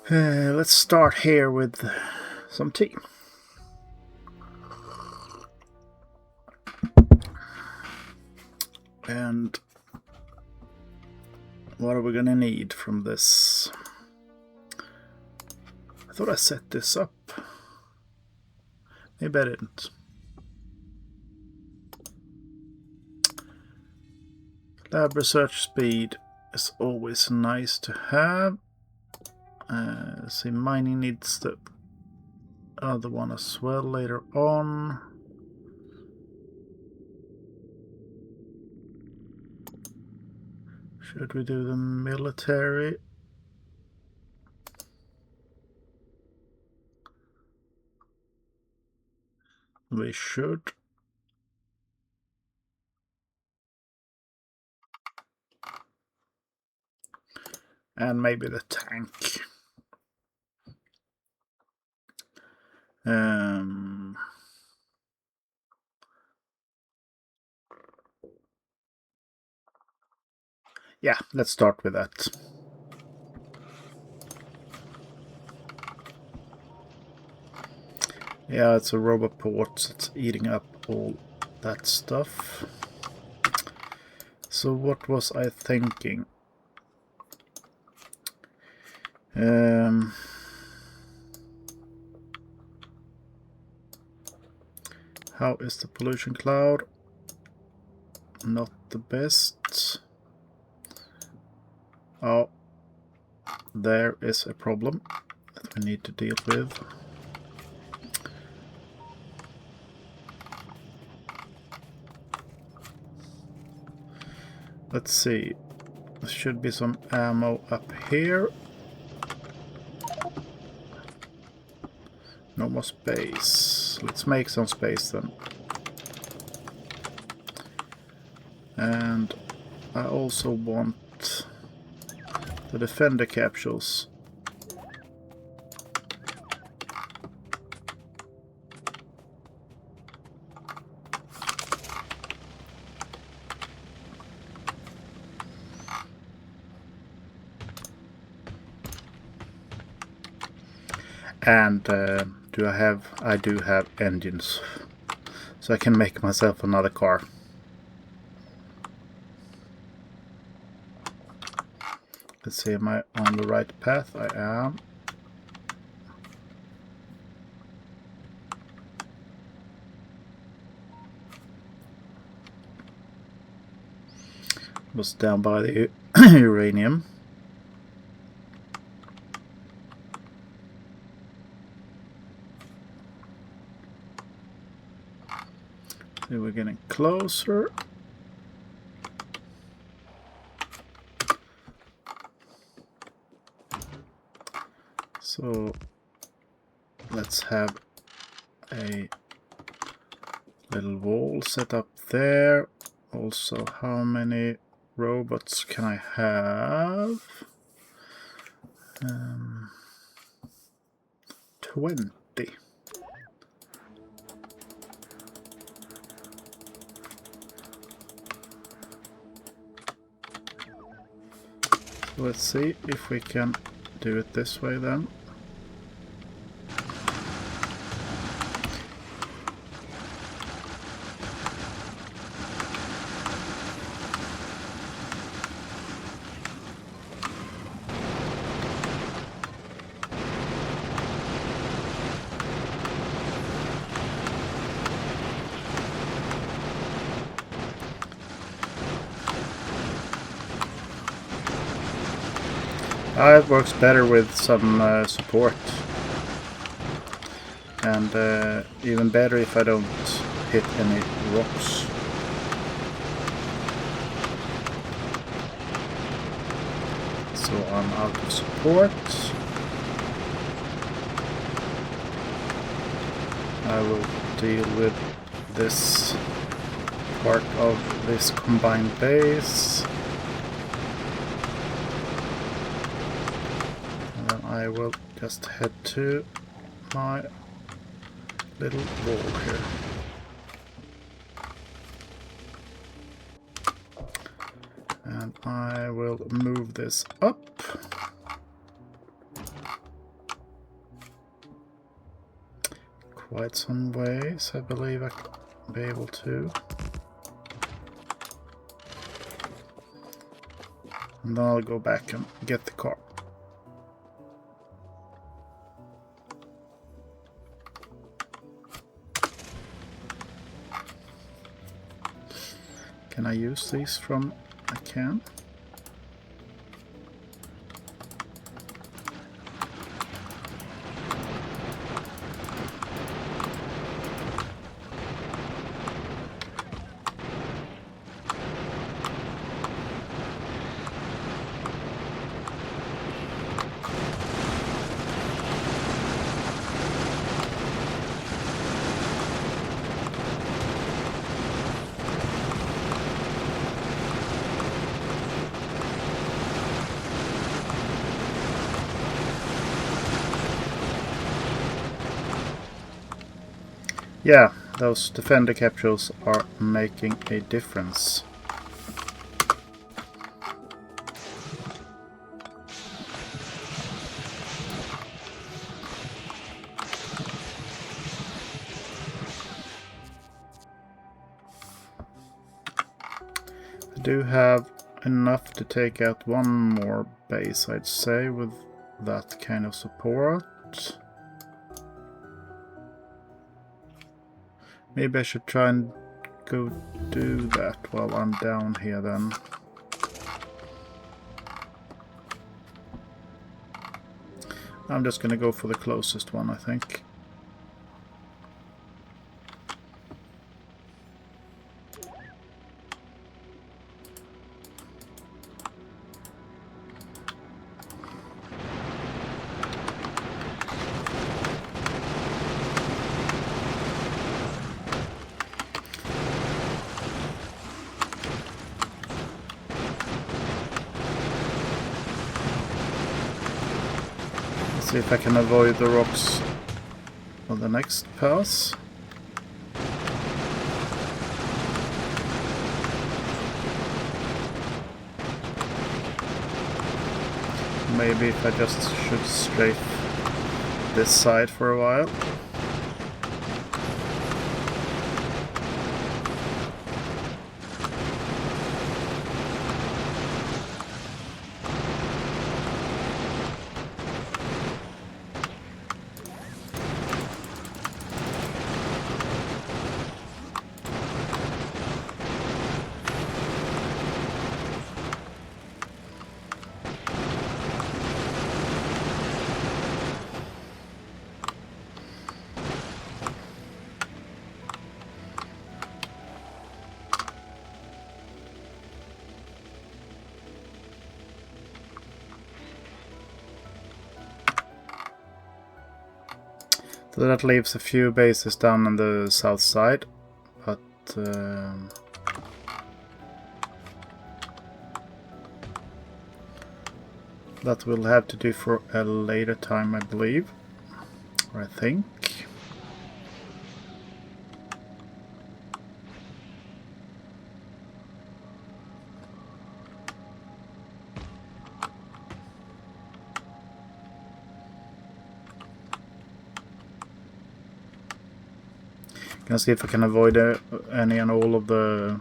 Let's start here with some tea. And what are we gonna need from this? I thought I set this up. Maybe I didn't. Lab research speed is always nice to have. See, mining needs the other one as well later on. Should we do the military? We should. And maybe the tank. Yeah, let's start with that. Yeah, it's a robot port. It's eating up all that stuff. So what was I thinking? How is the pollution cloud? Not the best. Oh, there is a problem that we need to deal with. Let's see. There should be some ammo up here. No more space. Let's make some space then. And I also want the defender capsules. And I do have engines, so I can make myself another car. Let's see, am I on the right path? I am. Was down by the uranium. See, we're getting closer. So let's have a little wall set up there. Also, how many robots can I have? 20. So let's see if we can do it this way then. It works better with some support, and even better if I don't hit any rocks. So I'm out of support. I will deal with this part of this combined base. I will just head to my little wall here. And I will move this up. quite some ways. I believe I could be able to. And then I'll go back and get the car. Can I use these from... I can. Yeah, those defender capsules are making a difference. I do have enough to take out one more base, I'd say, with that kind of support. Maybe I should try and go do that while I'm down here then. I'm just gonna go for the closest one, I think. See if I can avoid the rocks on the next pass. Maybe if I just should strafe this side for a while. So that leaves a few bases down on the south side, but that will have to do for a later time, I believe, or I think. Can see if I can avoid any and all of the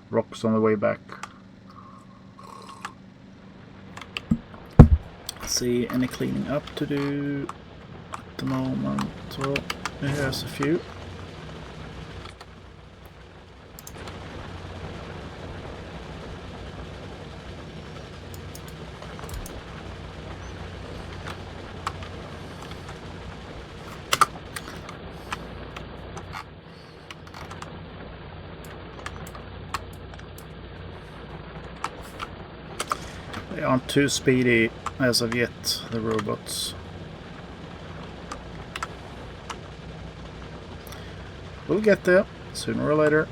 rocks on the way back. See any cleaning up to do at the moment. So here's a few. They aren't too speedy as of yet, the robots. We'll get there sooner or later.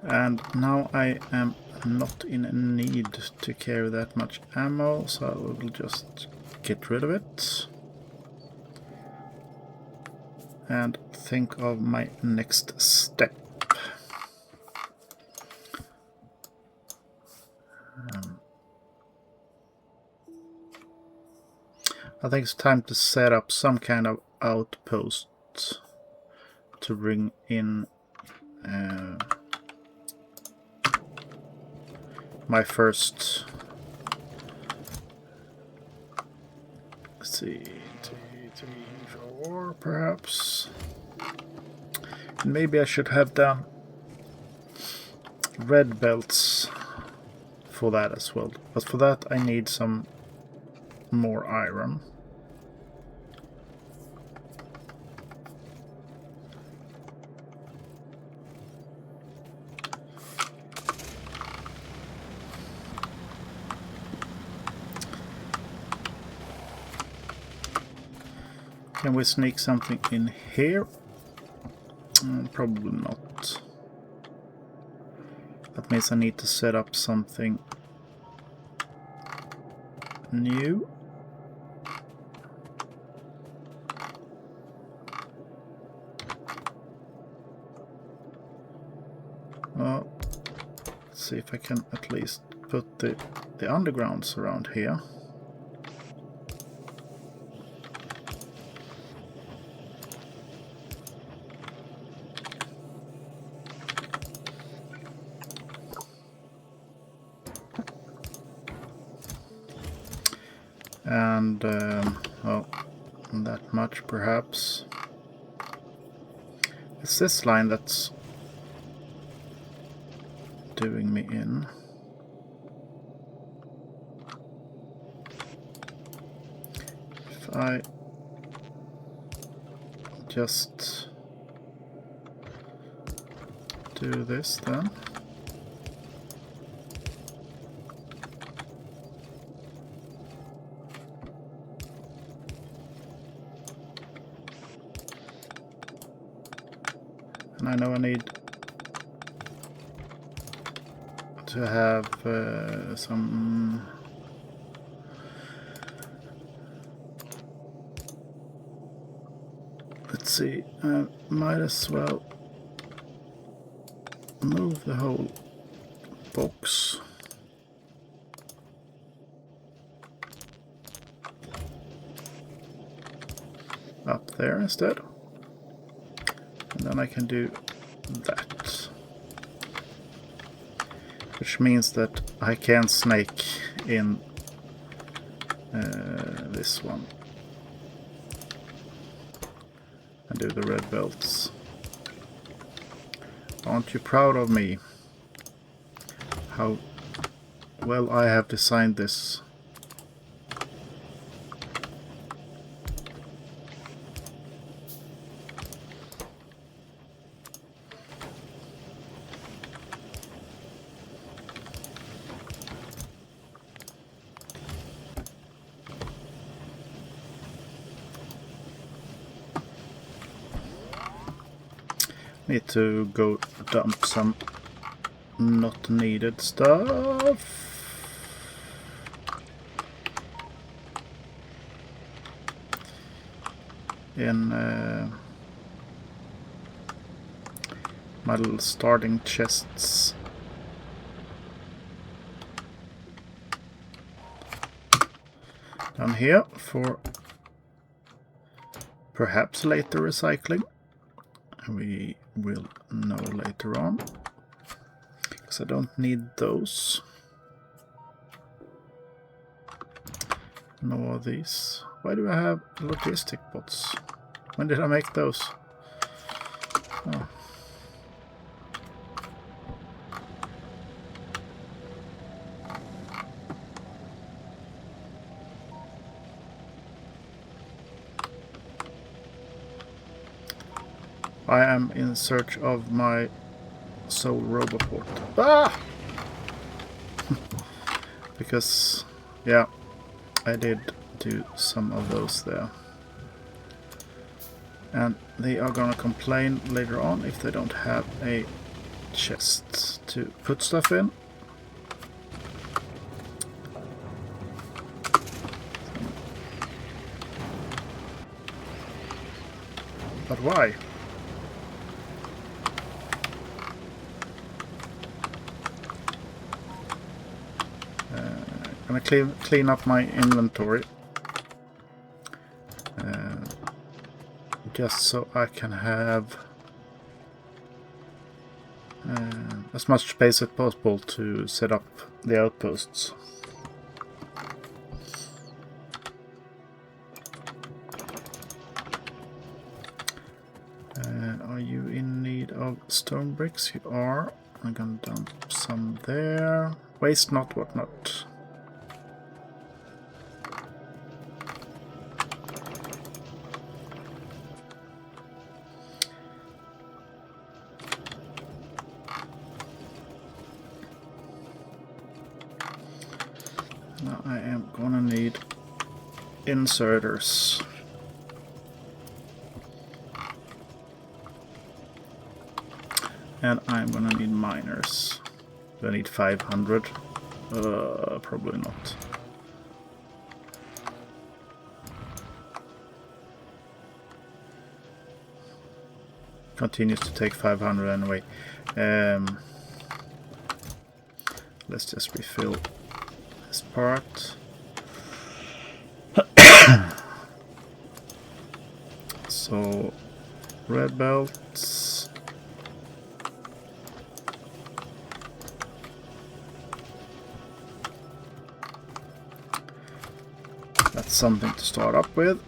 And now I am not in need to carry that much ammo, so I will just get rid of it. And think of my next step. I think it's time to set up some kind of outpost to bring in my first. Let's see, 2, 3, 4, perhaps. And maybe I should have done red belts for that as well. But for that, I need some more iron. Can we sneak something in here? Probably not. That means I need to set up something new. Well, let's see if I can at least put the undergrounds around here. And, well, that much perhaps. It's this line that's doing me in. If I just do this then. And I know I need to have some let's see, might as well move the whole box up there instead. And then I can do that. Which means that I can snake in this one. And do the red belts. Aren't you proud of me? How well I have designed this. Need to go dump some not needed stuff. In my little starting chests. Down here for perhaps later recycling. We will know later on, because I don't need those, nor these. Why do I have logistic bots? When did I make those? Oh. I am in search of my soul roboport. Ah! Because, yeah, I did do some of those there. And they are gonna complain later on if they don't have a chest to put stuff in. But why? I'm gonna clean up my inventory. just so I can have as much space as possible to set up the outposts. Are you in need of stone bricks? You are. I'm gonna dump some there. Waste not, what not. Now I am gonna need inserters. And I'm gonna need miners. Do I need 500? Probably not. Continues to take 500 anyway. Let's just refill this part. So, red belts. That's something to start up with.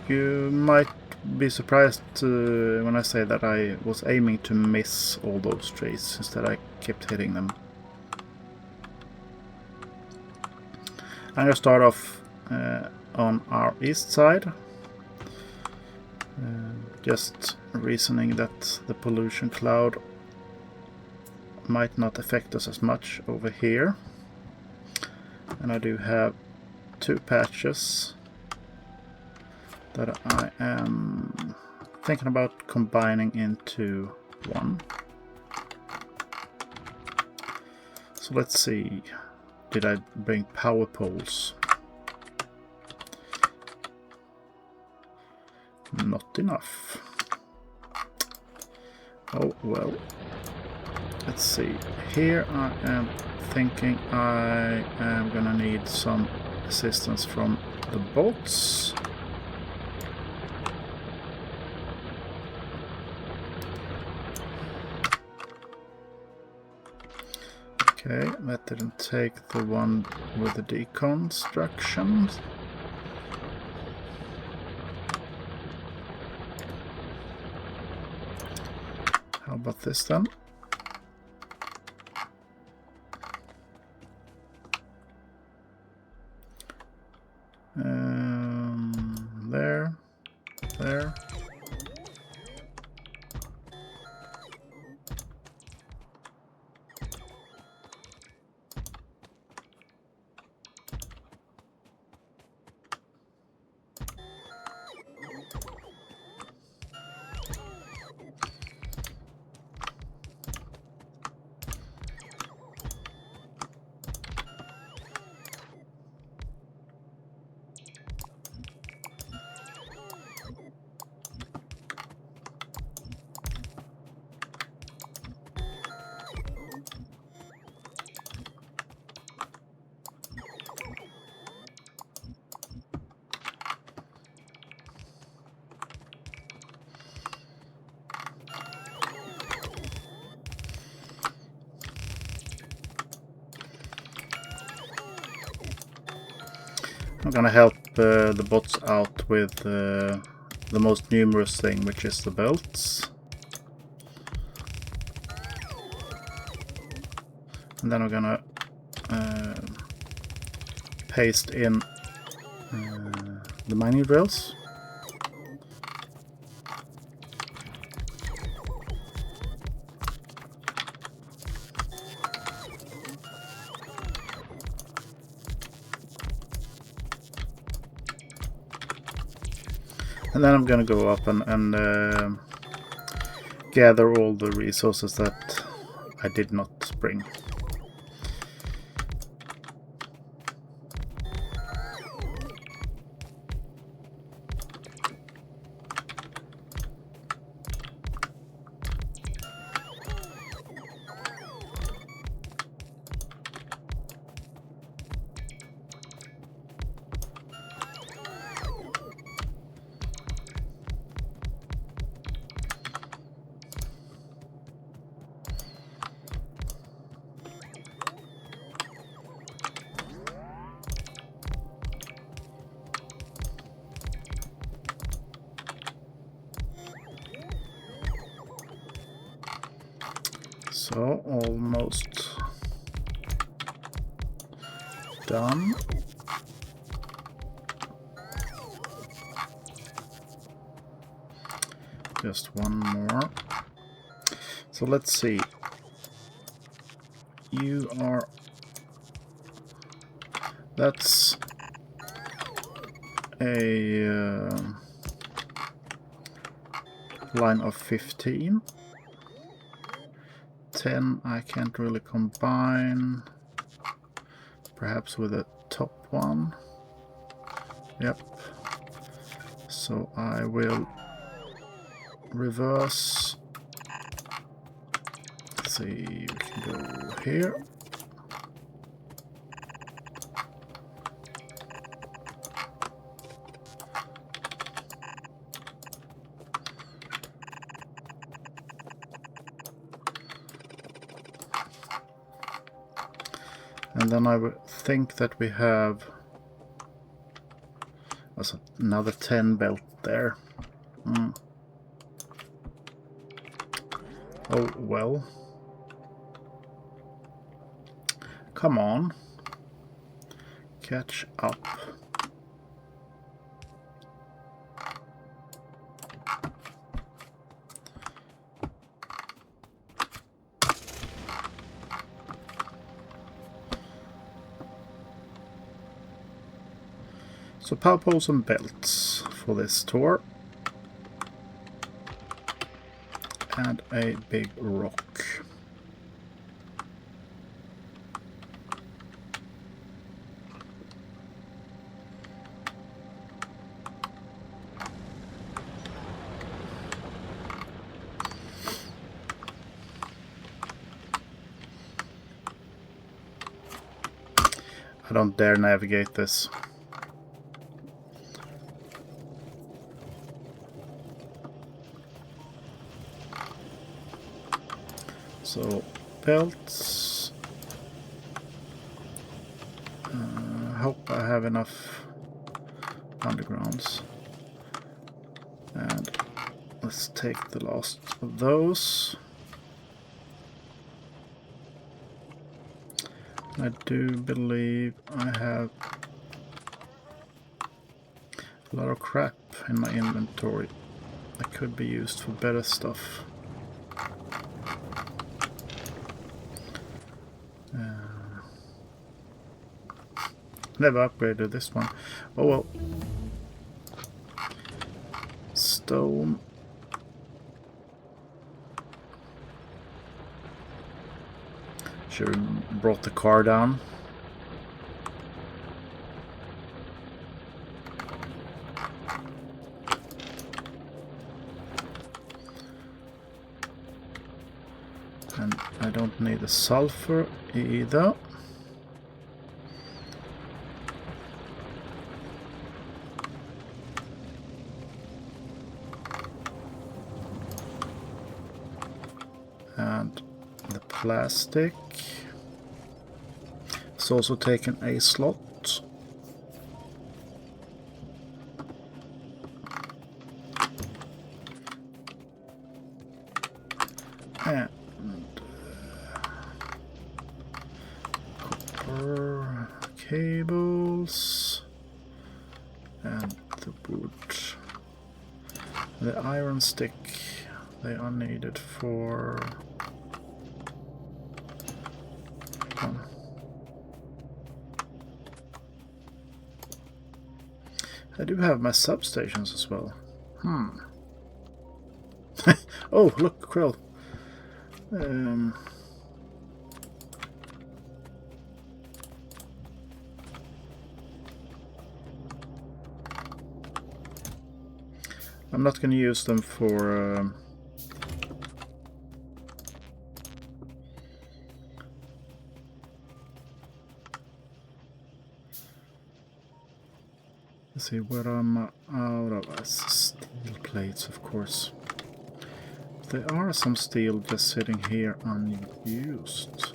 You might be surprised when I say that I was aiming to miss all those trees. Instead I kept hitting them. I'm going to start off on our east side. Just reasoning that the pollution cloud might not affect us as much over here. And I do have 2 patches that I am thinking about combining into one. So let's see, did I bring power poles? Not enough. Oh well. Let's see. Here I am thinking I am gonna need some assistance from the boats. Okay, that didn't take the one with the deconstructions. How about this then? There. I'm gonna help the bots out with the most numerous thing, which is the belts. And then I'm gonna paste in the mining drills. And then I'm gonna go up and gather all the resources that I did not bring. So, almost done. Just one more. So let's see. You are... That's a line of 15. 10 I can't really combine. Perhaps with a top one. Yep. So I will reverse. Let's see, we can go here. And then I would think that we have another 10 belt there. Oh, well. Come on. Catch up. So power poles and belts for this tour. And a big rock. I don't dare navigate this. So, belts. Hope I have enough undergrounds. And let's take the last of those. I do believe I have a lot of crap in my inventory that could be used for better stuff. Never upgraded this one. Oh well. Stone. Should have brought the car down. And I don't need the sulfur either. And the plastic. It's also taken a slot. And copper cables. And the wood. The iron stick. They are needed for... I do have my substations as well. Oh, look, krill. I'm not going to use them for... Let's see, where I'm out of steel plates, of course. There are some steel just sitting here unused.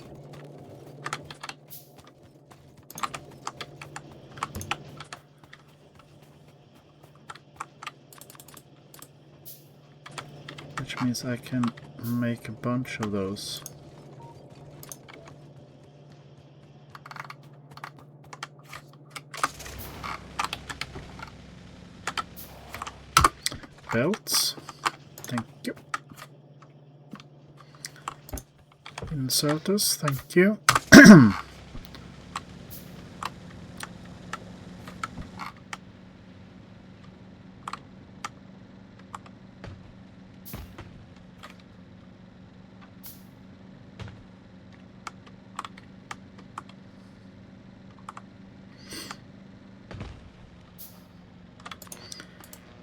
Which means I can make a bunch of those. belts. Thank you. Inserters, thank you.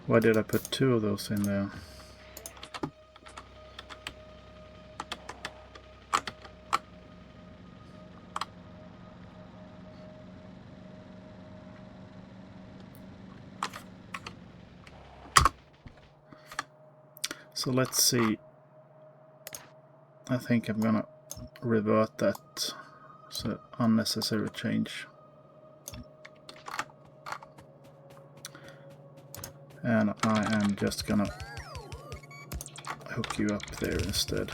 Why did I put 2 of those in there? So let's see. I think I'm gonna revert that. It's an unnecessary change. And I am just gonna hook you up there instead.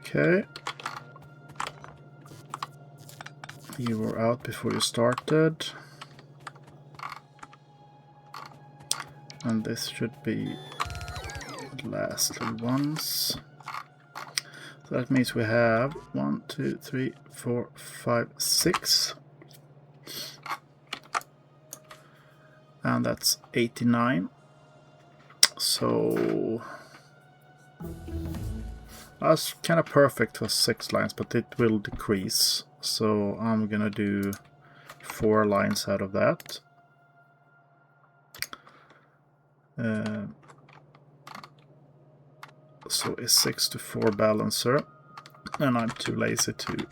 Okay. You were out before you started. And this should be the last little ones. So that means we have 1, 2, 3, 4, 5, 6. And that's 89. So that's kind of perfect for 6 lines, but it will decrease. So I'm gonna do 4 lines out of that. So a 6-4 balancer, and I'm too lazy to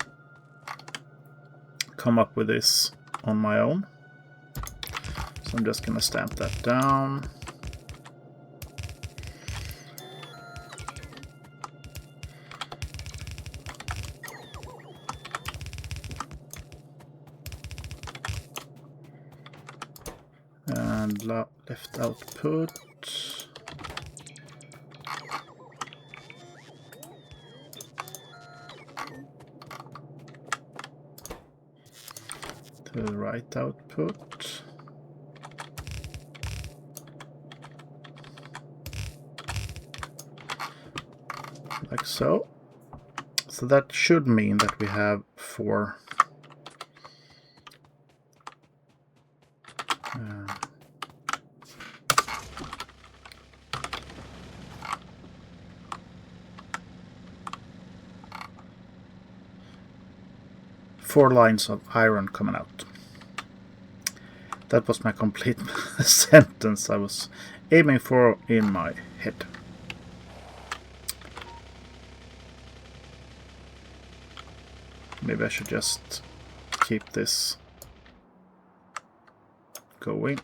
come up with this on my own. So I'm just gonna stamp that down. And left output. To the right output. Like so. So that should mean that we have 4 4 lines of iron coming out. That was my complete sentence I was aiming for in my head. Maybe I should just keep this going.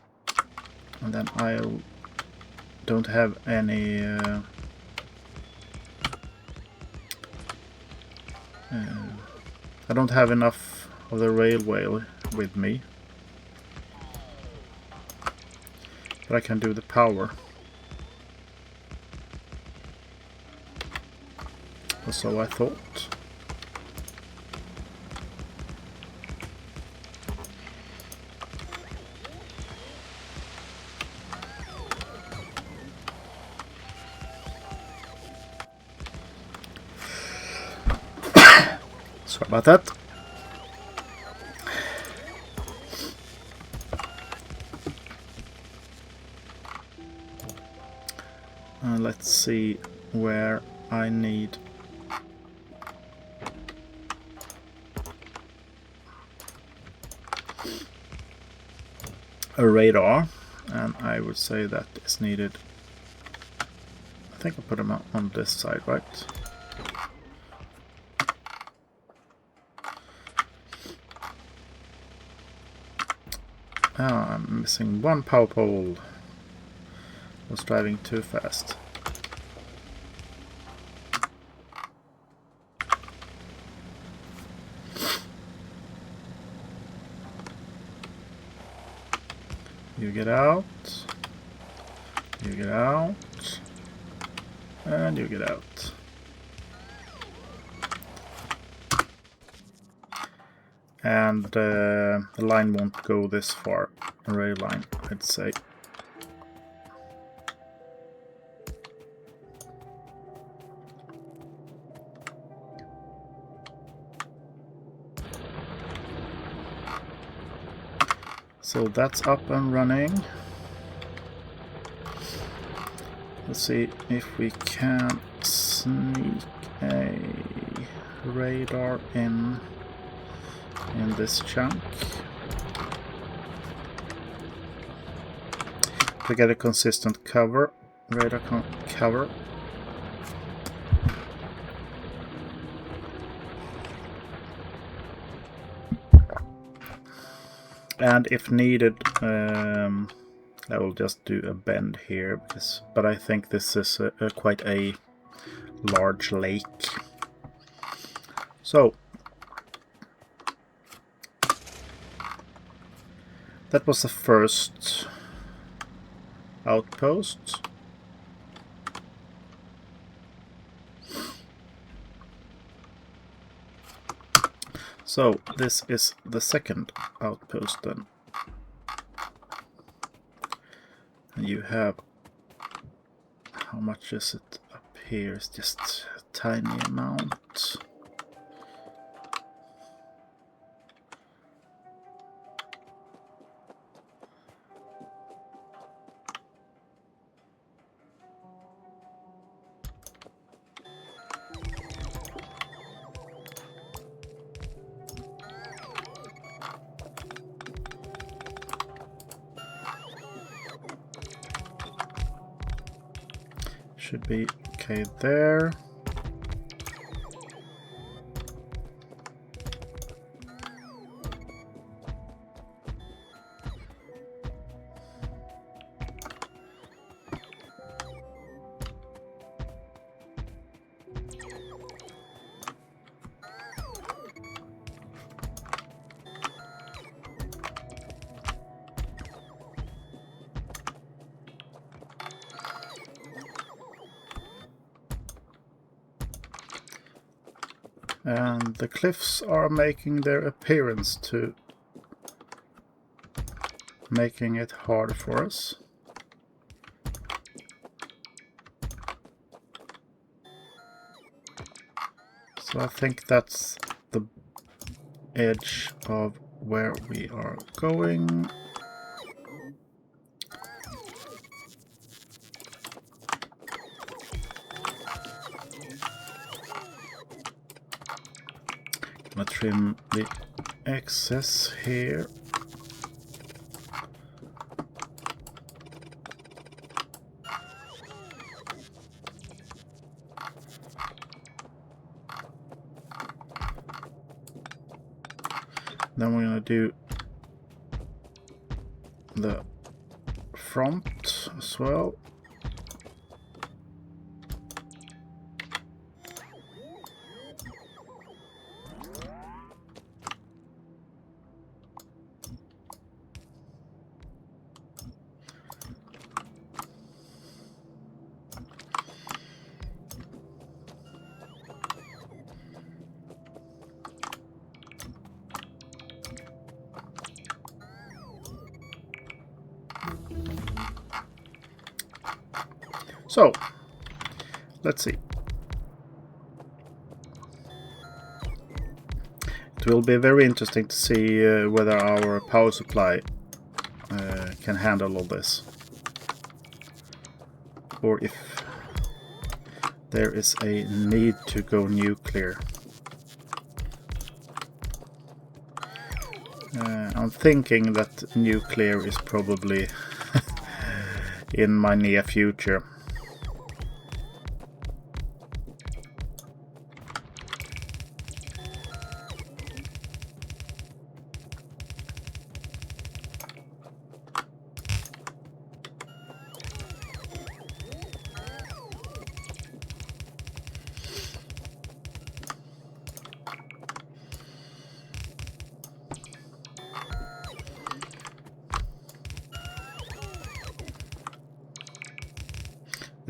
And then I don't have any I don't have enough of the railway with me, but I can do the power. Or so I thought. Sorry about that. Let's see where I need a radar, and I would say that is needed. I think I put them on this side, right? I'm missing 1 power pole. I was driving too fast. You get out. You get out. And you get out. And the line won't go this far. A rail line, I'd say. So that's up and running. Let's see if we can sneak a radar in this chunk. To get a consistent cover, radar cover. And if needed, I will just do a bend here, but I think this is quite a large lake. So that was the first outpost. So this is the second outpost then. And you have, how much is it up here? It's just a tiny amount. Should be okay there. And the cliffs are making their appearance too, making it hard for us. So I think that's the edge of where we are going. I'm gonna trim the excess here. Then we're gonna do the front as well. So, let's see. It will be very interesting to see whether our power supply can handle all this, or if there is a need to go nuclear. I'm thinking that nuclear is probably in my near future.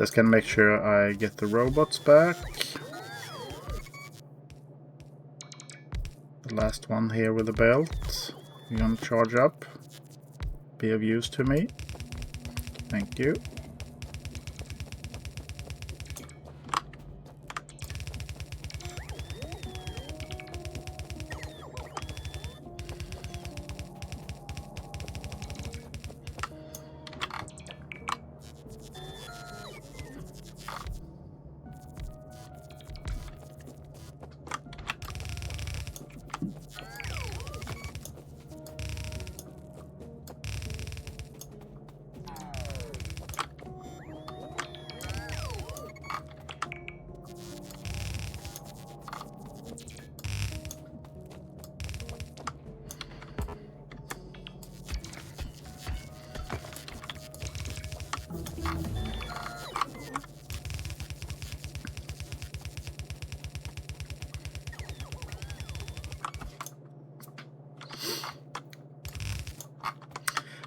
Just can make sure I get the robots back. The last one here with the belt. You're gonna charge up. Be of use to me. Thank you.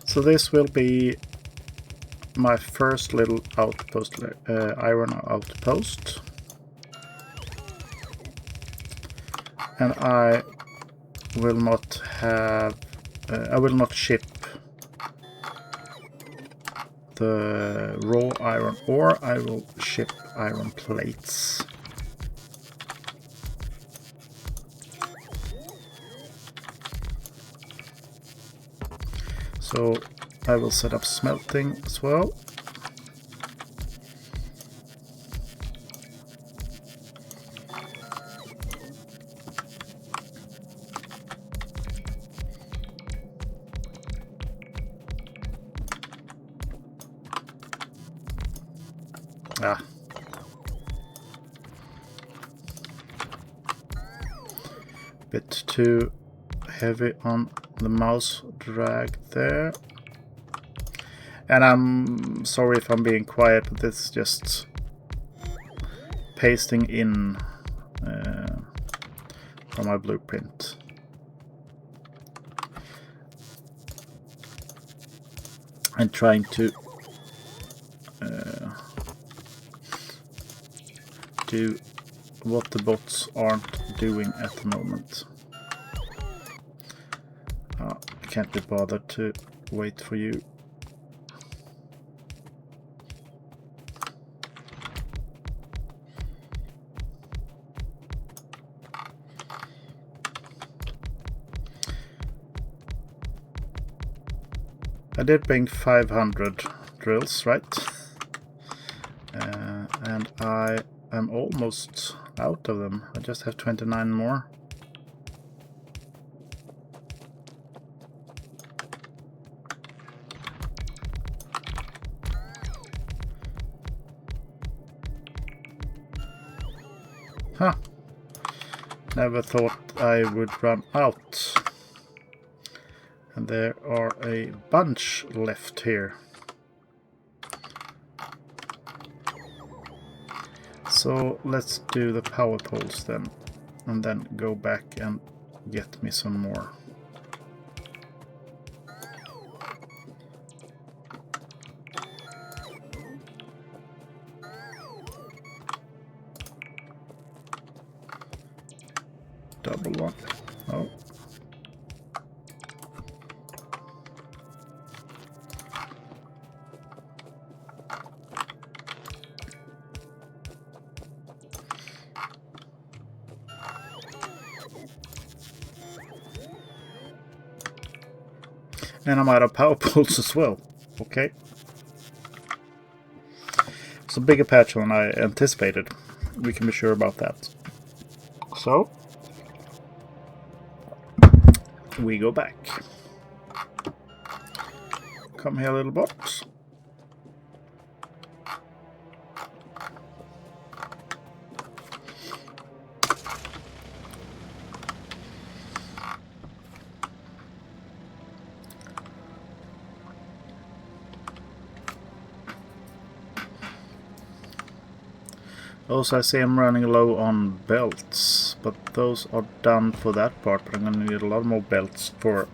So this will be my first little outpost, iron outpost, and I will not have, I will not ship the raw iron ore. I will ship iron plates. So I will set up smelting as well. Ah. Bit too heavy on the mouse drag there. And I'm sorry if I'm being quiet, but this is just pasting in from my blueprint. And trying to do what the bots aren't doing at the moment. I can't be bothered to wait for you. I did bring 500 drills, right? And I am almost out of them. I just have 29 more. Huh. Never thought I would run out. And there are a bunch left here. So let's do the power poles then. And then go back and get me some more. Double one. Oh. And I'm out of power poles as well. Okay. It's a bigger patch than I anticipated. We can be sure about that. So we go back. Come here, little box. Also, I see I'm running low on belts, but those are done for that part. But I'm going to need a lot more belts for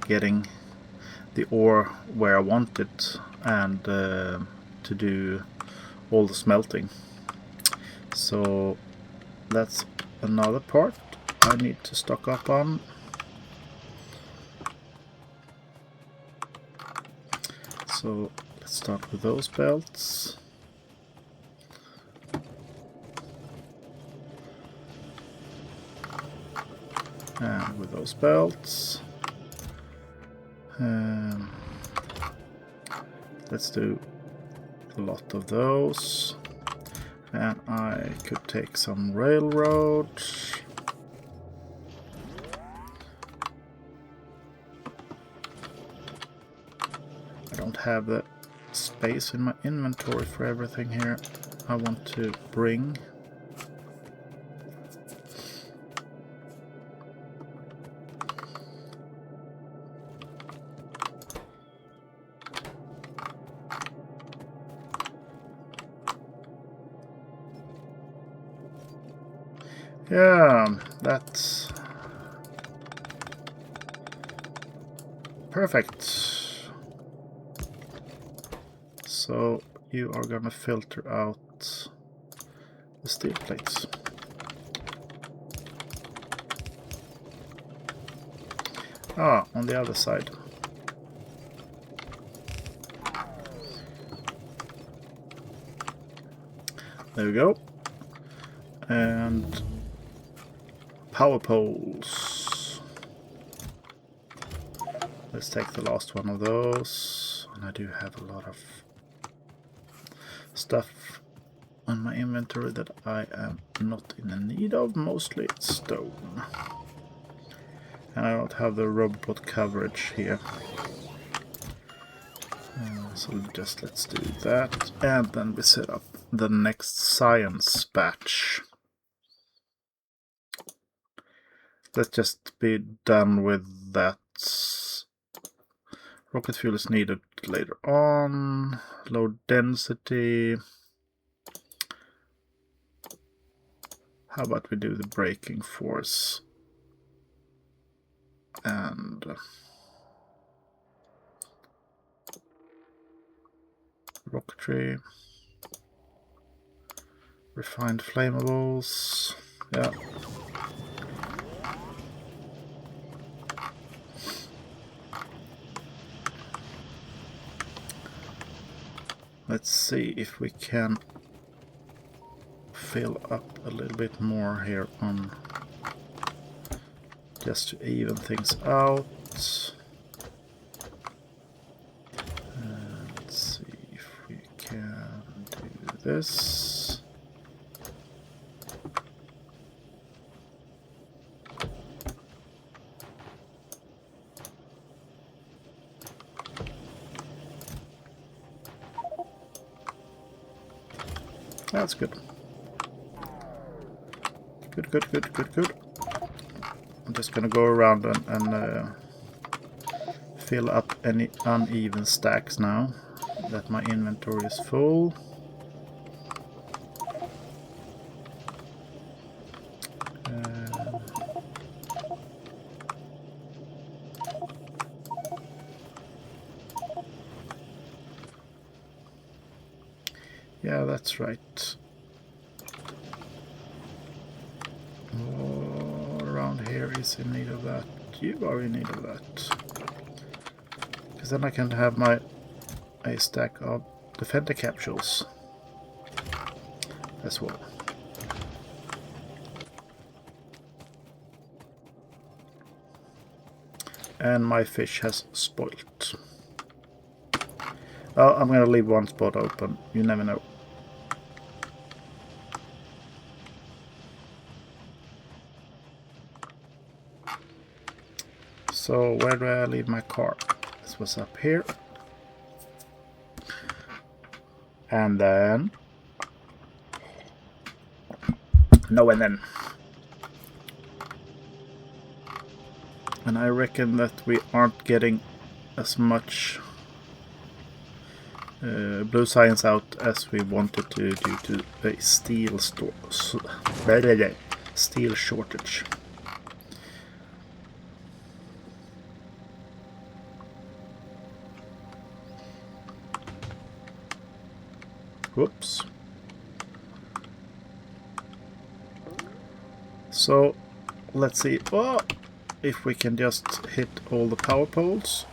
getting the ore where I want it, and to do all the smelting. So that's another part I need to stock up on. So let's start with those belts. And with those belts. Let's do a lot of those. And I could take some railroad. I don't have the space in my inventory for everything here I want to bring. Yeah, that's perfect. So you are gonna filter out the steel plates. Ah, on the other side. There we go. And power poles. Let's take the last one of those. And I do have a lot of stuff on my inventory that I am not in the need of. Mostly it's stone. And I don't have the robot coverage here. So just let's do that. And then we set up the next science batch. Let's just be done with that. Rocket fuel is needed later on. Low density. How about we do the braking force? And rocketry. Refined flammables. Yeah. Let's see if we can fill up a little bit more here on just to even things out. Let's see if we can do this. That's good. Good. I'm just gonna go around and fill up any uneven stacks now that my inventory is full. Yeah, that's right. All around here is in need of that. You are in need of that. Because then I can have a stack of defender capsules as well. And my fish has spoilt. Oh, I'm gonna leave one spot open. You never know. So where do I leave my car? This was up here. And then... no, and then. And I reckon that we aren't getting as much blue science out as we wanted to due to a steel steel shortage. Whoops. So let's see if we can just hit all the power poles.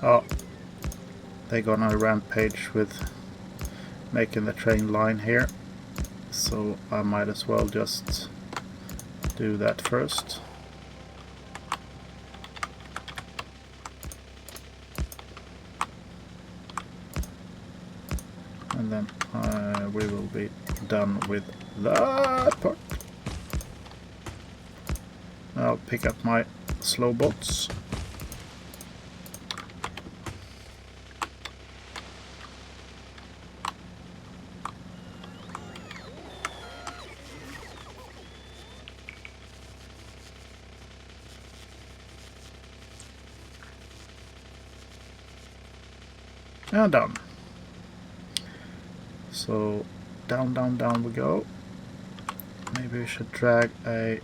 Oh, they're gonna rampage with making the train line here, so I might as well just do that first. And then we will be done with that part. I'll pick up my slow bots. And done. So down, down, down we go. Maybe we should drag a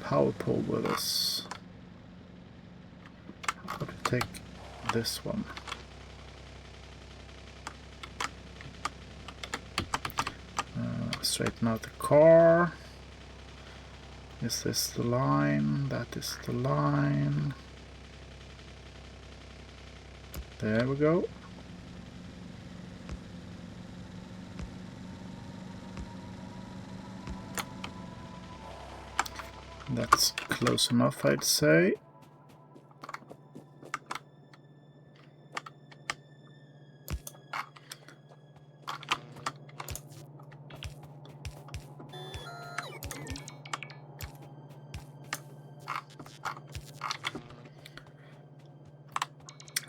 power pole with us. How about we take this one? Straighten out the car. Is this the line? That is the line. There we go. That's close enough, I'd say.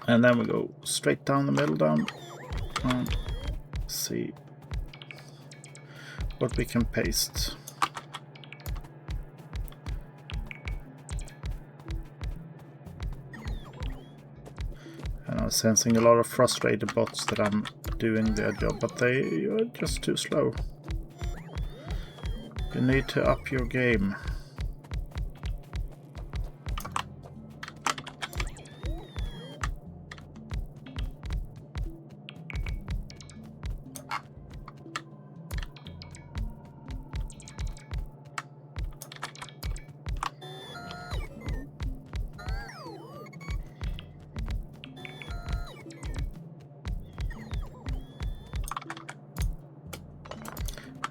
And then we go straight down the middle, down, and see what we can paste. And I'm sensing a lot of frustrated bots that I'm doing their job, but they are just too slow. You need to up your game.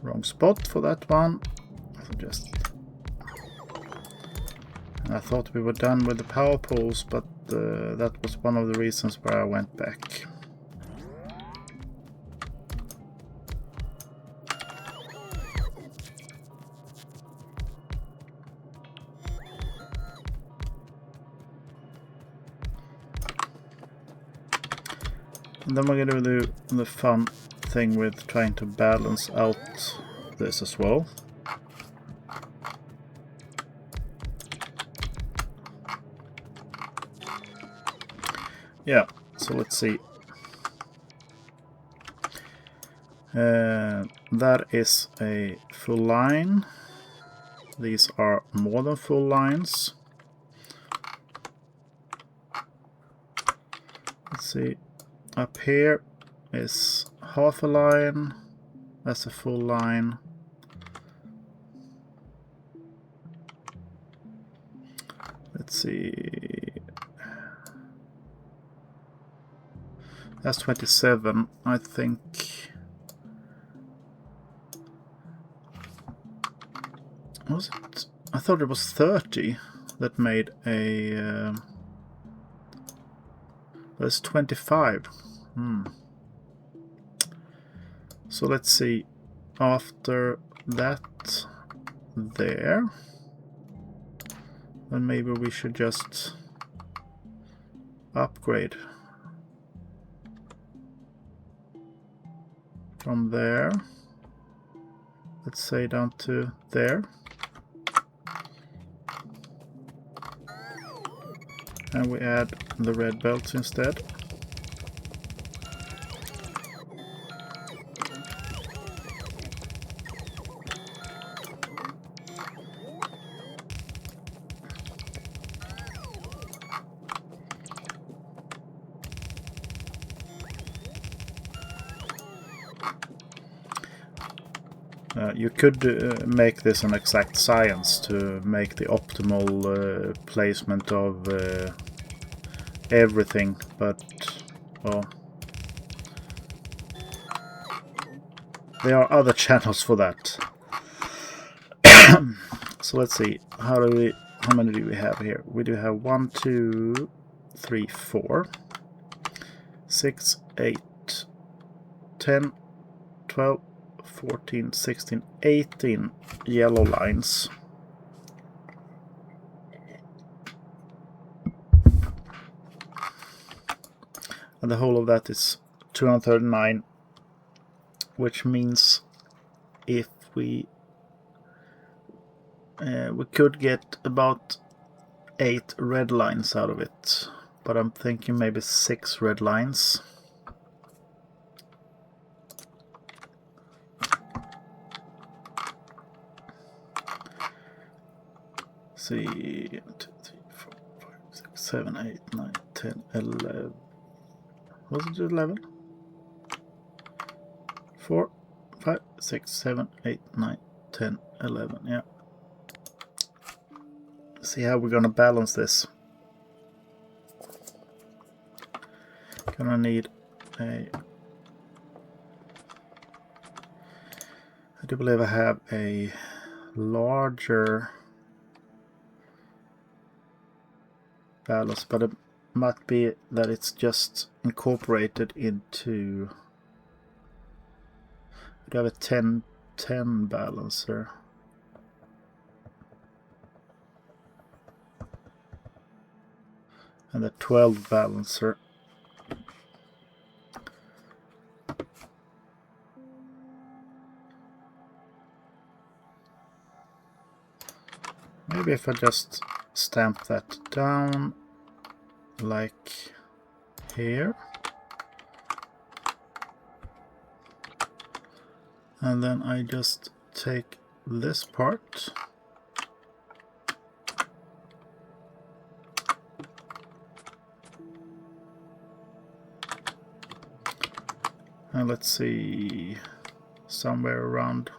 Wrong spot for that one. I thought we were done with the power poles, but that was one of the reasons where I went back. And then we're going to do the fun thing with trying to balance out this as well. Yeah, so let's see. That is a full line. These are more than full lines. Let's see. Up here is half a line. That's a full line. Let's see. That's 27, I think. Was it? I thought it was 30 that made a... that's 25. So let's see. After that there, then maybe we should just upgrade from there, let's say down to there, and we add the red belts instead. You could make this an exact science to make the optimal placement of everything, but well, there are other channels for that. So let's see, how many do we have here? We do have 1, 2, 3, 4, 6, 8, 10, 12, 14, 16, 18 yellow lines. And the whole of that is 239, which means if we could get about 8 red lines out of it, but I'm thinking maybe 6 red lines. See, 1, 2, 3, 4, 5, 6, 7, 8, 9, 10, 11. Was it 11? 4, 5, 6, 7, 8, 9, 10, 11. Yeah. See how we're gonna balance this. Gonna need a... I do believe I have a larger balance, but it might be that it's just incorporated into... I do have a 10-10 balancer. And a 12 balancer. Maybe if I just stamp that down like here, and then I just take this part and let's see, somewhere around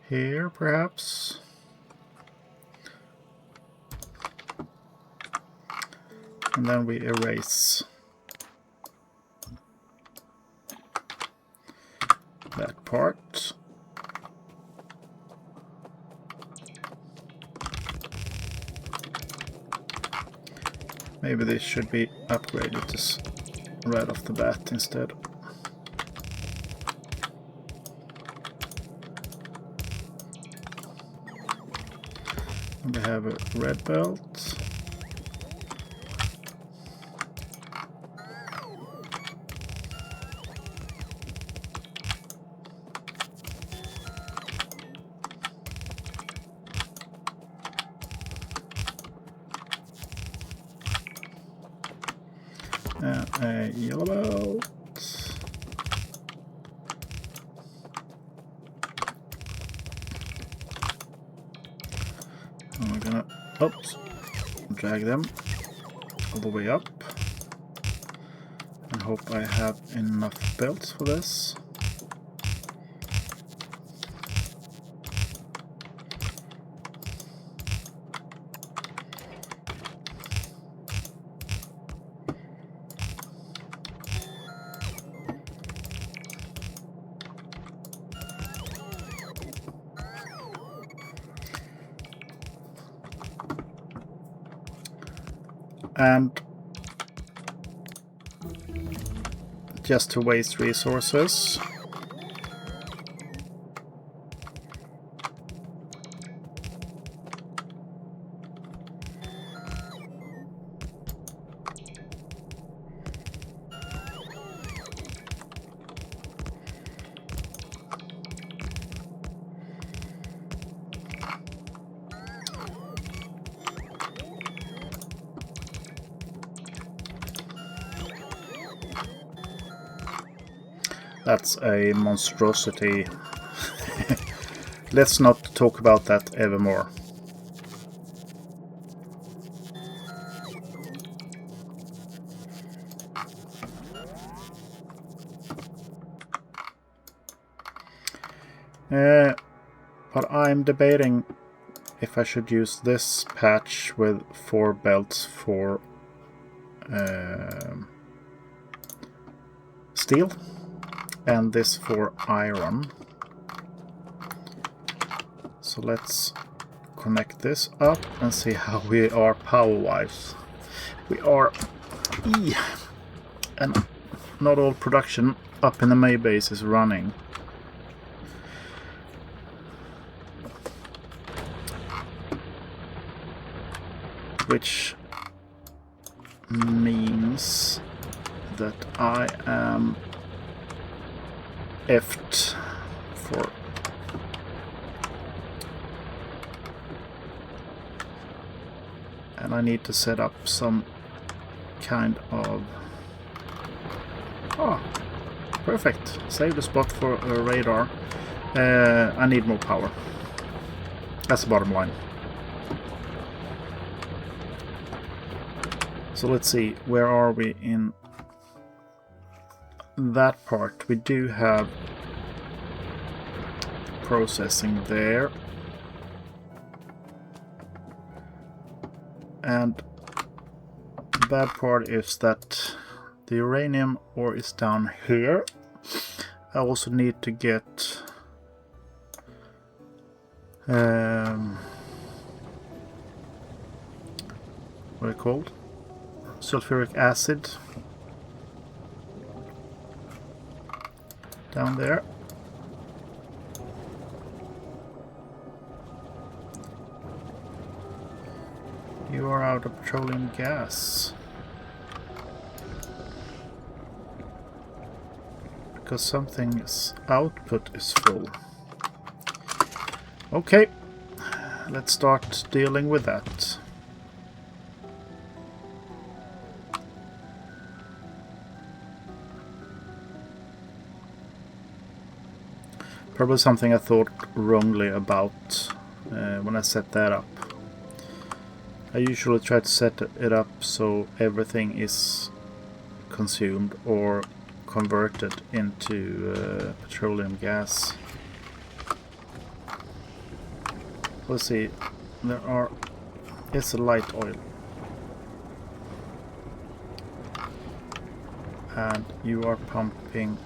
here perhaps. And then we erase that part. Maybe this should be upgraded to right off the bat instead. And we have a red belt. And a yellow belt. And we're gonna, oops, drag them all the way up. I hope I have enough belts for this. And just to waste resources, that's a monstrosity. Let's not talk about that evermore. But I'm debating if I should use this patch with 4 belts for steel and this for iron. So let's connect this up and see how we are power-wise. We are E, and not all production up in the May base is running. Which means that I am effed for and I need to set up some kind of perfect. Save the spot for a radar. I need more power. That's the bottom line. So let's see, where are we in that part? We do have processing there. And the bad part is that the uranium ore is down here. I also need to get what are they called? Sulfuric acid down there. You are out of petroleum gas. Because something's output is full. Okay, let's start dealing with that. Probably something I thought wrongly about when I set that up. I usually try to set it up so everything is consumed or converted into petroleum gas. Let's see, it's a light oil. And you are pumping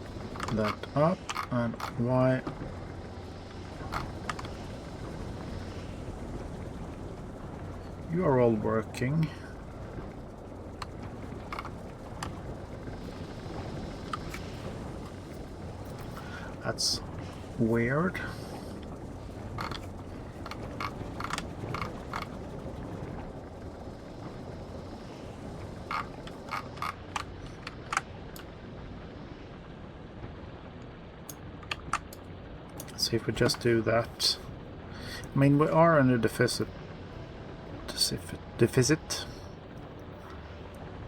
that up, and why? You are all working. That's weird. See if we just do that. I mean, we are in a deficit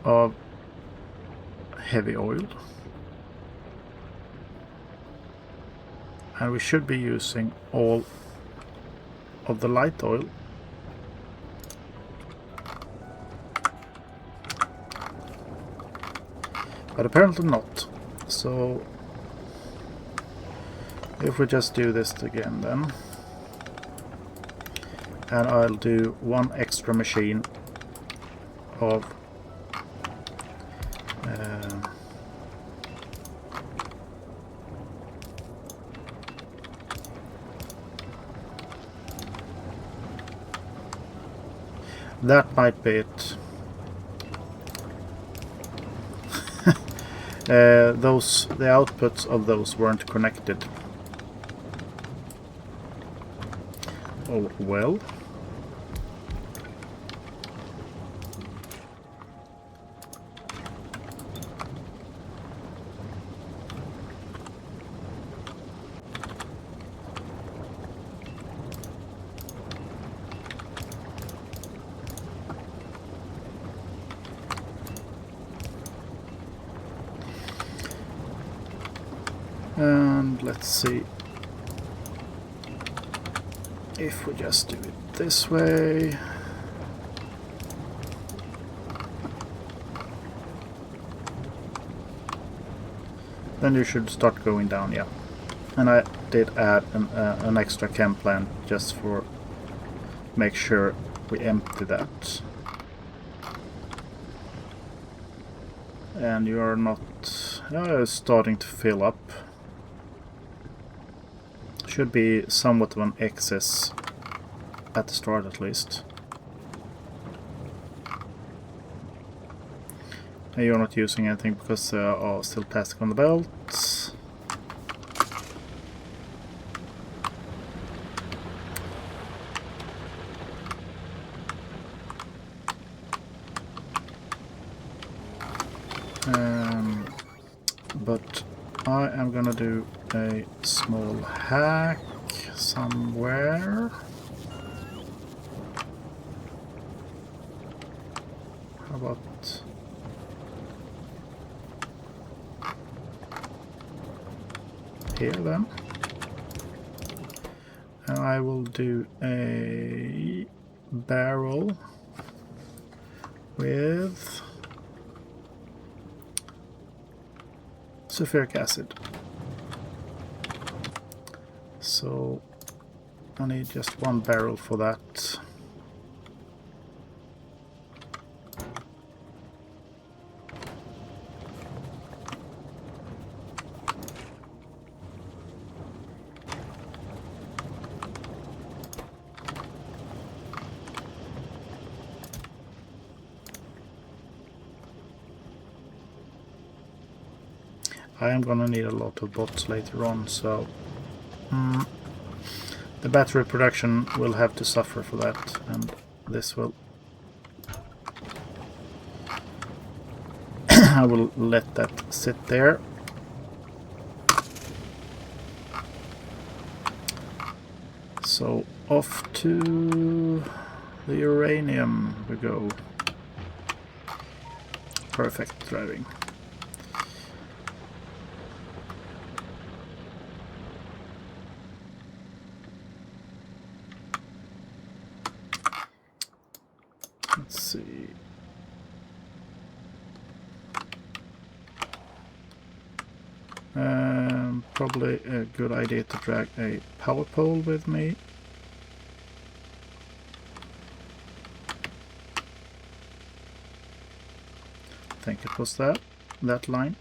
of heavy oil, and we should be using all of the light oil. But apparently not. So if we just do this again then, and I'll do one extra machine of that might be it. The outputs of those weren't connected. Oh well. And let's see if we just do it this way. Then you should start going down, yeah. And I did add an extra chem plant just for make sure we empty that. And you are not starting to fill up. Should be somewhat of an excess at the start at least. And you're not using anything because there are still plastic on the belts. But I am gonna do a small hack somewhere. How about here then? And I will do a barrel with sulfuric acid. So I need just one barrel for that. I am gonna need a lot of bots later on, so the battery production will have to suffer for that, and this will I will let that sit there. So off to the uranium we go. Perfect driving. Let's see. Probably a good idea to drag a power pole with me. I think it was that line.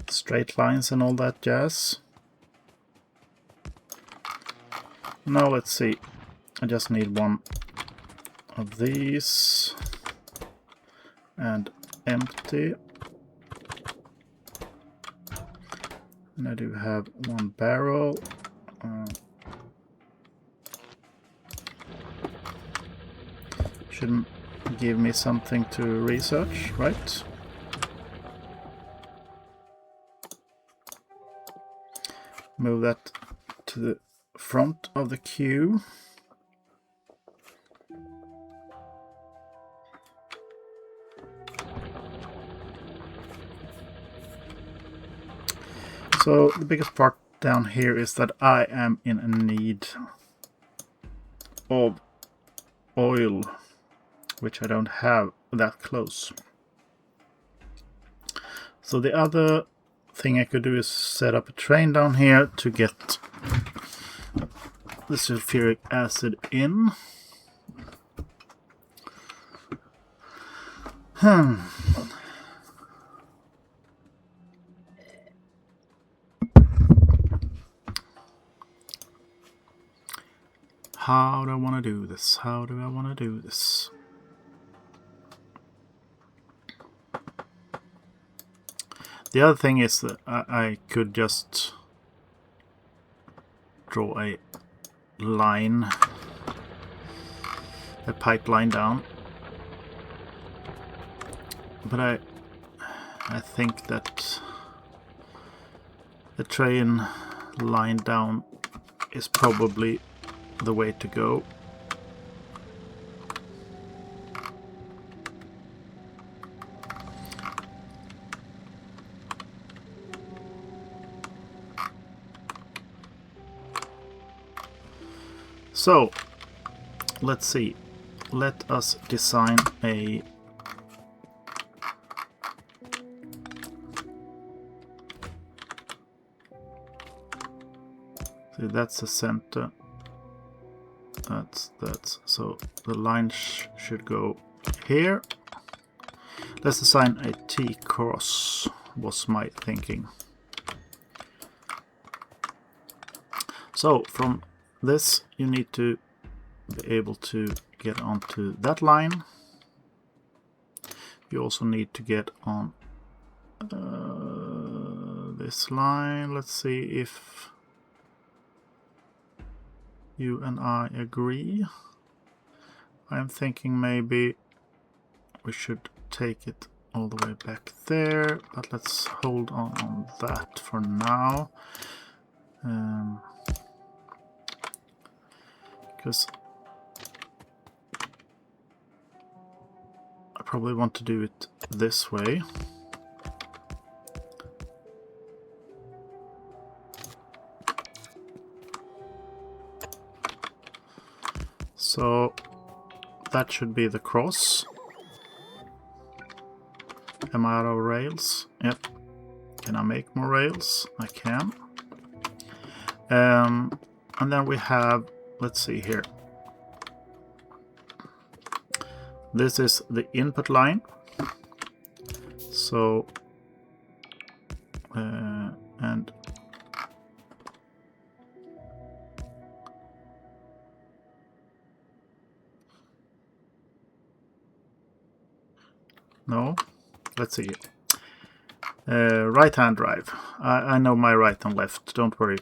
Straight lines and all that jazz. Now let's see. I just need one of these and empty. And I do have one barrel. Should give me something to research, right? Move that to the front of the queue. So the biggest part down here is that I am in need of oil, which I don't have that close. So the other thing I could do is set up a train down here to get the sulfuric acid in. How do I want to do this? How do I want to do this? The other thing is that I could just draw a line, a pipeline down, but I think that the train line down is probably the way to go. So, let's see. Let us design a see, that's the center. That's so the line should go here. Let's design a T-cross, was my thinking. So from this you need to be able to get onto that line. You also need to get on this line. Let's see if you and I agree. I'm thinking maybe we should take it all the way back there, but let's hold on that for now. Because I probably want to do it this way. So that should be the cross. Am I out of rails? Yep. Can I make more rails? I can. And then we have, let's see here. This is the input line. So, and no, let's see. Right-hand drive. I know my right and left, don't worry.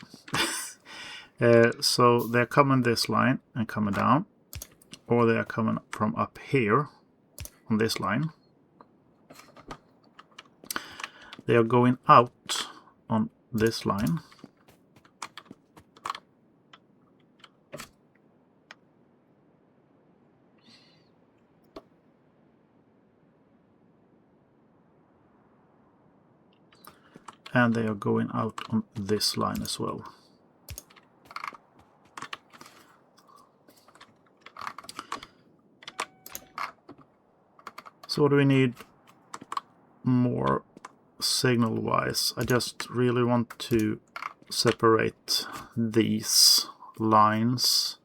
So they're coming this line and coming down, or they are coming from up here on this line. They are going out on this line. And they are going out on this line as well. So what do we need more signal-wise? I just really want to separate these lines,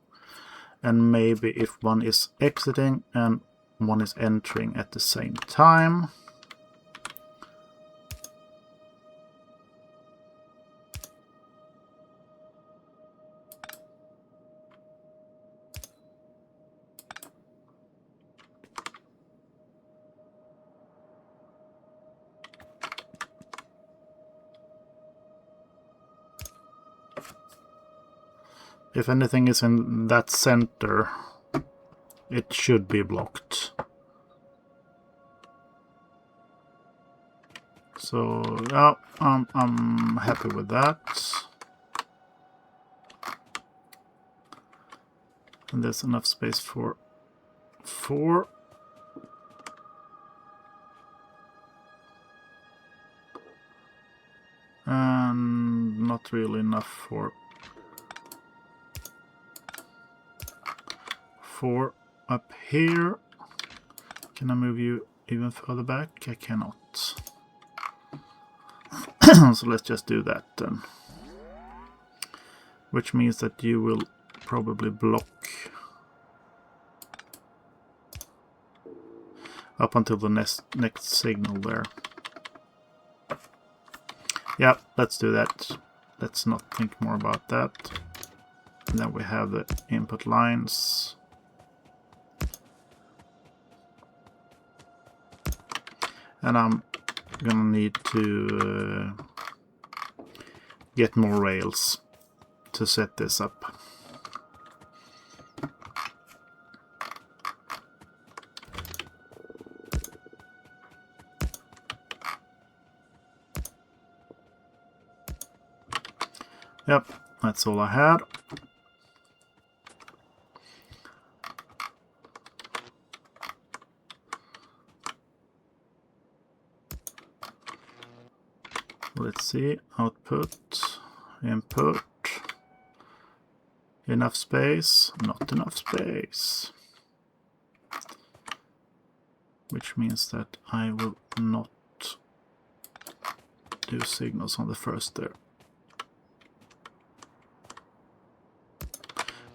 and maybe if one is exiting and one is entering at the same time. If anything is in that center, it should be blocked. So yeah, I'm happy with that. And there's enough space for 4. And not really enough for 4 up here. Can I move you even further back? I cannot. So let's just do that then. Which means that you will probably block up until the next signal there. Yeah, let's do that. Let's not think more about that. And then we have the input lines. And I'm gonna need to get more rails to set this up. Yep, that's all I had. Let's see, output, input, enough space, not enough space. Which means that I will not do signals on the first there.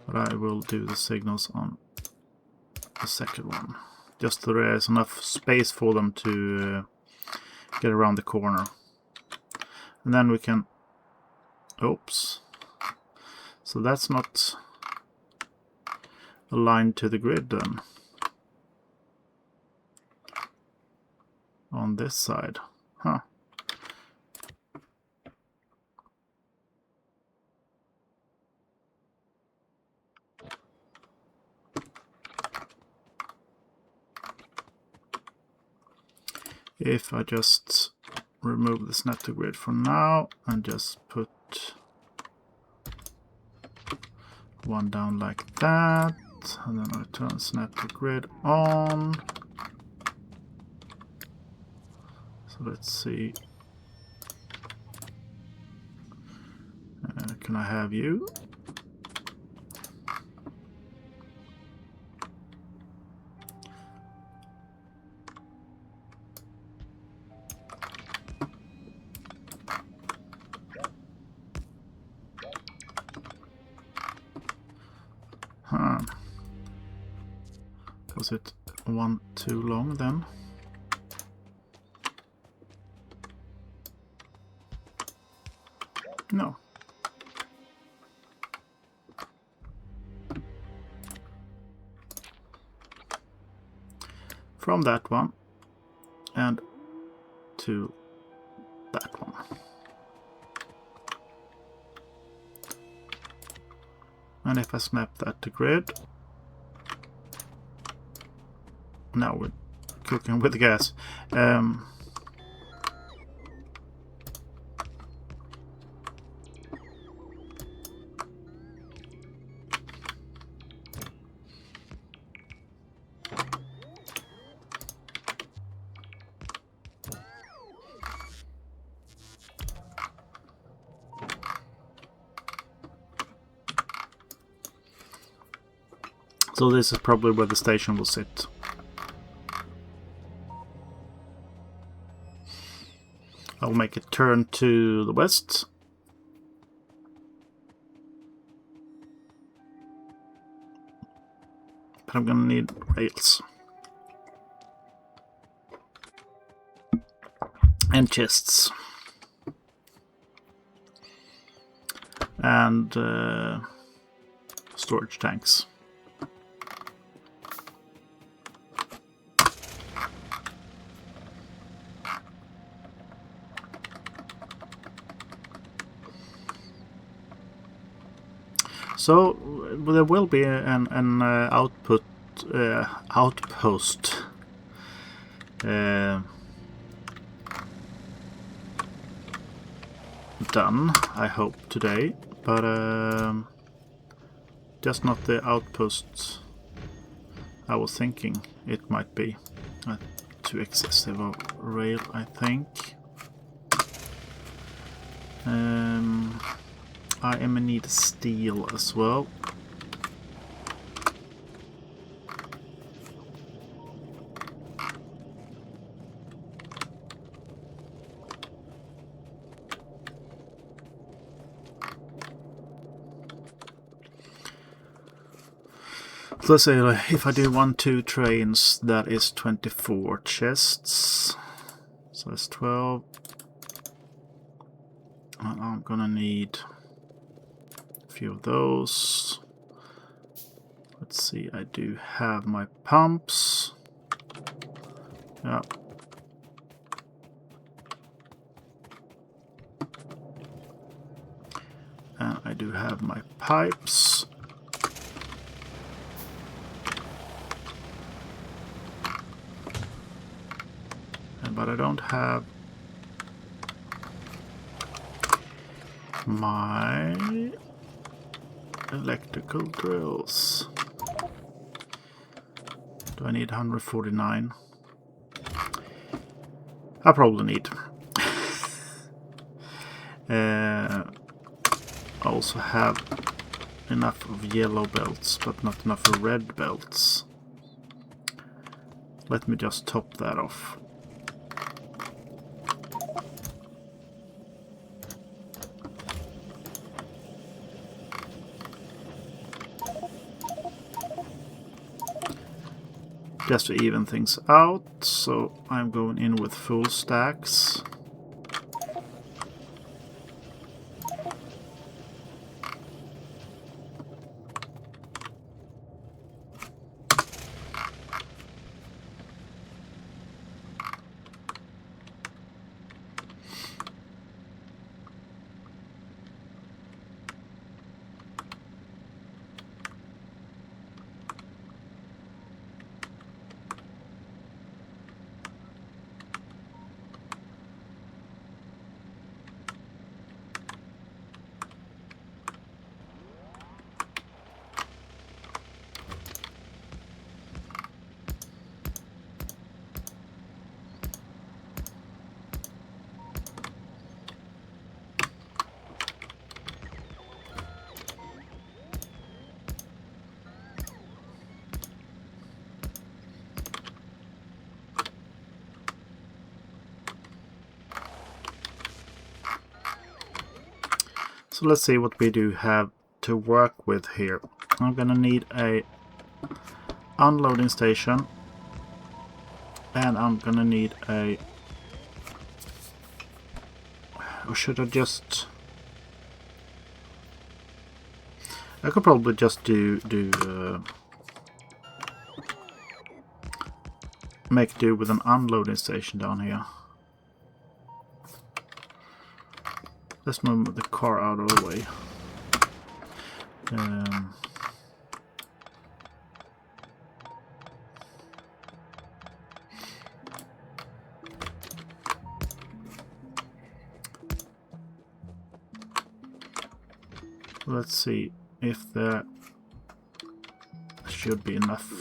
But I will do the signals on the second one. Just so there is enough space for them to get around the corner. And then we can... Oops. So that's not aligned to the grid then. On this side. Huh. If I just remove the snap to grid for now and just put one down like that, and then I turn snap to grid on. So let's see. Can I have you? Was it one too long then? No. From that one and to that one. And if I snap that to grid, now we're cooking with the gas. So this is probably where the station will sit. I'll make it turn to the west. But I'm gonna need rails. And chests. And storage tanks. So there will be an outpost done, I hope today, but just not the outpost I was thinking it might be. Too excessive of rail, I think. I am in need of steel as well. So let's say if I do 2 trains, that is 24 chests. So that's 12. And I'm gonna need a few of those. Let's see, I do have my pumps. Yeah. And I do have my pipes. But I don't have my electrical drills. Do I need 149? I probably need. I also have enough of yellow belts, but not enough of red belts. Let me just top that off. Just to even things out, so I'm going in with full stacks. So let's see what we do have to work with here. I'm gonna need a unloading station, and I'm gonna need a, or should I just, I could probably just make do with an unloading station down here. Let's move the car out of the way. Let's see if there should be enough.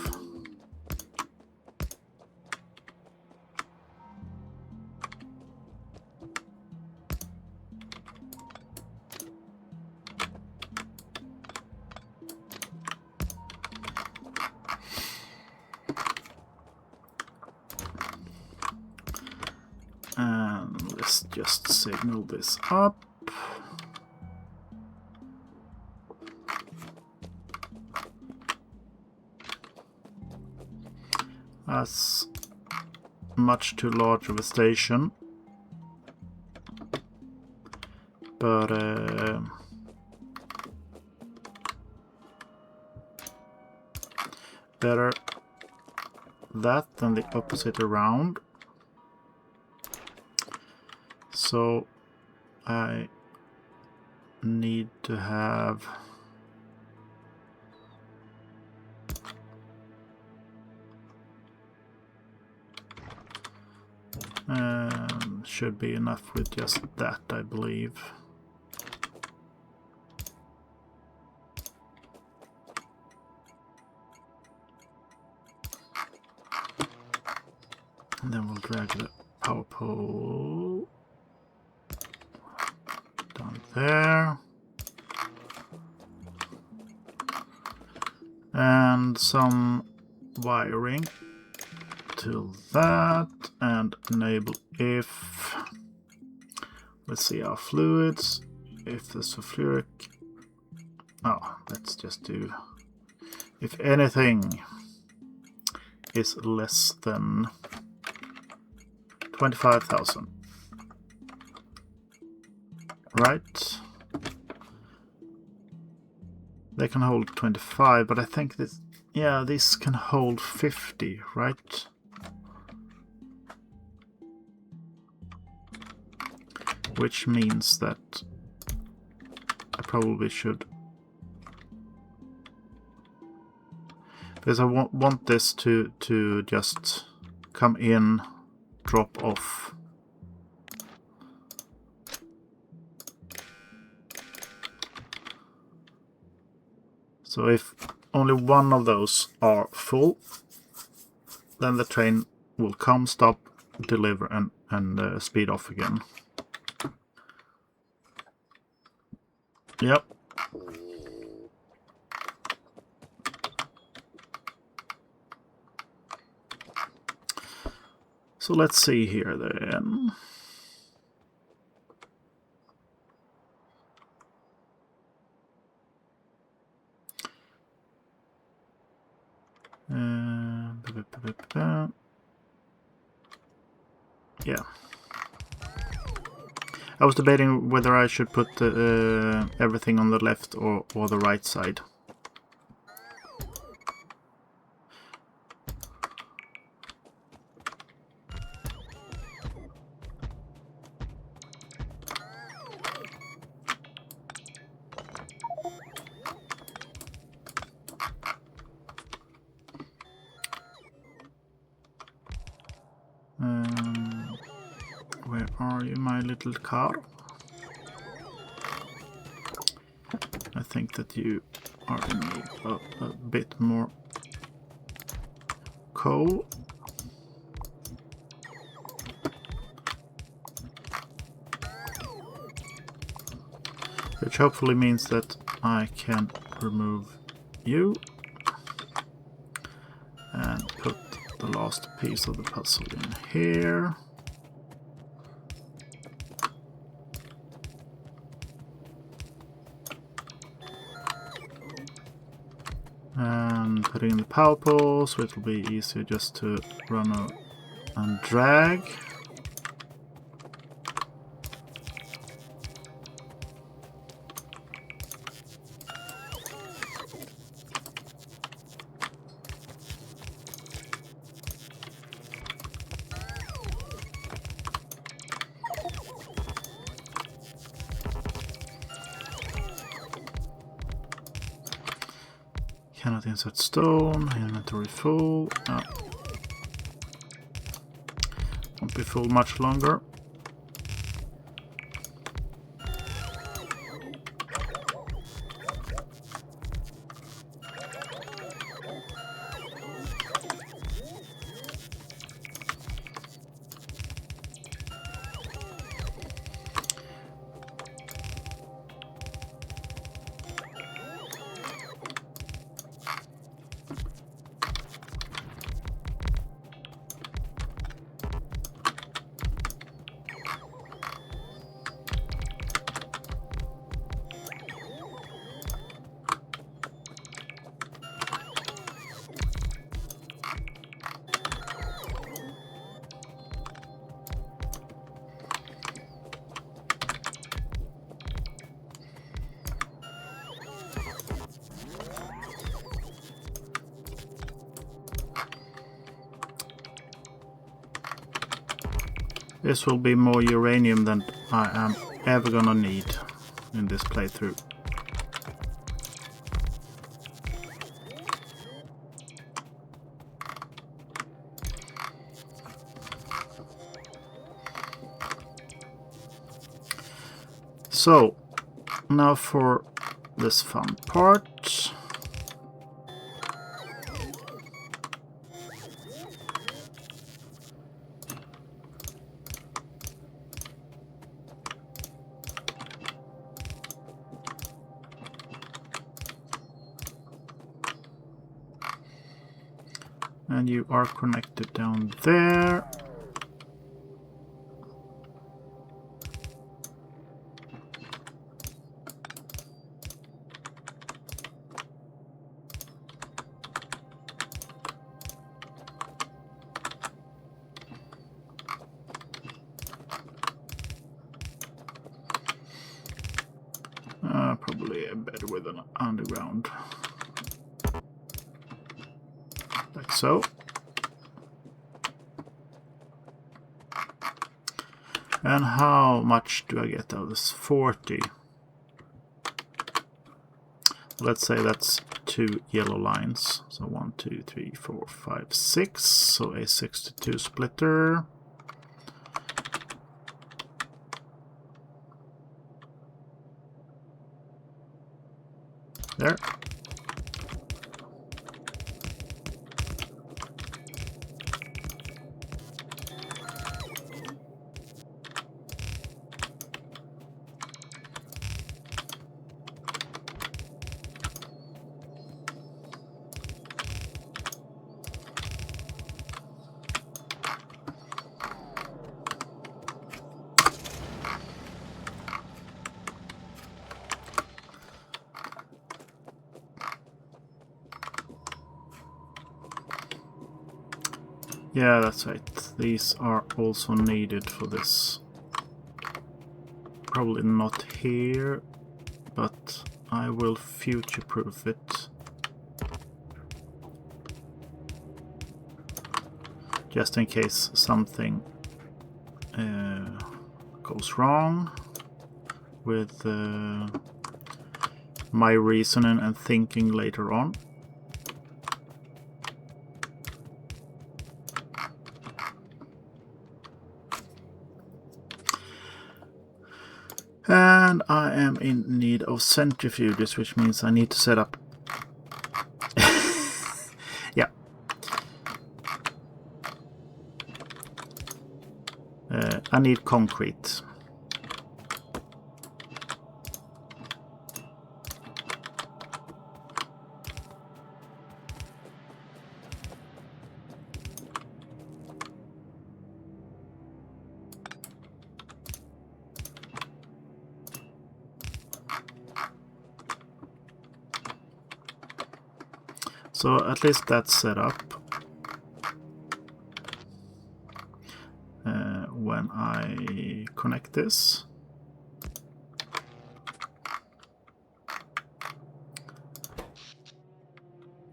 And let's just signal this up. That's much too large of a station, but better that than the opposite around. So I need to have should be enough with just that, I believe. And then we'll drag the power pole down there. And some wiring to that, and enable if. Let's see our fluids. If the sulfuric. Oh, let's just do. If anything is less than 25,000. Right? They can hold 25, but I think this. Yeah, this can hold 50, right? Which means that I probably should, because I want this to just come in, drop off. So if only one of those are full, then the train will come, stop, deliver, and speed off again. Yep. So let's see here then. Yeah. I was debating whether I should put everything on the left or the right side. Where are you, my little car? I think that you are in need of a bit more coal. Which hopefully means that I can remove you and put the last piece of the puzzle in here. And putting in the power pole, so it will be easier just to run and drag. Cannot insert stone, inventory full. Won't be full much longer. This will be more uranium than I am ever gonna need in this playthrough. So, now for this fun part. And you are connected down there. Probably better with an underground. Like so. And how much do I get out of this? 40. Let's say that's 2 yellow lines. So 1, 2, 3, 4, 5, 6. So a 62 splitter. There. Yeah, that's right. These are also needed for this. Probably not here, but I will future-proof it. Just in case something goes wrong with my reasoning and thinking later on. And I am in need of centrifuges, which means I need to set up... yeah. I need concrete. So at least that's set up. When I connect this.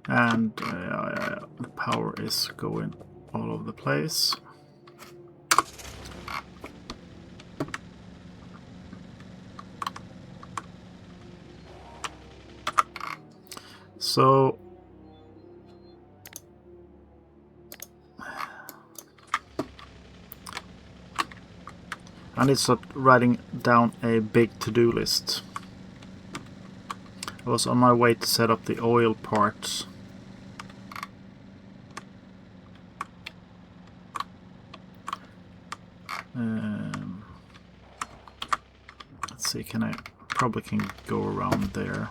And the power is going all over the place. So I need to start writing down a big to-do list. I was on my way to set up the oil parts. Let's see, I probably can go around there.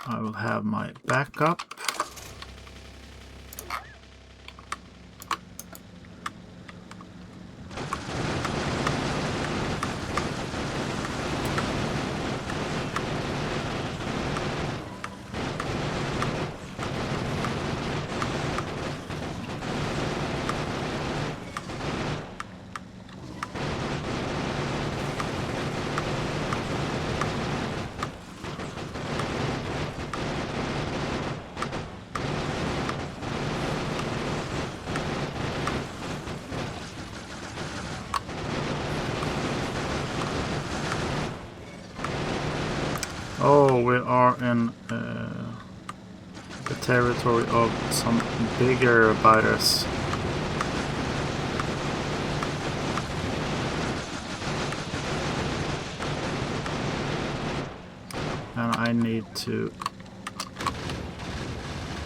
I will have my backup. Oh, we are in the territory of some bigger biters. And I need to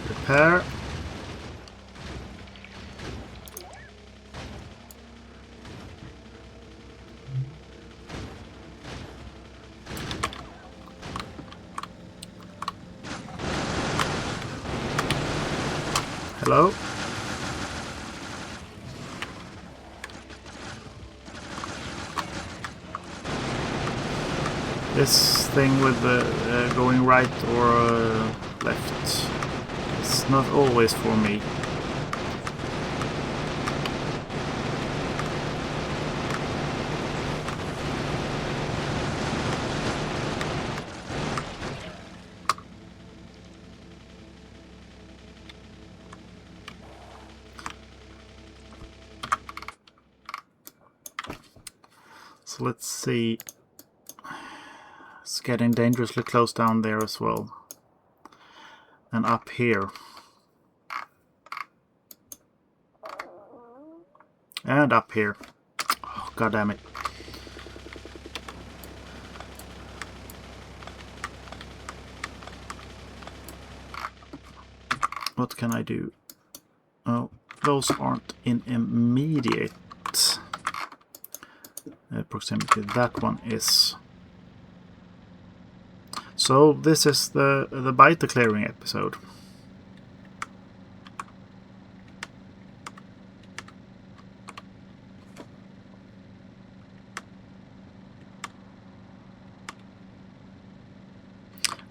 repair. Hello? This thing with the going right or left, it's not always for me. So let's see. It's getting dangerously close down there as well. And up here. And up here. Oh, God damn it. What can I do? Oh, those aren't in immediate proximity. That one is. So this is the biter clearing episode.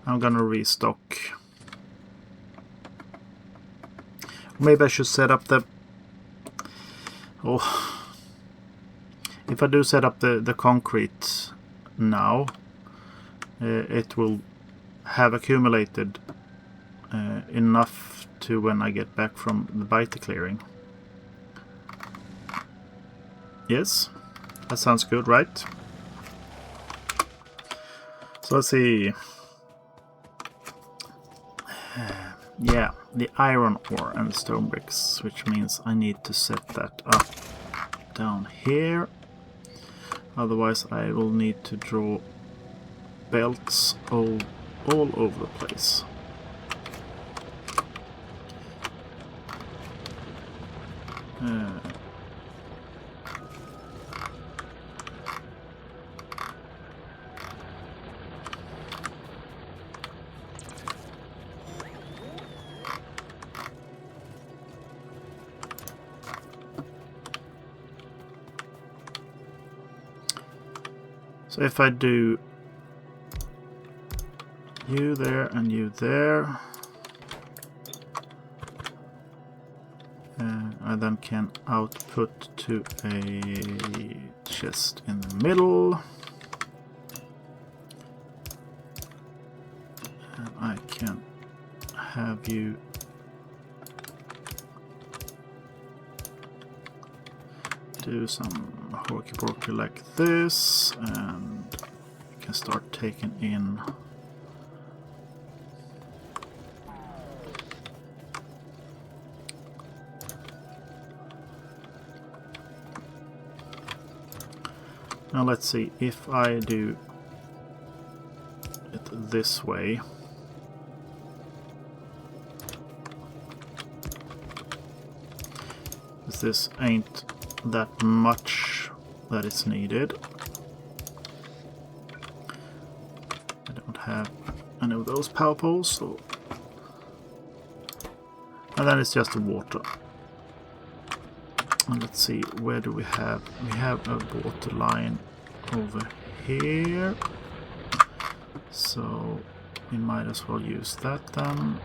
I'm gonna restock. Maybe I should set up the... Oh, if I do set up the concrete now, it will have accumulated enough to when I get back from the biter clearing. Yes, that sounds good, right? So let's see. Yeah, the iron ore and the stone bricks, which means I need to set that up down here. Otherwise I will need to draw belts all over the place. So if I do you there and you there, I then can output to a chest in the middle. And I can have you do some hokey-pokey like this, and you can start taking in now. Let's see, if I do it this way, this ain't that much that is needed. I don't have any of those power poles, so... and then it's just the water. And let's see, where do we have? We have a water line over here, so we might as well use that then.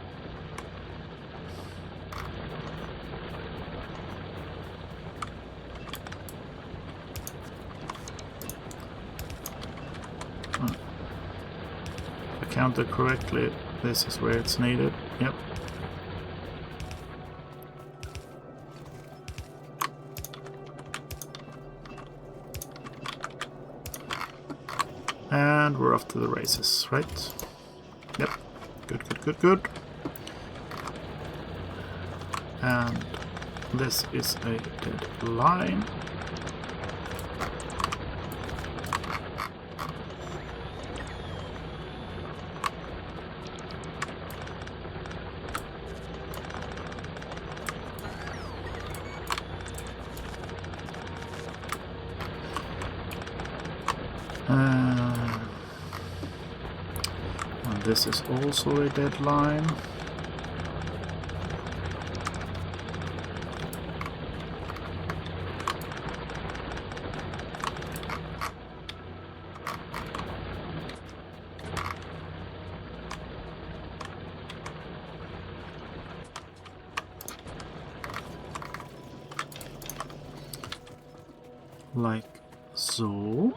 Counted correctly, this is where it's needed. Yep. And we're off to the races, right? Yep. Good. And this is a dead line. And this is also a dead line. Like so.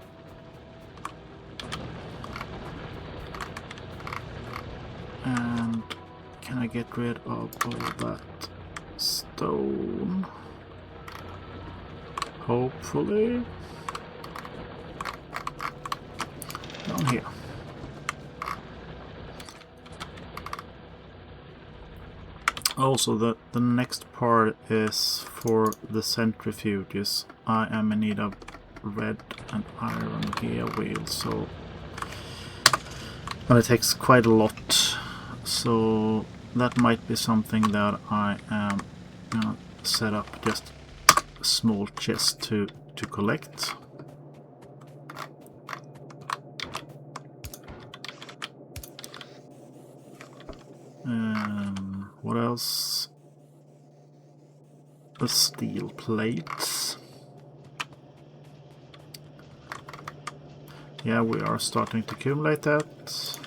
And can I get rid of all that stone? Hopefully. Down here. Also, the next part is for the centrifuges. I am in need of red and iron gear wheels, so but it takes quite a lot. So that might be something that I am gonna set up just a small chest to collect. What else? The steel plates. Yeah, we are starting to accumulate that.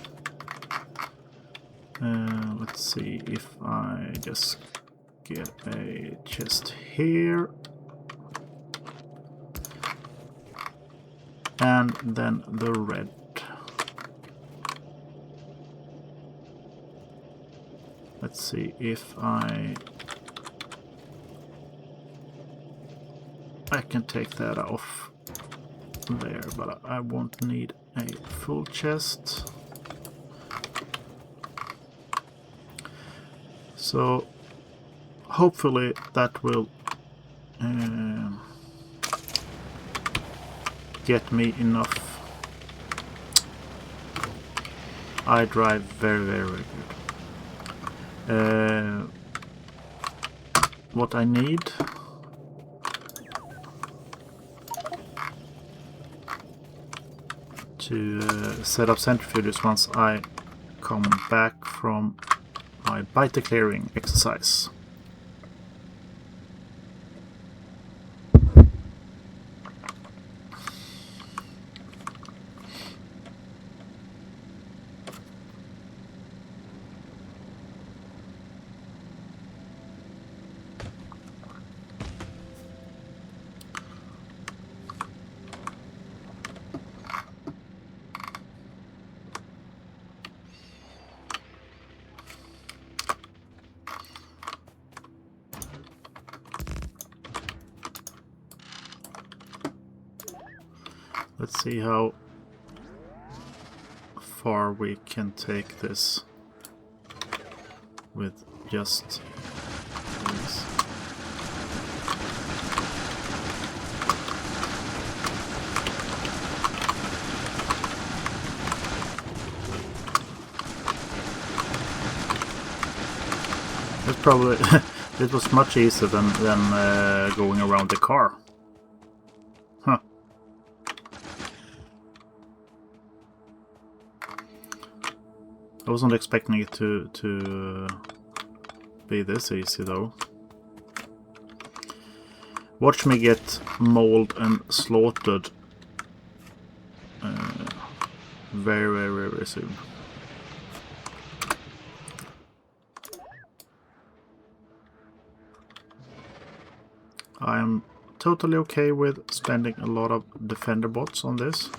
Let's see if I just get a chest here. And then the red. Let's see if I can take that off there, but I won't need a full chest. So hopefully that will get me enough. I drive very, very, very good. What I need to set up centrifuges once I come back from my bite clearing exercise. Let's see how far we can take this with just this. It's probably it was much easier than going around the car. Huh. I wasn't expecting it to be this easy though. Watch me get mauled and slaughtered very, very, very soon. I'm totally okay with spending a lot of defender bots on this.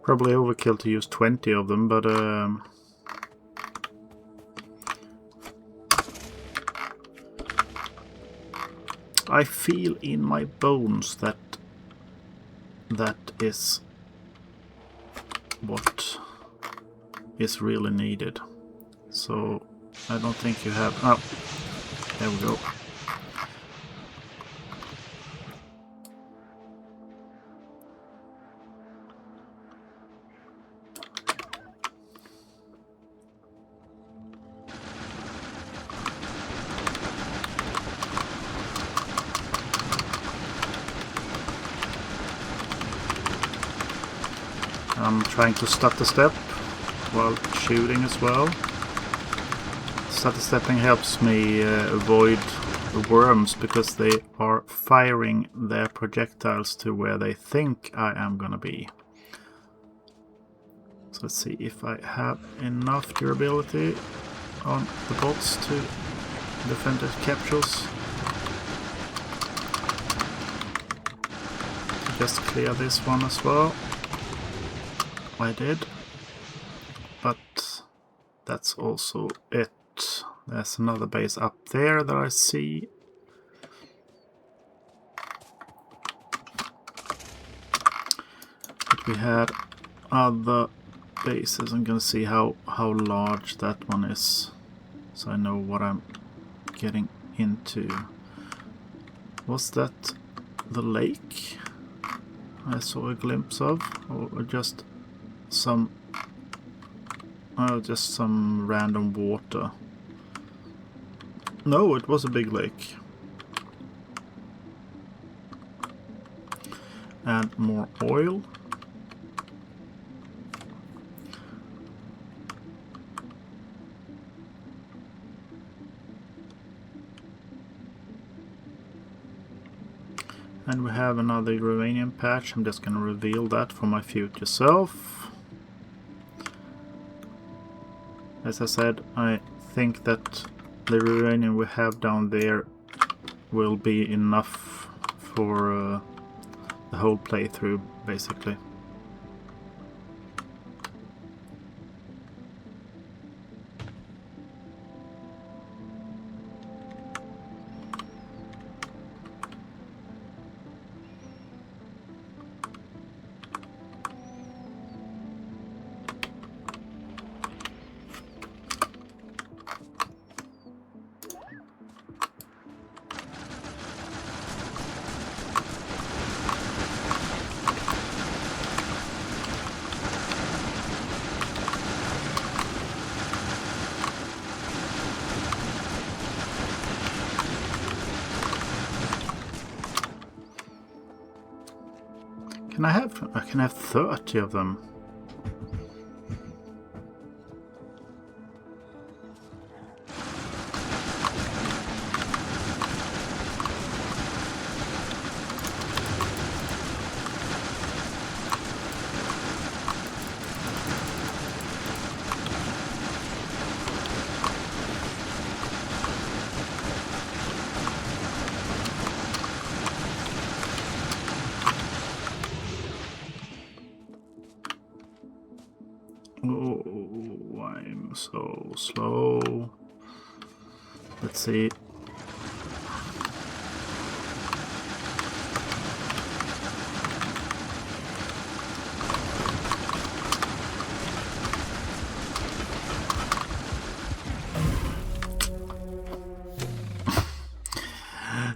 Probably overkill to use 20 of them, but I feel in my bones that that is what is really needed. So I don't think you have... Oh, there we go. I'm trying to stutter step while shooting as well. Stutter stepping helps me avoid the worms because they are firing their projectiles to where they think I am gonna be. So let's see if I have enough durability on the bots to defend the capsules. Just clear this one as well. I did, but that's also it. There's another base up there that I see. But we had other bases. I'm gonna see how large that one is, so I know what I'm getting into. Was that the lake I saw a glimpse of, or just some random water? No, it was a big lake. And more oil. And we have another uranium patch. I'm just going to reveal that for my future self. As I said, I think that the uranium we have down there will be enough for the whole playthrough, basically. I can have 30 of them. Oh, I'm so slow. Let's see.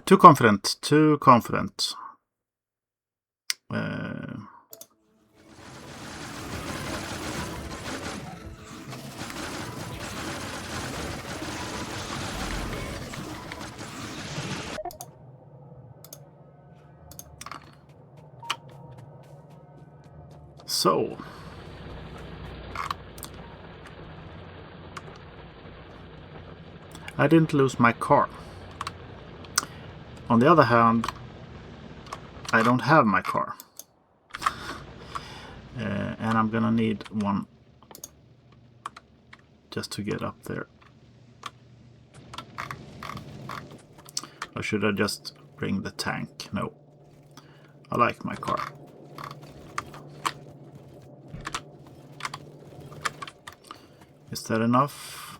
Too confident, too confident. So, I didn't lose my car. On the other hand, I don't have my car. And I'm gonna need one just to get up there. Or should I just bring the tank? No. I like my car. Is that enough?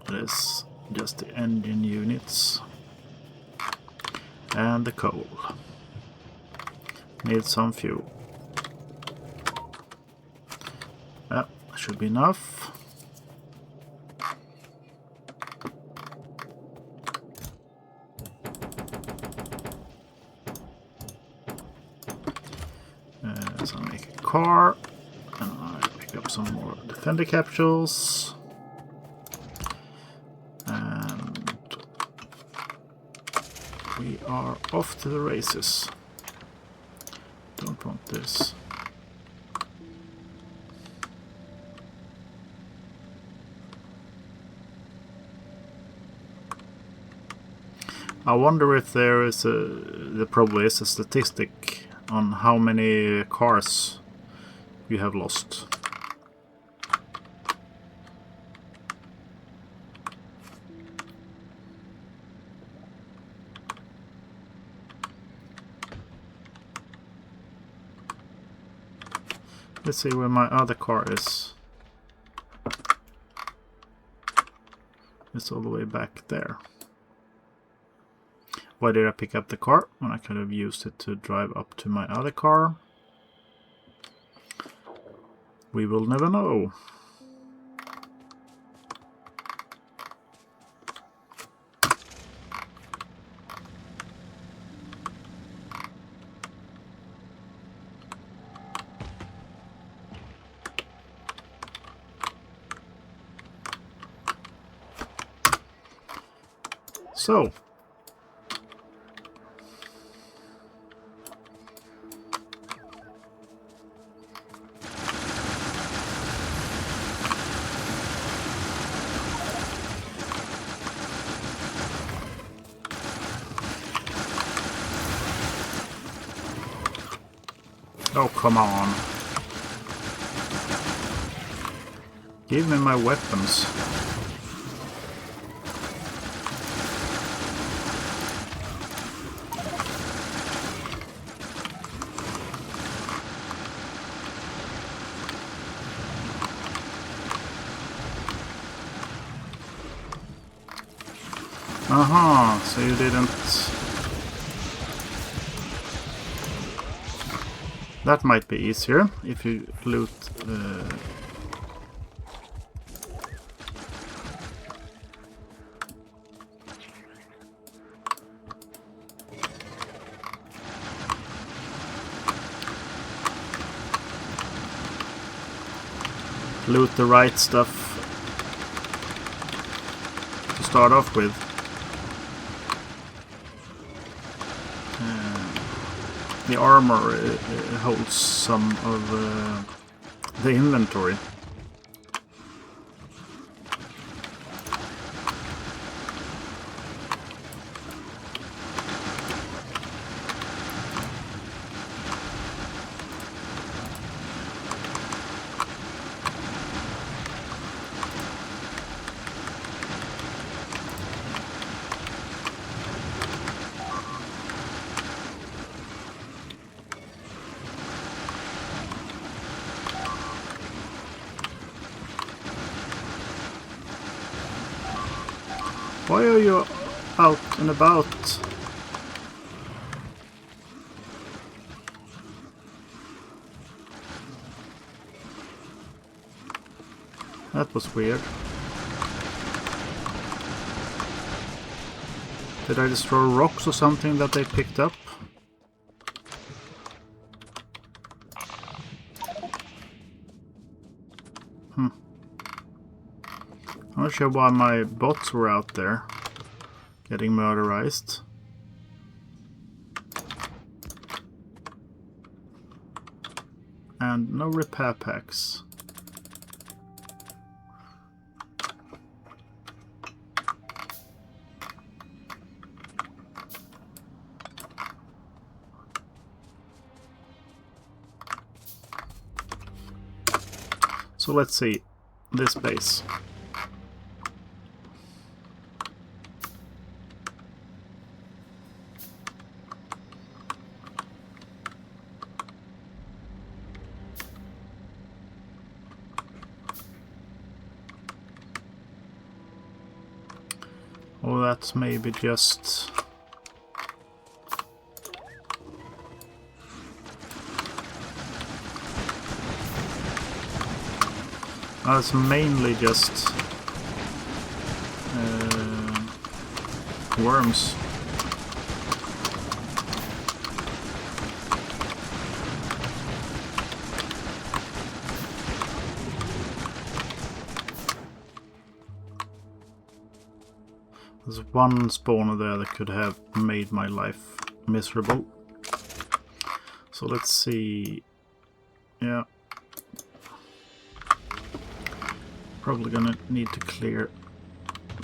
It is just the engine units. And the coal. Need some fuel. That should be enough. So I make a car. And I pick up some more defender capsules. And we are off to the races. Don't want this. I wonder if there probably is a statistic on how many cars you have lost. Let's see where my other car is. It's all the way back there. Why did I pick up the car when I could have used it to drive up to my other car? We will never know. So, Oh, come on. Give me my weapons. Aha, so you didn't... That might be easier if you loot... loot the right stuff to start off with. The armor holds some of the inventory. Why are you out and about? That was weird. Did I destroy rocks or something that they picked up? I'm not sure why my bots were out there getting murderized. And no repair packs. So let's see this base. Oh, that's maybe just... That's mainly just worms. There's one spawner there that could have made my life miserable. So let's see. Yeah. Probably gonna need to clear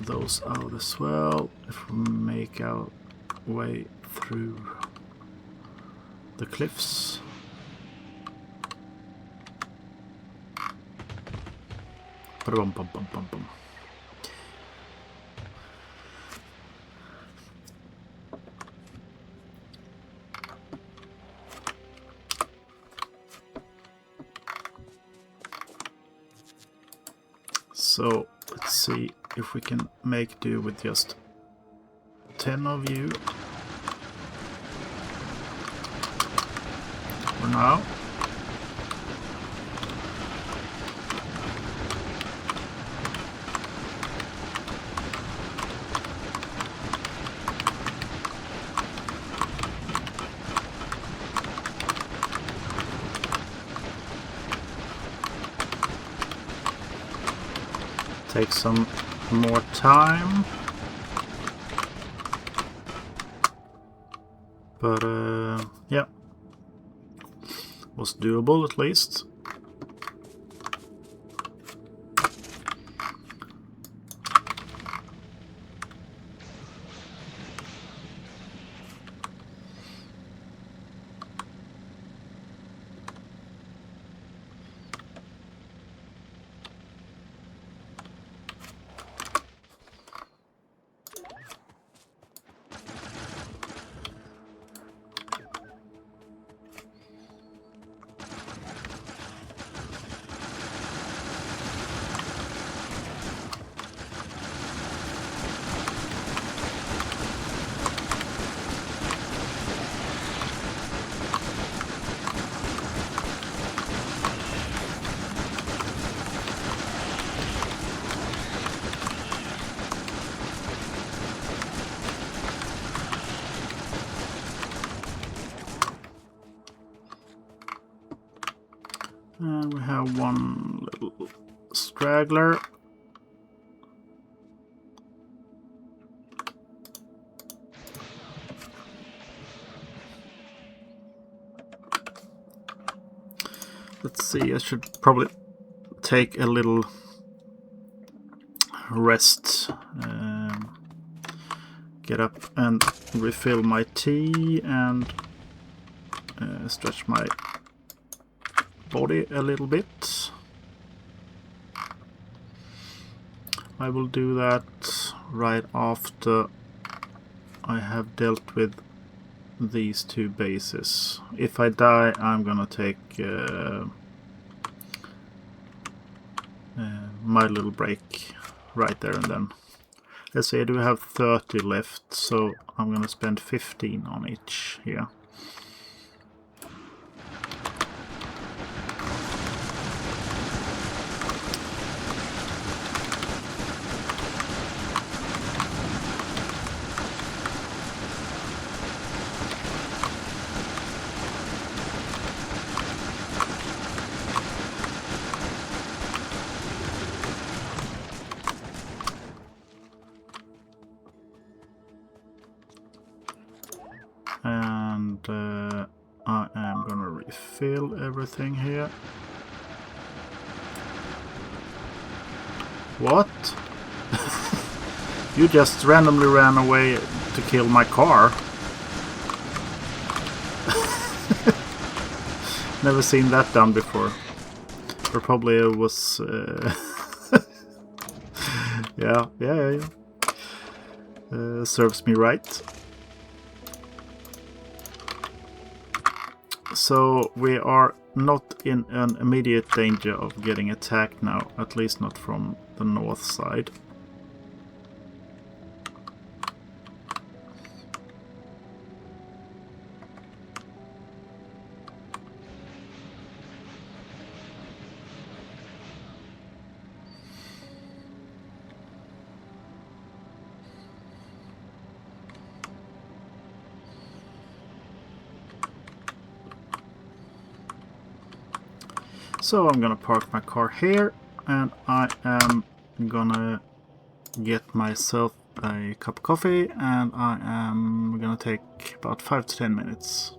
those out as well if we make our way through the cliffs. Bum, bum, bum, bum, bum. So let's see if we can make do with just 10 of you for now. Take some more time, but yeah, was doable at least. And we have one little straggler. Let's see, I should probably take a little rest. Get up and refill my tea and stretch my body a little bit. I will do that right after I have dealt with these two bases. If I die, I'm gonna take my little break right there and then. Let's say I do have 30 left, so I'm gonna spend 15 on each here. And I am gonna refill everything here. What? You just randomly ran away to kill my car. Never seen that done before. Or probably it was yeah. Serves me right. So we are not in an immediate danger of getting attacked now, at least not from the north side. So I'm gonna park my car here, and I am gonna get myself a cup of coffee, and I am gonna take about 5 to 10 minutes.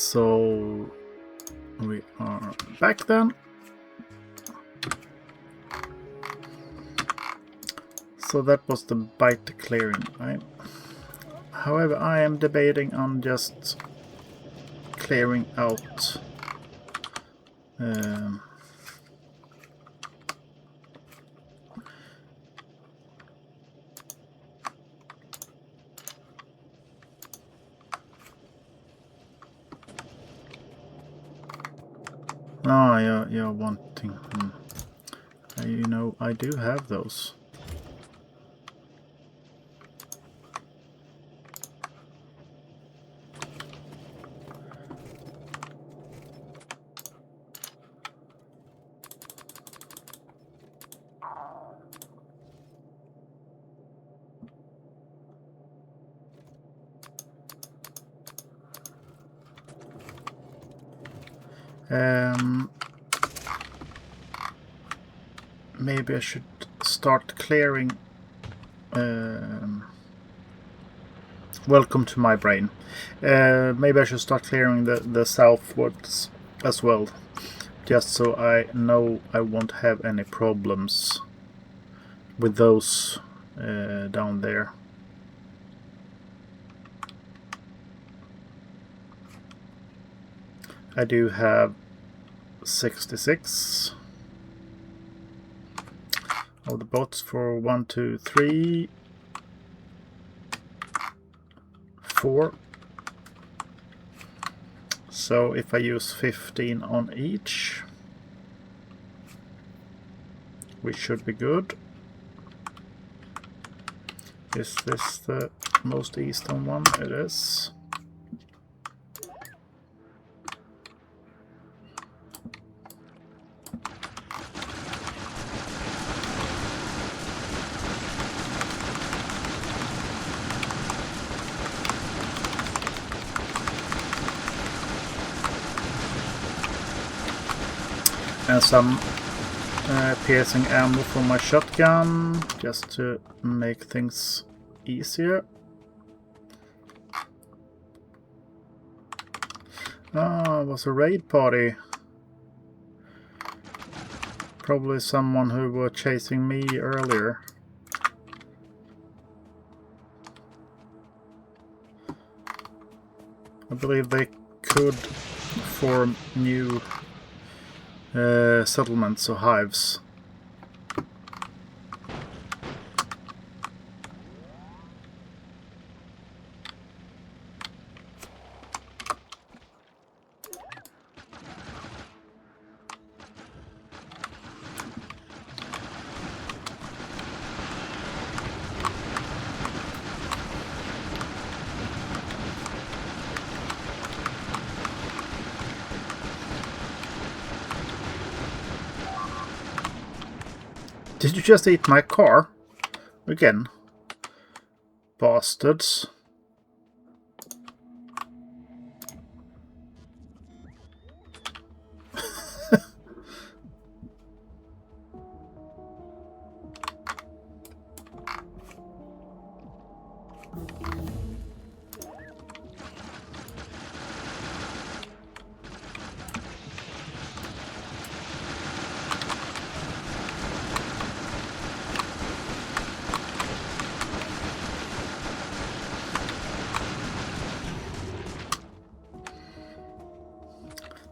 So we are back then. So that was the bite clearing, right? However, I am debating on just clearing out you're wanting. You know, I do have those. Maybe I should start clearing. Welcome to my brain. Maybe I should start clearing the southwards as well, just so I know I won't have any problems with those down there. I do have 66 of the bots for 1, 2, 3, 4. So if I use 15 on each, we should be good. Is this the most eastern one? It is. And some piercing ammo for my shotgun, just to make things easier. Ah, it was a raid party. Probably someone who were chasing me earlier. I believe they could form new settlements or hives. Did you just eat my car? Again. Bastards.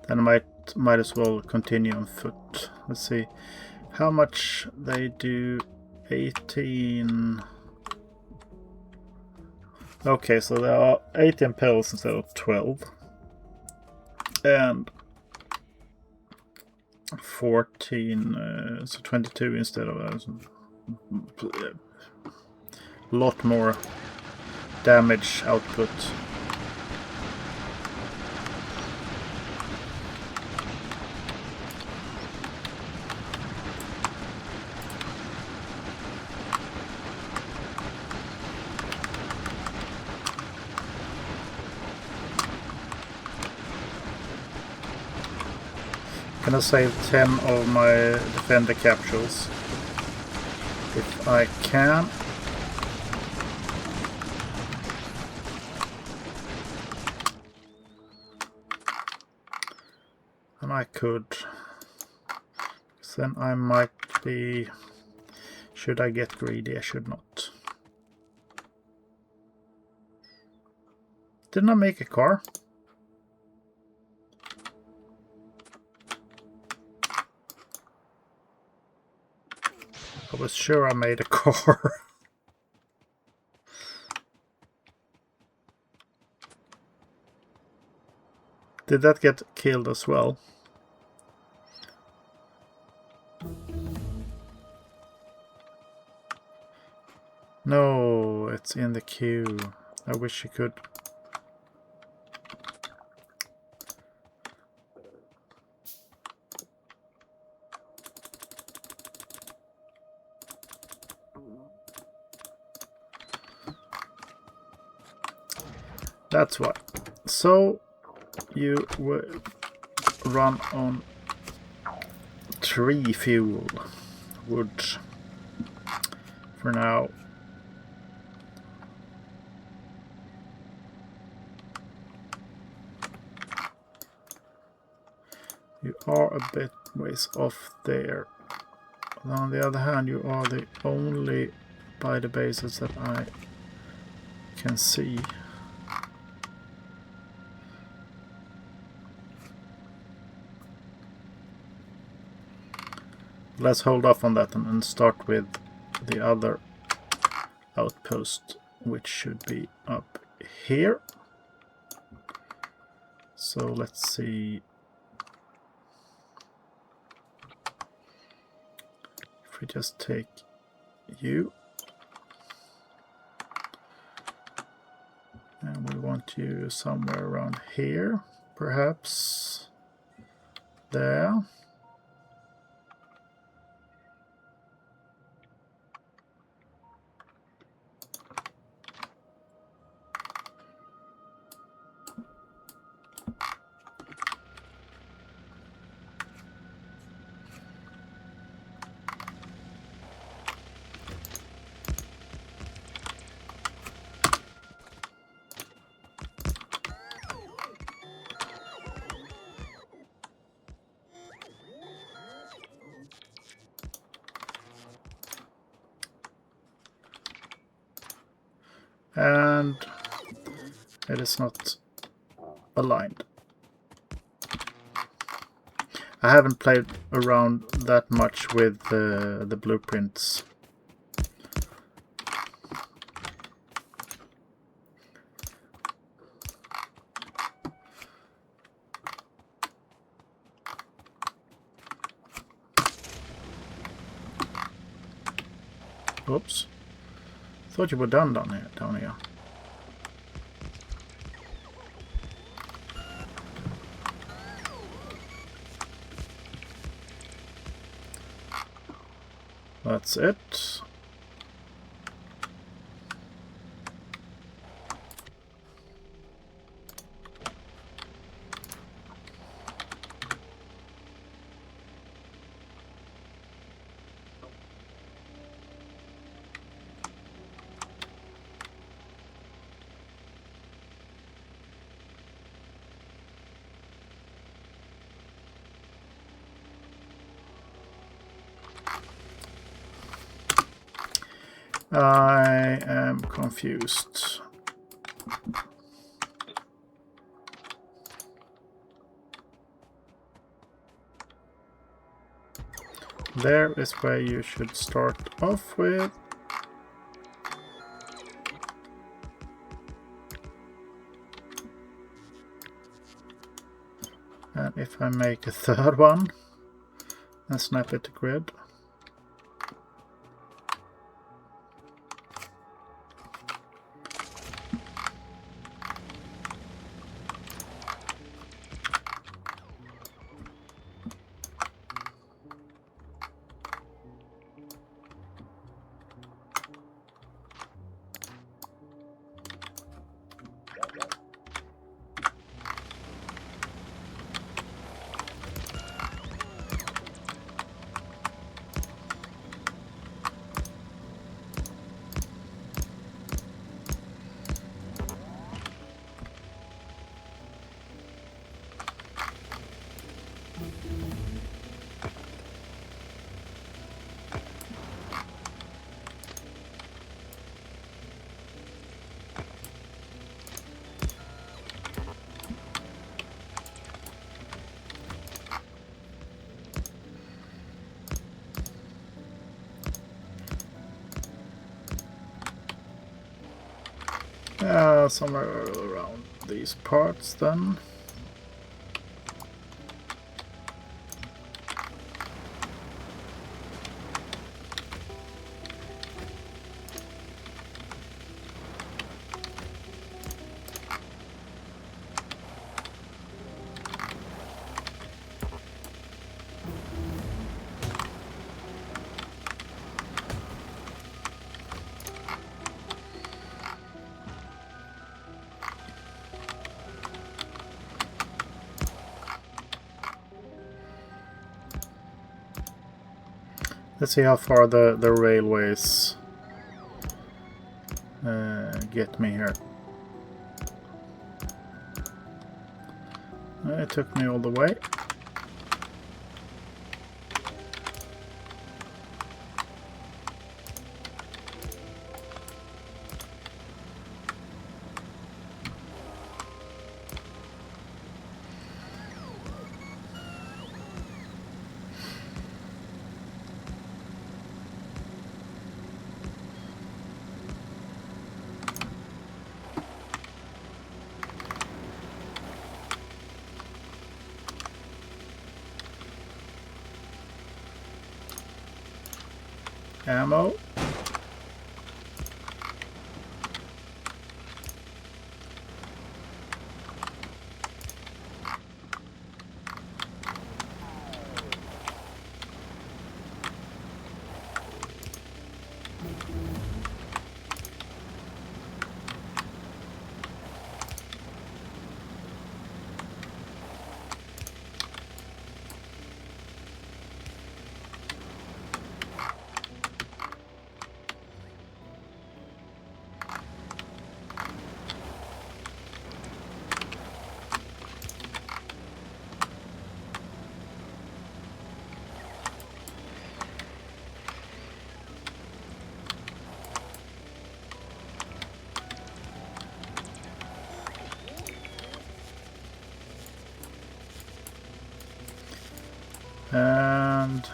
Then I might as well continue on foot. Let's see how much they do. 18. Okay, so there are 18 pills instead of 12, and 14, so 22 instead of a lot more damage output. Gonna save 10 of my defender capsules if I can. I could. Then I might be... Should I get greedy? I should not. Didn't I make a car? I was sure I made a car. Did that get killed as well? No, it's in the queue. I wish you could. That's why. So you will run on tree fuel, wood for now. You are a bit ways off there. On the other hand, you are the only by the bases that I can see. Let's hold off on that and start with the other outpost, which should be up here. So let's see if we just take you, and we want you somewhere around here, perhaps there. And it is not aligned. I haven't played around that much with the blueprints. Oops. Thought you were done down here. That's it. I am confused. There is where you should start off with. And if I make a third one and snap it to grid. Somewhere around these parts then. Let's see how far the railways get me here. It took me all the way. Ammo. And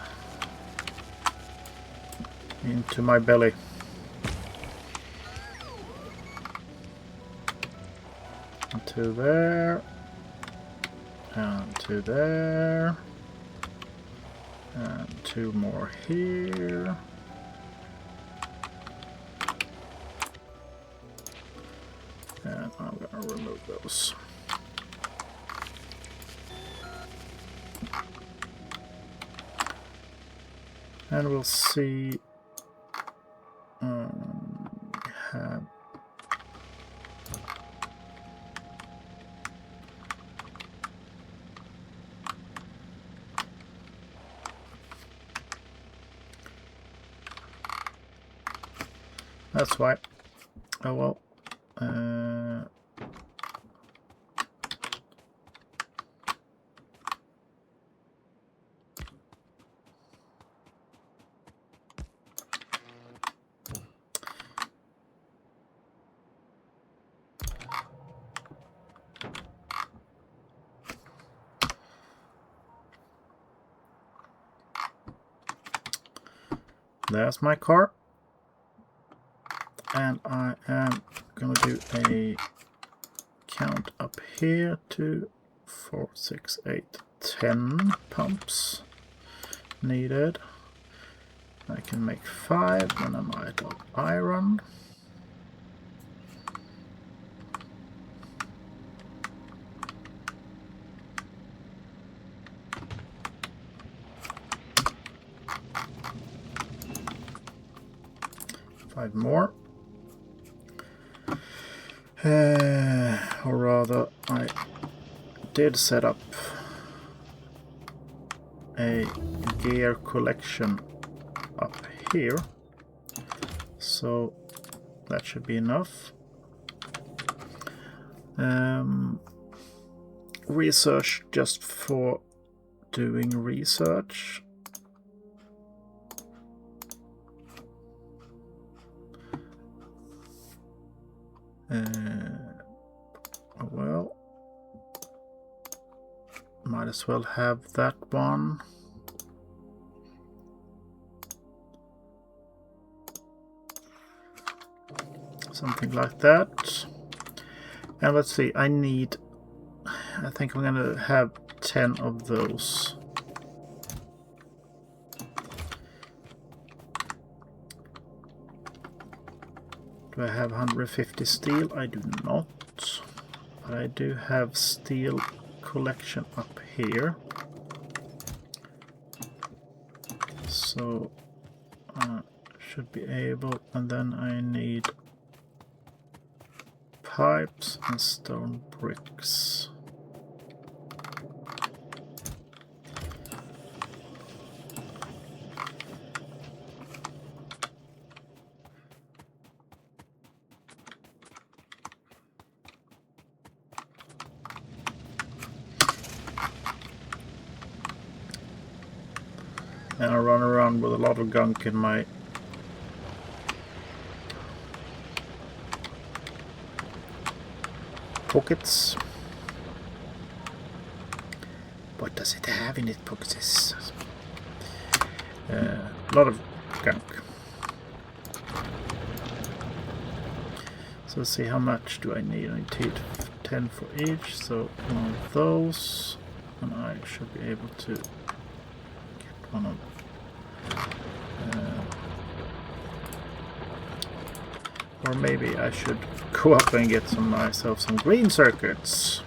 into my belly. To there. And to there. And two more here. And I'm going to remove those. And we'll see. Have that's why. Oh well. There's my car. And I am going to do a count up here. 2, 4, 6, 8, 10 pumps needed. I can make 5 when I'm out of iron. Five more. Or rather, I did set up a gear collection up here, so that should be enough. Research just for doing research. Well, might as well have that one. Something like that. And let's see, I think I'm gonna have 10 of those. Do I have 150 steel? I do not. But I do have steel collection up here. So should be able, and then I need pipes and stone bricks. And I run around with a lot of gunk in my pockets. What does it have in its pockets? A lot of gunk. So let's see, how much do I need? I need 10 for each, so one of those, and I should be able to get one of or maybe I should go up and get myself some green circuits.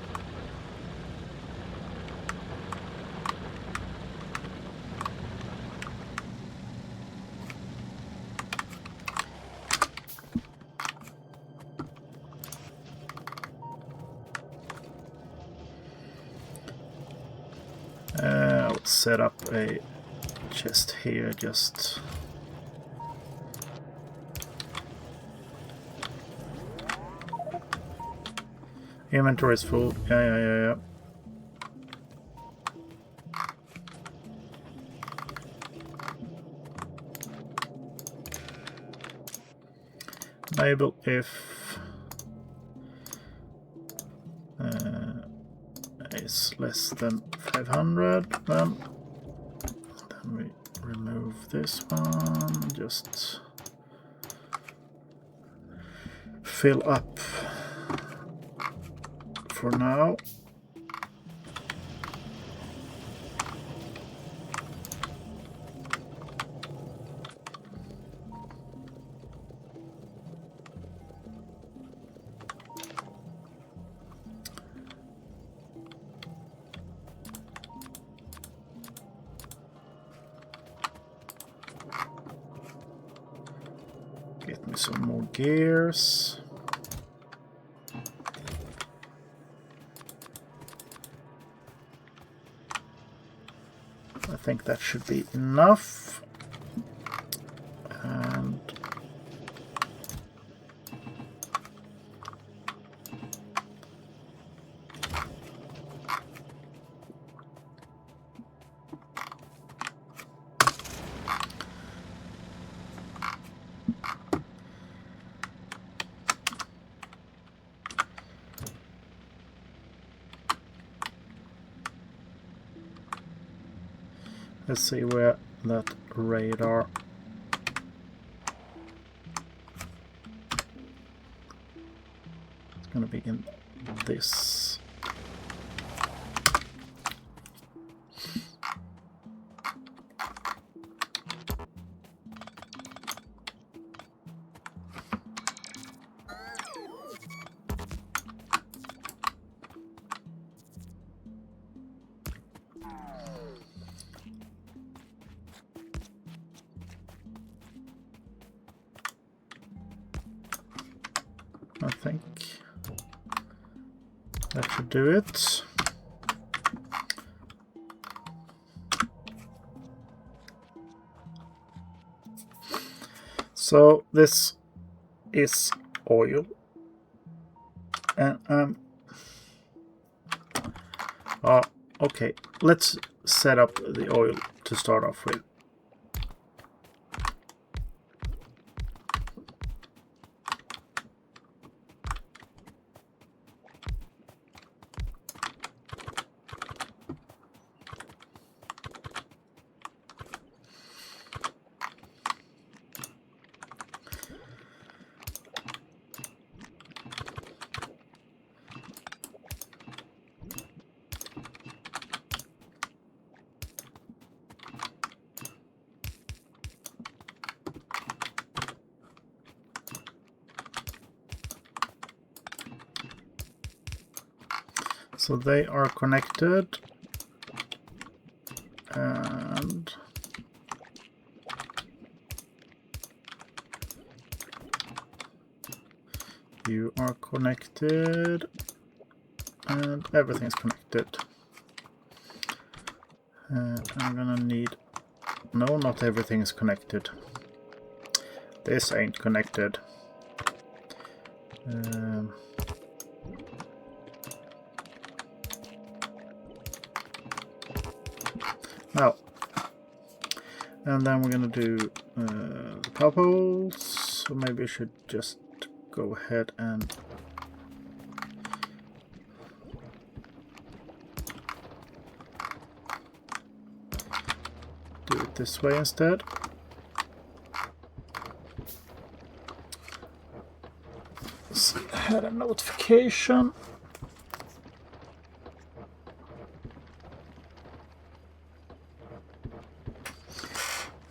I'll set up a chest here, just inventory is full. Yeah. Maybe if is less than 500, then we remove this one, just fill up for now. Get me some more gears. I think that should be enough. And let's see where that radar. It's going to be in this. I think that should do it. So this is oil, and okay, let's set up the oil to start off with. So they are connected, and you are connected, and everything's connected. I'm gonna need... No, not everything is connected. This ain't connected. Now, and then we're gonna do the power poles. So maybe we should just go ahead and do it this way instead. So I had a notification.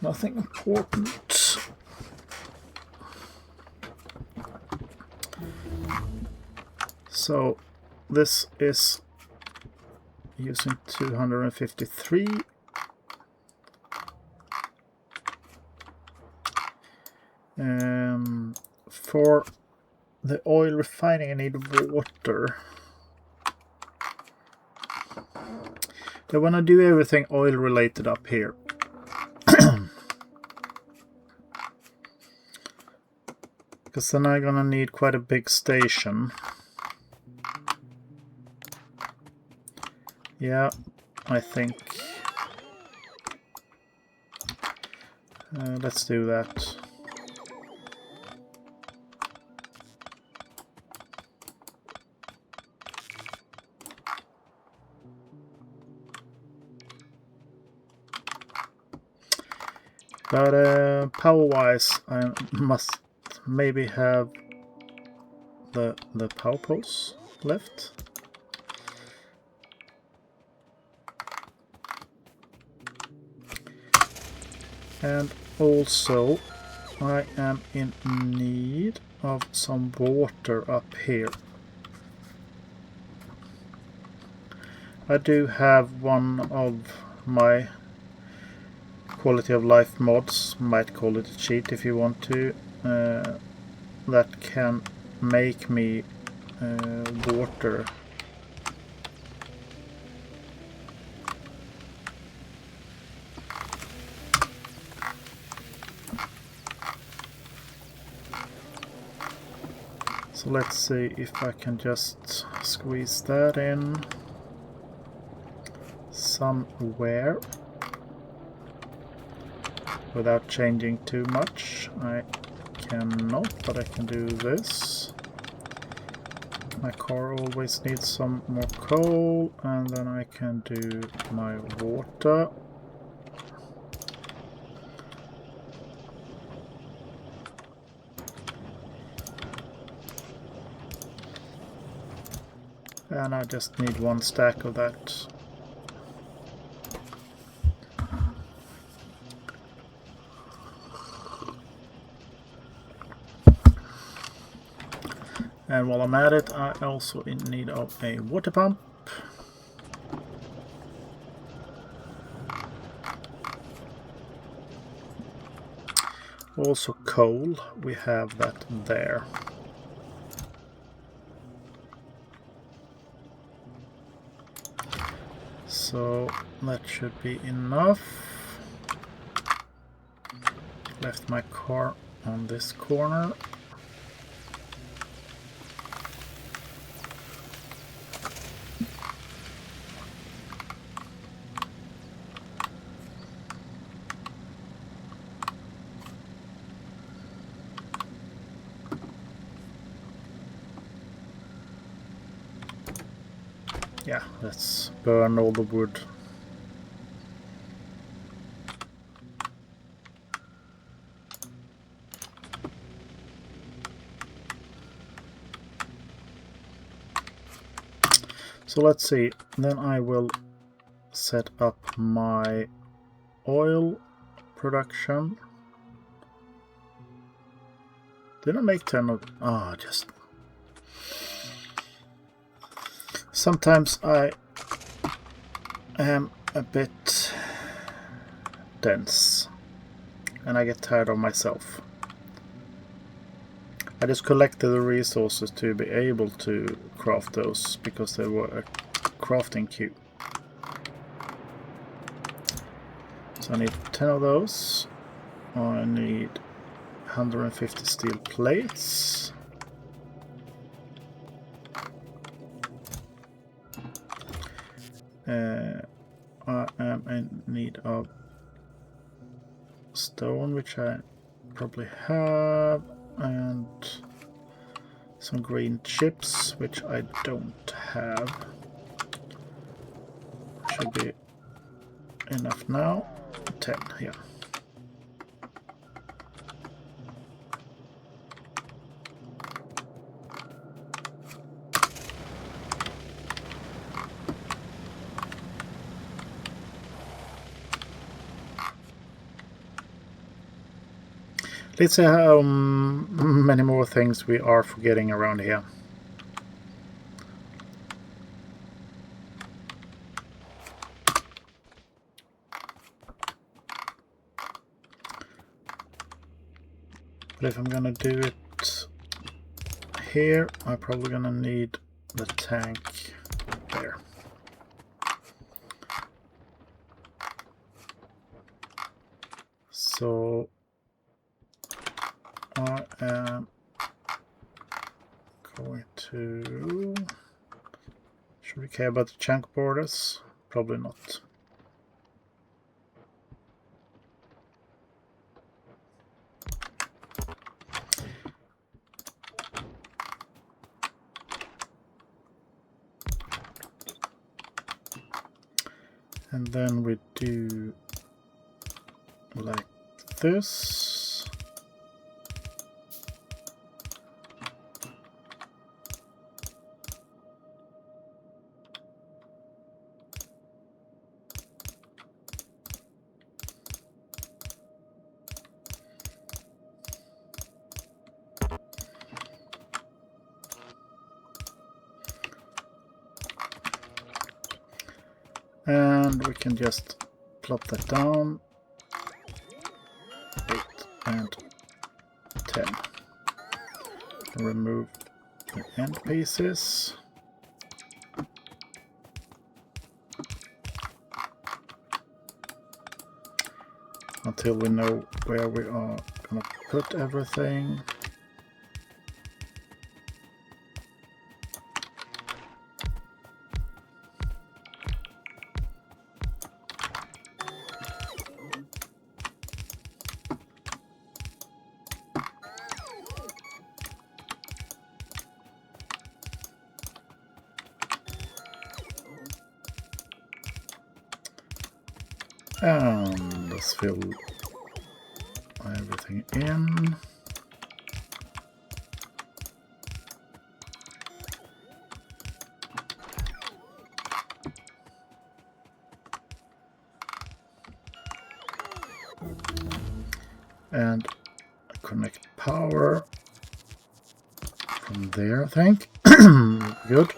Nothing important. So this is using 253. For the oil refining I need water. I want to do everything oil related up here. Because then I'm gonna need quite a big station. Yeah, I think. Let's do that. But power-wise, I must maybe have the power poles left. And also, I am in need of some water up here. I do have one of my quality of life mods, might call it a cheat if you want to, that can make me water. So let's see if I can just squeeze that in somewhere without changing too much. I cannot, but I can do this. My car always needs some more coal, and then I can do my water. And I just need one stack of that. And while I'm at it, I also in need of a water pump. Also coal, we have that there. So that should be enough. Left my car on this corner. Yeah, let's burn all the wood. So let's see, then I will set up my oil production. Did I make 10 of... just Sometimes I am a bit dense and I get tired of myself. I just collected the resources to be able to craft those because they were a crafting queue. So I need 10 of those. I need 150 steel plates. I am in need of stone, which I probably have, and some green chips, which I don't have. Should be enough now. 10, yeah. Let's see how many more things we are forgetting around here. But if I'm gonna do it here, I'm probably gonna need the tank there. So I am going to... Should we care about the chunk borders? Probably not. And then we do like this. And we can just plop that down. 8 and 10. Remove the end pieces. Until we know where we are gonna put everything. And let's fill everything in. And connect power from there, I think. Good.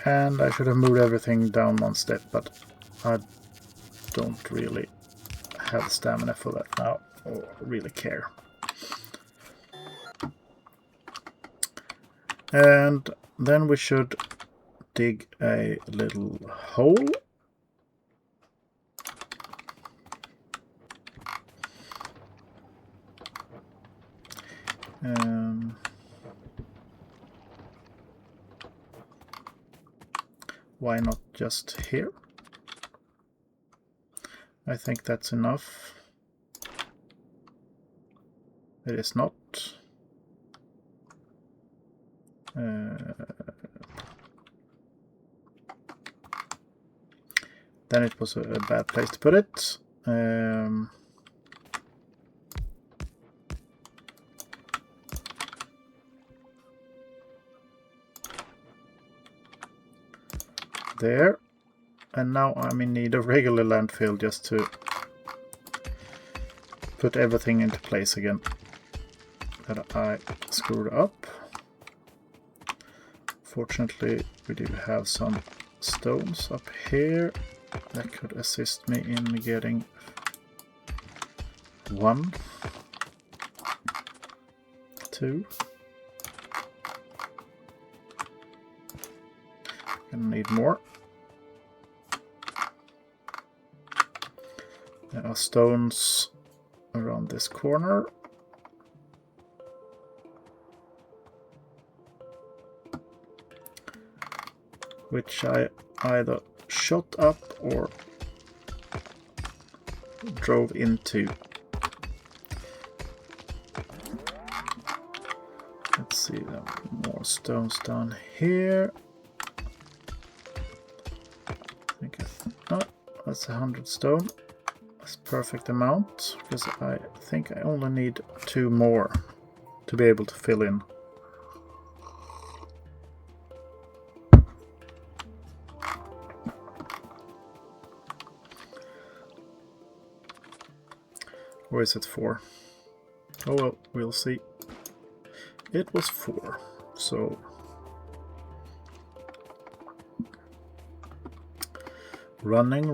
And I should have moved everything down one step, but I don't really have stamina for that now, or really care. And then we should dig a little hole. Why not just here? I think that's enough. It is not. Then it was a bad place to put it. There. And now I'm in need of regular landfill just to put everything into place again. that I screwed up. Fortunately, we do have some stones up here that could assist me in getting 1, 2. Gonna need more. There are stones around this corner. Which I either shot up or drove into. Let's see, there are more stones down here. Oh, that's 100 stone. That's perfect amount, because I think I only need 2 more to be able to fill in. Or is it 4? Oh well, we'll see. It was 4, so running.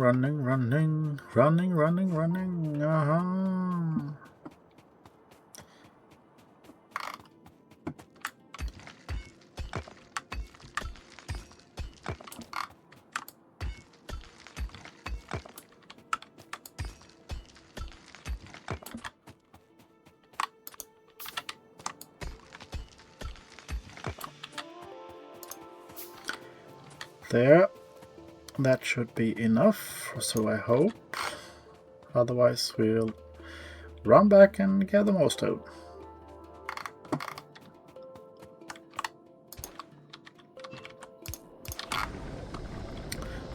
There, that should be enough, so I hope. Otherwise we'll run back and gather more stone.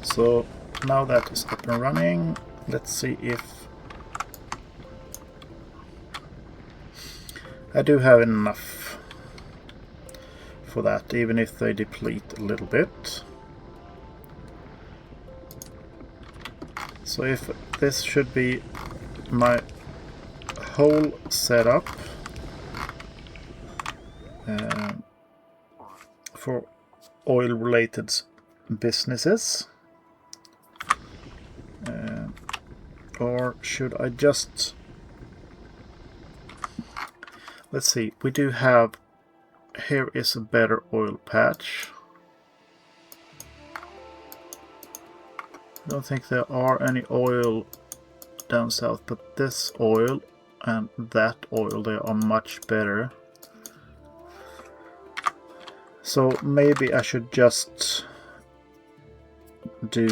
So now that is up and running, let's see if I do have enough for that, even if they deplete a little bit. So if this should be my whole setup for oil-related businesses, or should I just... Let's see, we do have... Here is a better oil patch. I don't think there are any oil down south, but this oil and that oil, they are much better. So maybe I should just do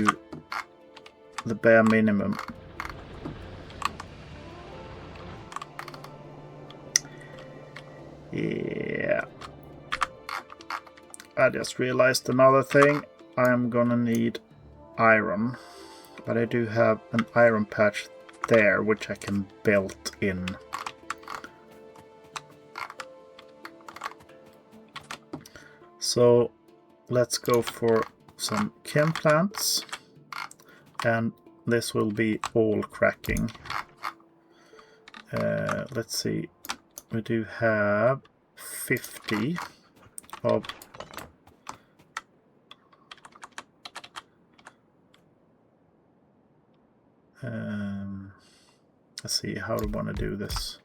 the bare minimum. Yeah. I just realized another thing. I'm gonna need iron, but I do have an iron patch there which I can build in. So let's go for some chem plants, and this will be all cracking. Let's see, we do have 50 of let's see, how do we want to do this?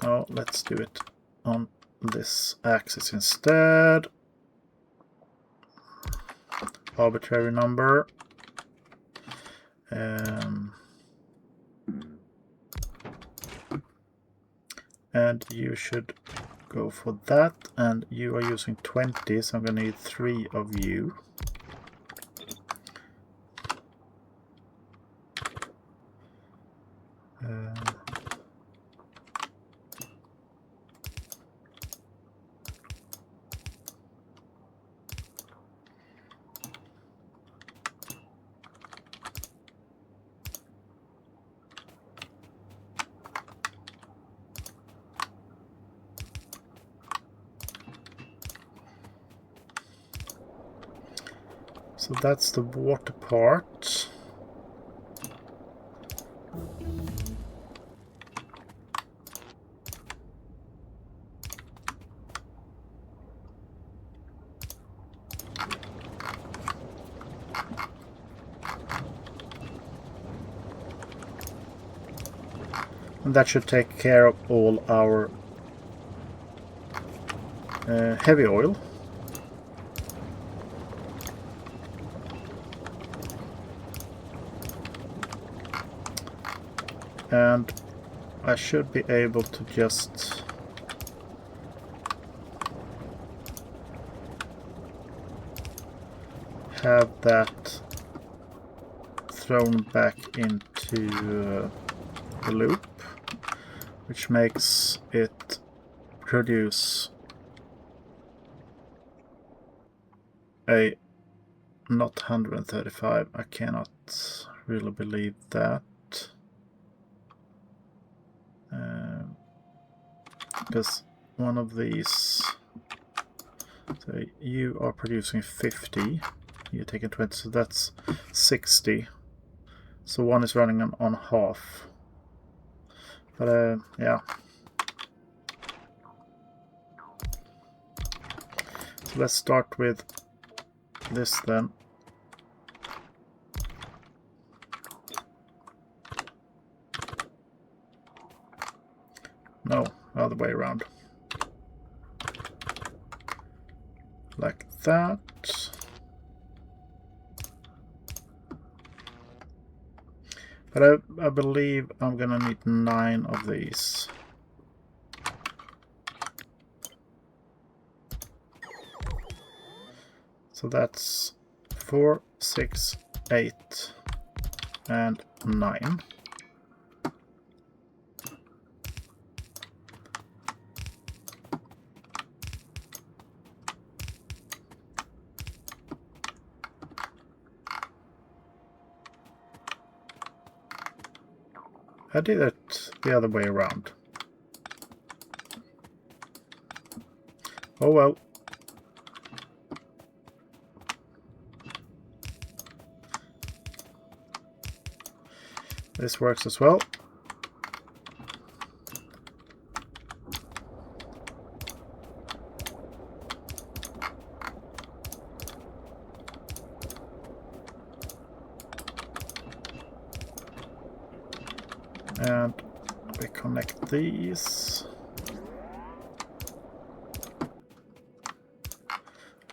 Oh, let's do it on this axis instead. Arbitrary number. And you should go for that, and you are using 20, so I'm going to need 3 of you. So that's the water part. And that should take care of all our heavy oil. And I should be able to just have that thrown back into the loop, which makes it produce a not 135. I cannot really believe that. Because one of these, so you are producing 50, you're taking 20, so that's 60. So one is running on half. But yeah. So let's start with this then. No, other way around. Like that. But I believe I'm gonna need 9 of these. So that's 4, 6, 8, and 9. I did it the other way around. Oh well. This works as well. And we connect these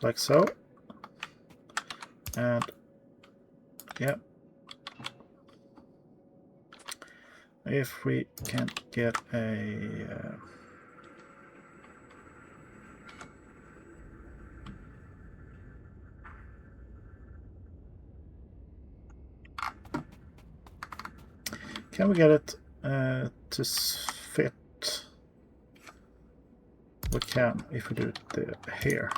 like so. And yeah, if we can get a can we get it to fit? We can if we do it here.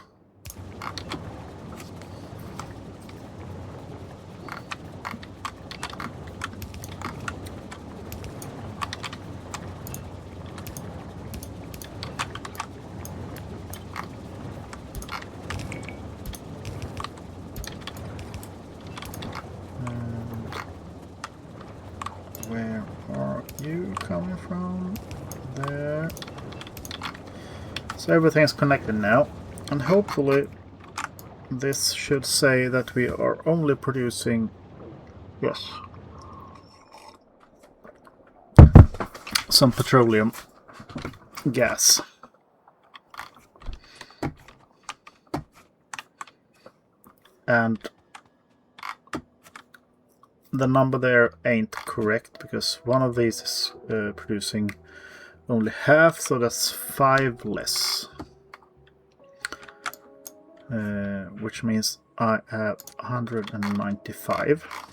Where are you coming from? There. So everything's connected now, and hopefully this should say that we are only producing, yes, some petroleum gas. And the number there ain't correct, because one of these is producing only half, so that's 5 less. Which means I have 195.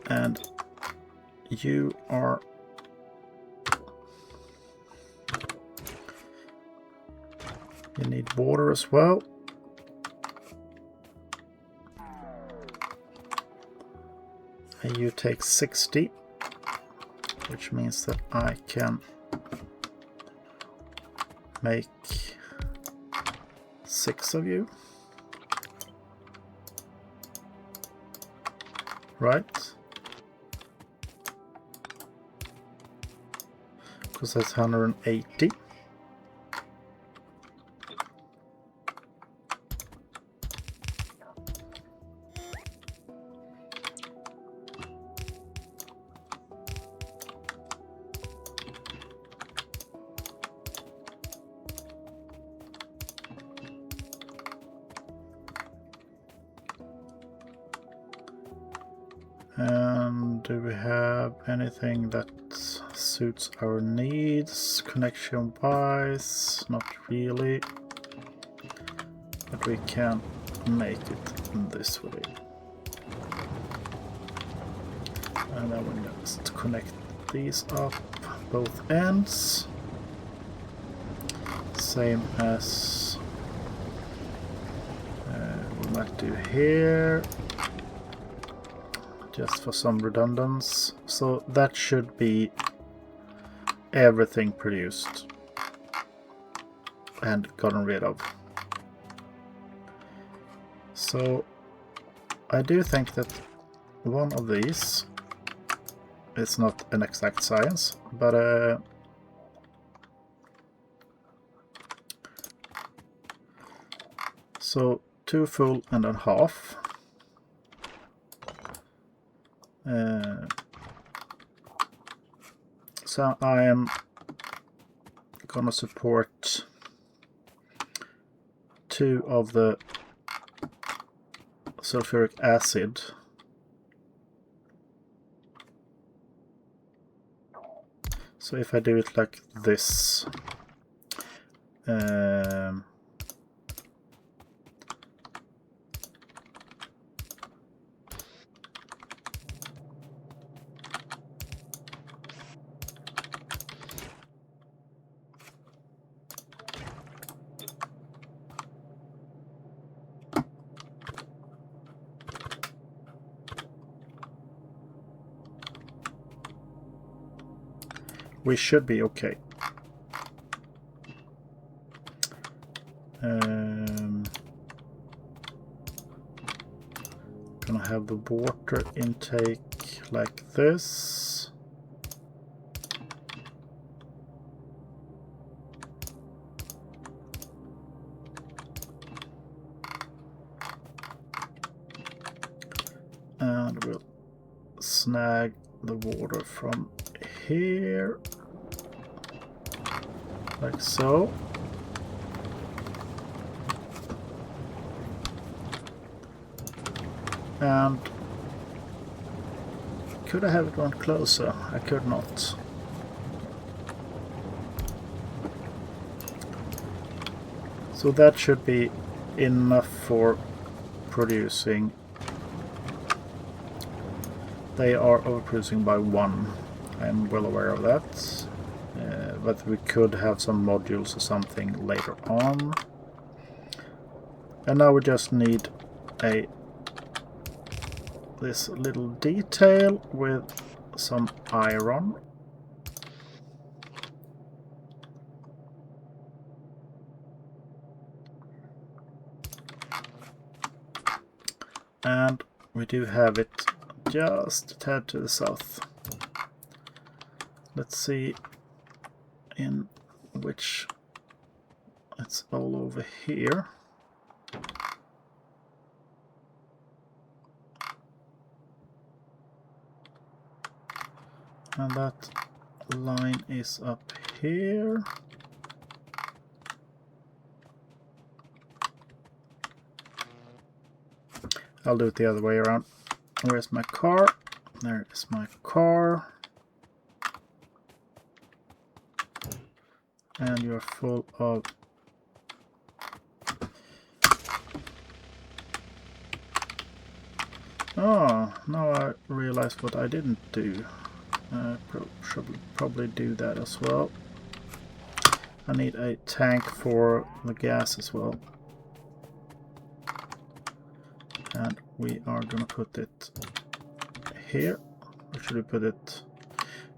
And you are you need water as well. And you take 60, which means that I can make 6 of you. Right? because that's 180. And do we have anything that suits our needs connection wise? Not really, but we can make it this way. And then we just connect these up both ends, same as we might do here, just for some redundancy. So that should be everything produced and gotten rid of. So I do think that one of these, it's not an exact science, but so 2 full and a half. So I am gonna support 2 of the sulfuric acid. So if I do it like this, we should be okay. Gonna have the water intake like this. And we'll snag the water from here, like so. And could I have it one closer? I could not. So that should be enough for producing. They are overproducing by 1. I'm well aware of that. But we could have some modules or something later on. And now we just need this little detail with some iron. And we do have it just a tad to the south. Let's see in which. It's all over here. And that line is up here. I'll do it the other way around. Where's my car? There is my car. And you're full of oh, now I realize what I didn't do. Probably do that as well. I need a tank for the gas as well. And we are going to put it here. Or should we put it?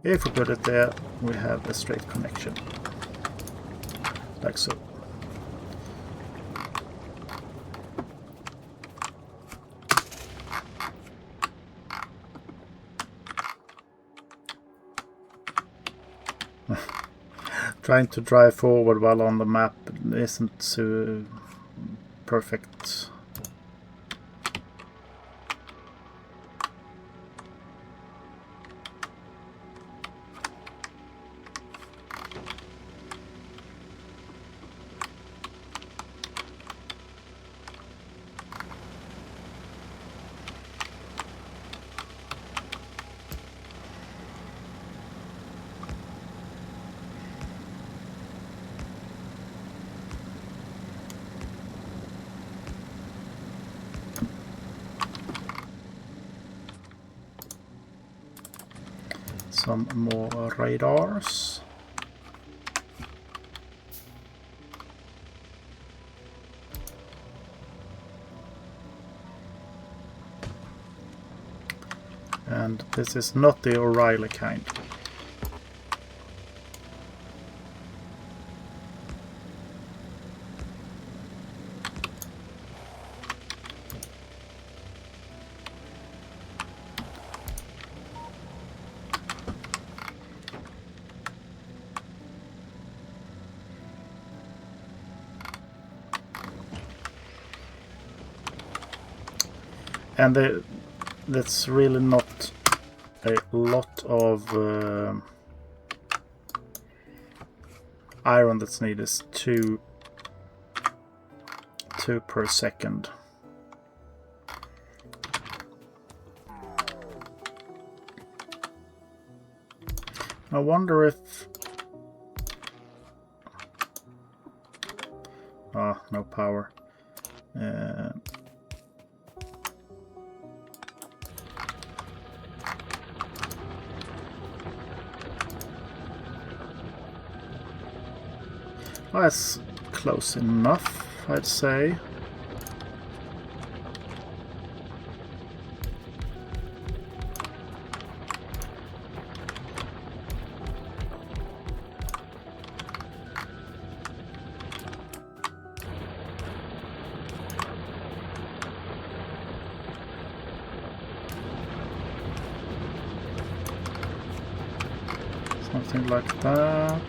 If we put it there, we have a straight connection. Like so. Trying to drive forward while on the map isn't so perfect. Some more radars. And this is not the O'Reilly kind. And that's really not a lot of iron that's needed. Is two per second. I wonder if... Ah, no power. That's close enough, I'd say. Something like that.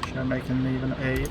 Should I make an even 8?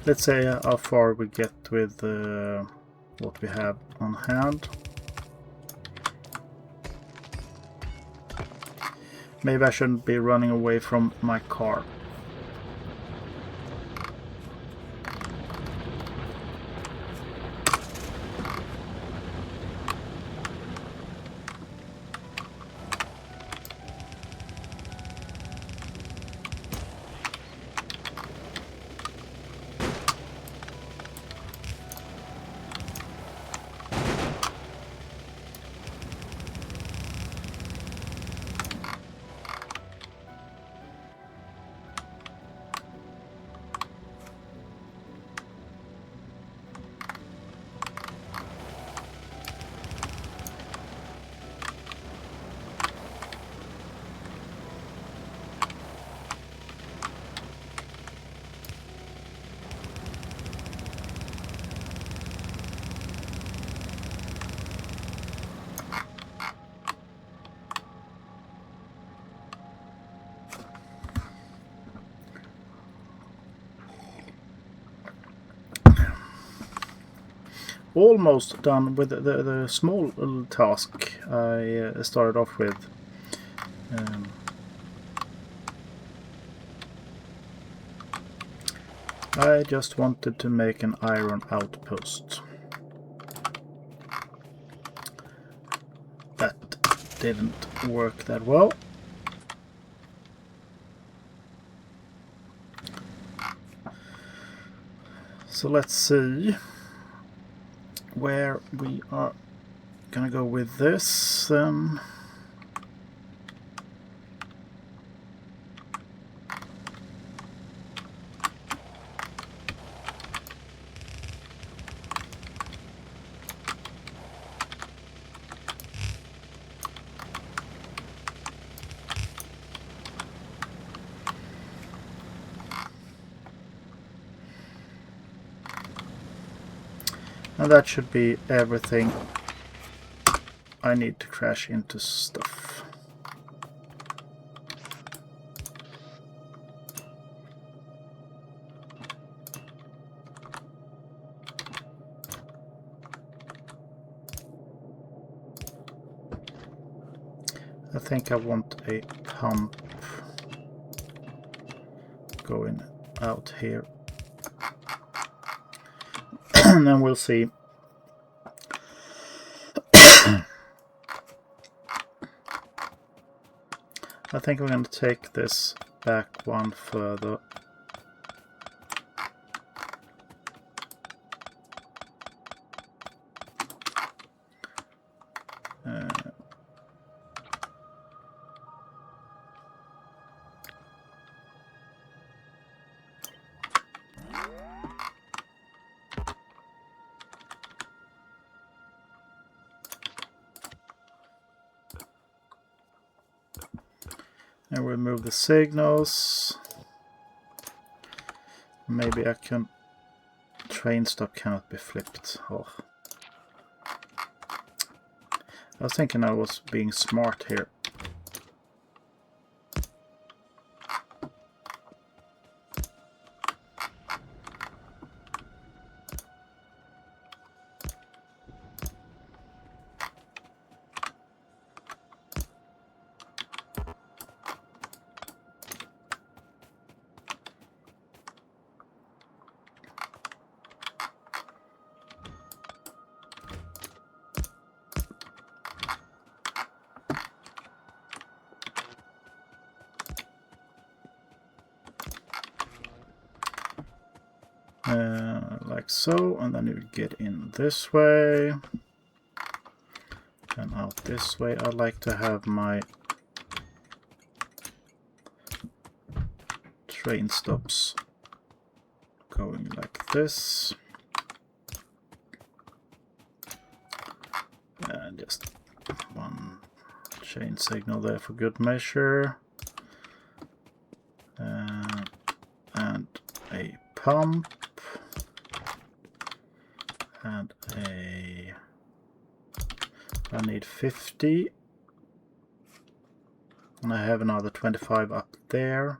Let's say how far we get with what we have on hand. Maybe I shouldn't be running away from my car. Almost done with the small little task I started off with. I just wanted to make an iron outpost. That didn't work that well. So let's see where we are gonna go with this. And that should be everything I need to crash into stuff. I think I want a pump going out here. And then we'll see. I think I'm going to take this back one further. And remove the signals. Maybe I can... Train stop cannot be flipped. Oh. I was thinking I was being smart here. Like so, and then you get in this way and out this way. I like to have my train stops going like this, and just one chain signal there for good measure, and a pump. And I need 50, and I have another 25 up there.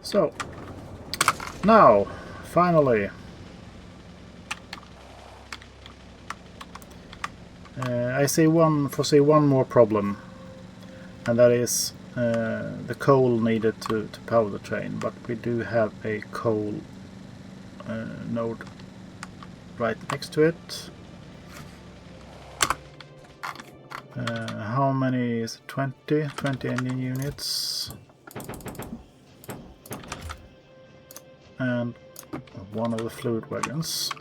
So, now, finally, I foresee one more problem, and that is the coal needed to power the train, but we do have a coal node right next to it. How many is it? 20 engine units. And one of the fluid wagons.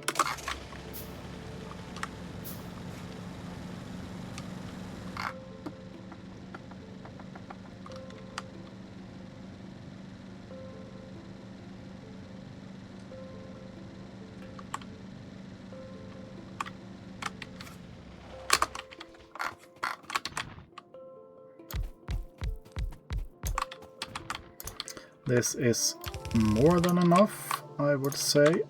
This is more than enough, I would say.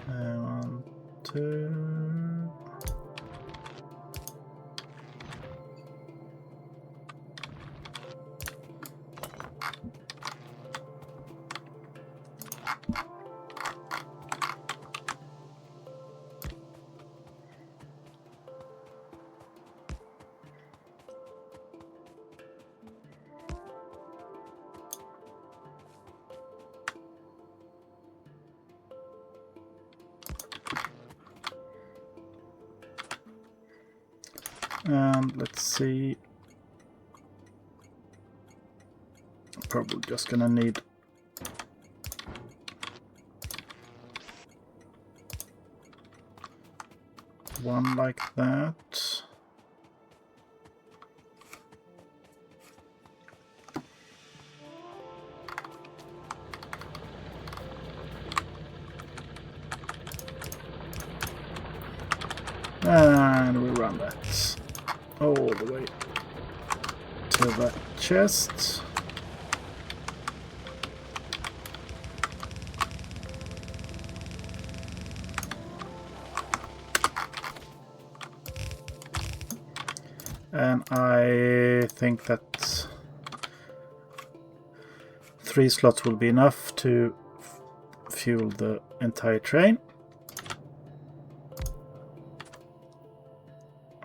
One, two. And let's see. Probably just gonna need one like that. And we run that all the way to that chest. And I think that 3 slots will be enough to fuel the entire train.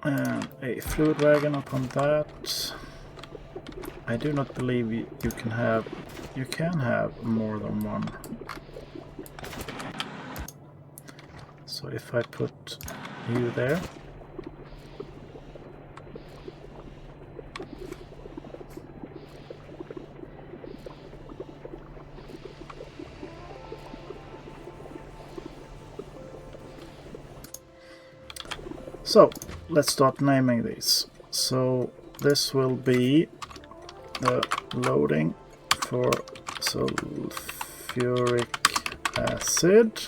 And a fluid wagon upon that. I do not believe you can have more than one. So if I put you there. So let's start naming these. So this will be the loading for sulfuric acid.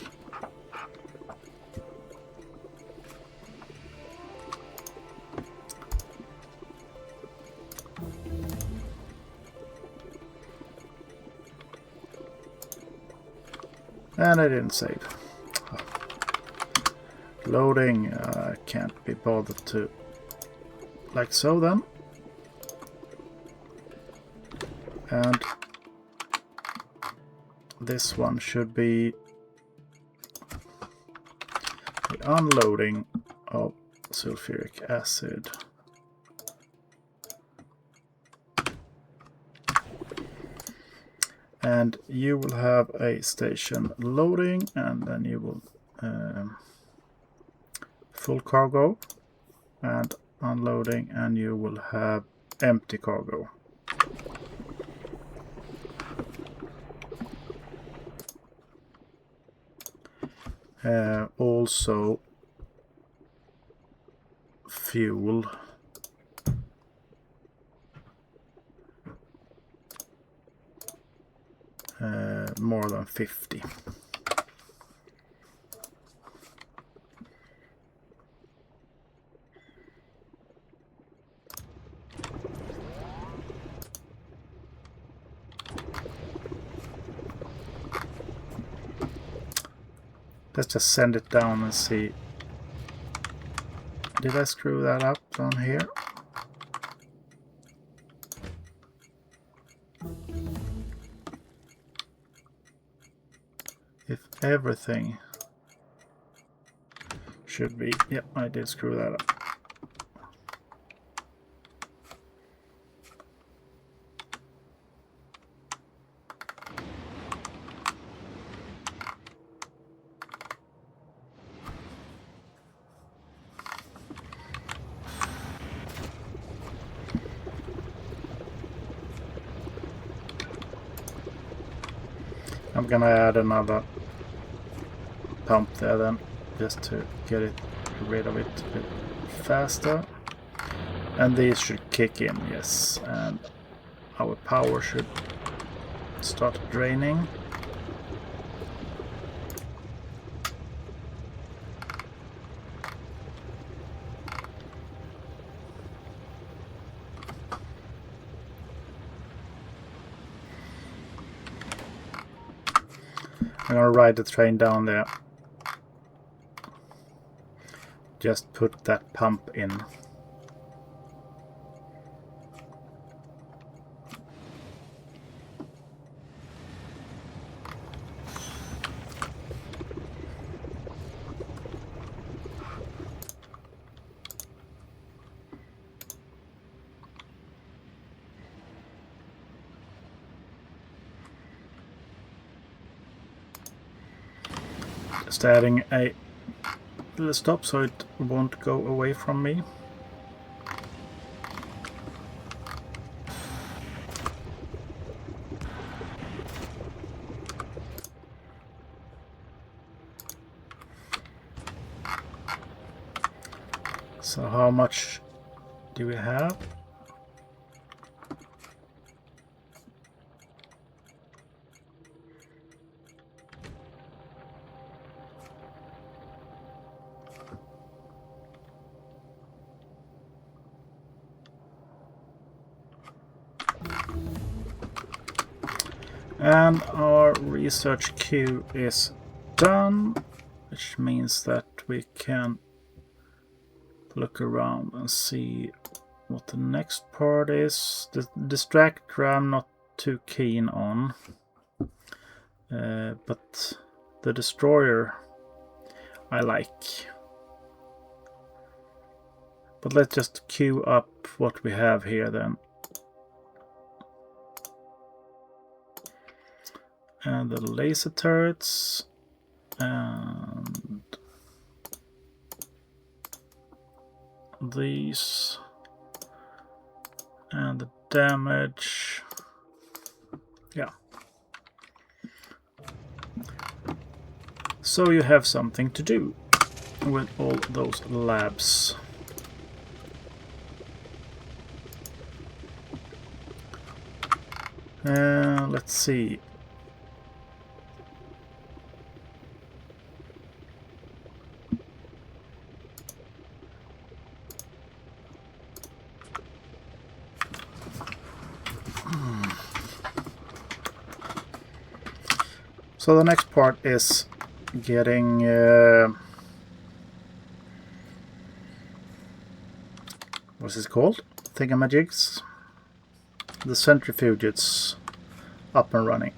And I didn't save. Loading, can't be bothered to, like so then. And this one should be the unloading of sulfuric acid. And you will have a station loading, and then you will full cargo and unloading, and you will have empty cargo. Also fuel more than 50. Let's just send it down and see. Did I screw that up down here? If everything should be... Yep, I did screw that up. I'm gonna add another pump there then, just to get rid of it a bit faster. And these should kick in, yes, and our power should start draining. I'm gonna ride the train down there. Just put that pump in. Just adding a little stop so it won't go away from me. So how much do we have? And our research queue is done, which means that we can look around and see what the next part is. The distractor I'm not too keen on, but the destroyer I like. But let's just queue up what we have here then. And the laser turrets, and these, and the damage. Yeah. So you have something to do with all those labs. Let's see. So the next part is getting what's it called? Thingamajigs. The centrifuges up and running.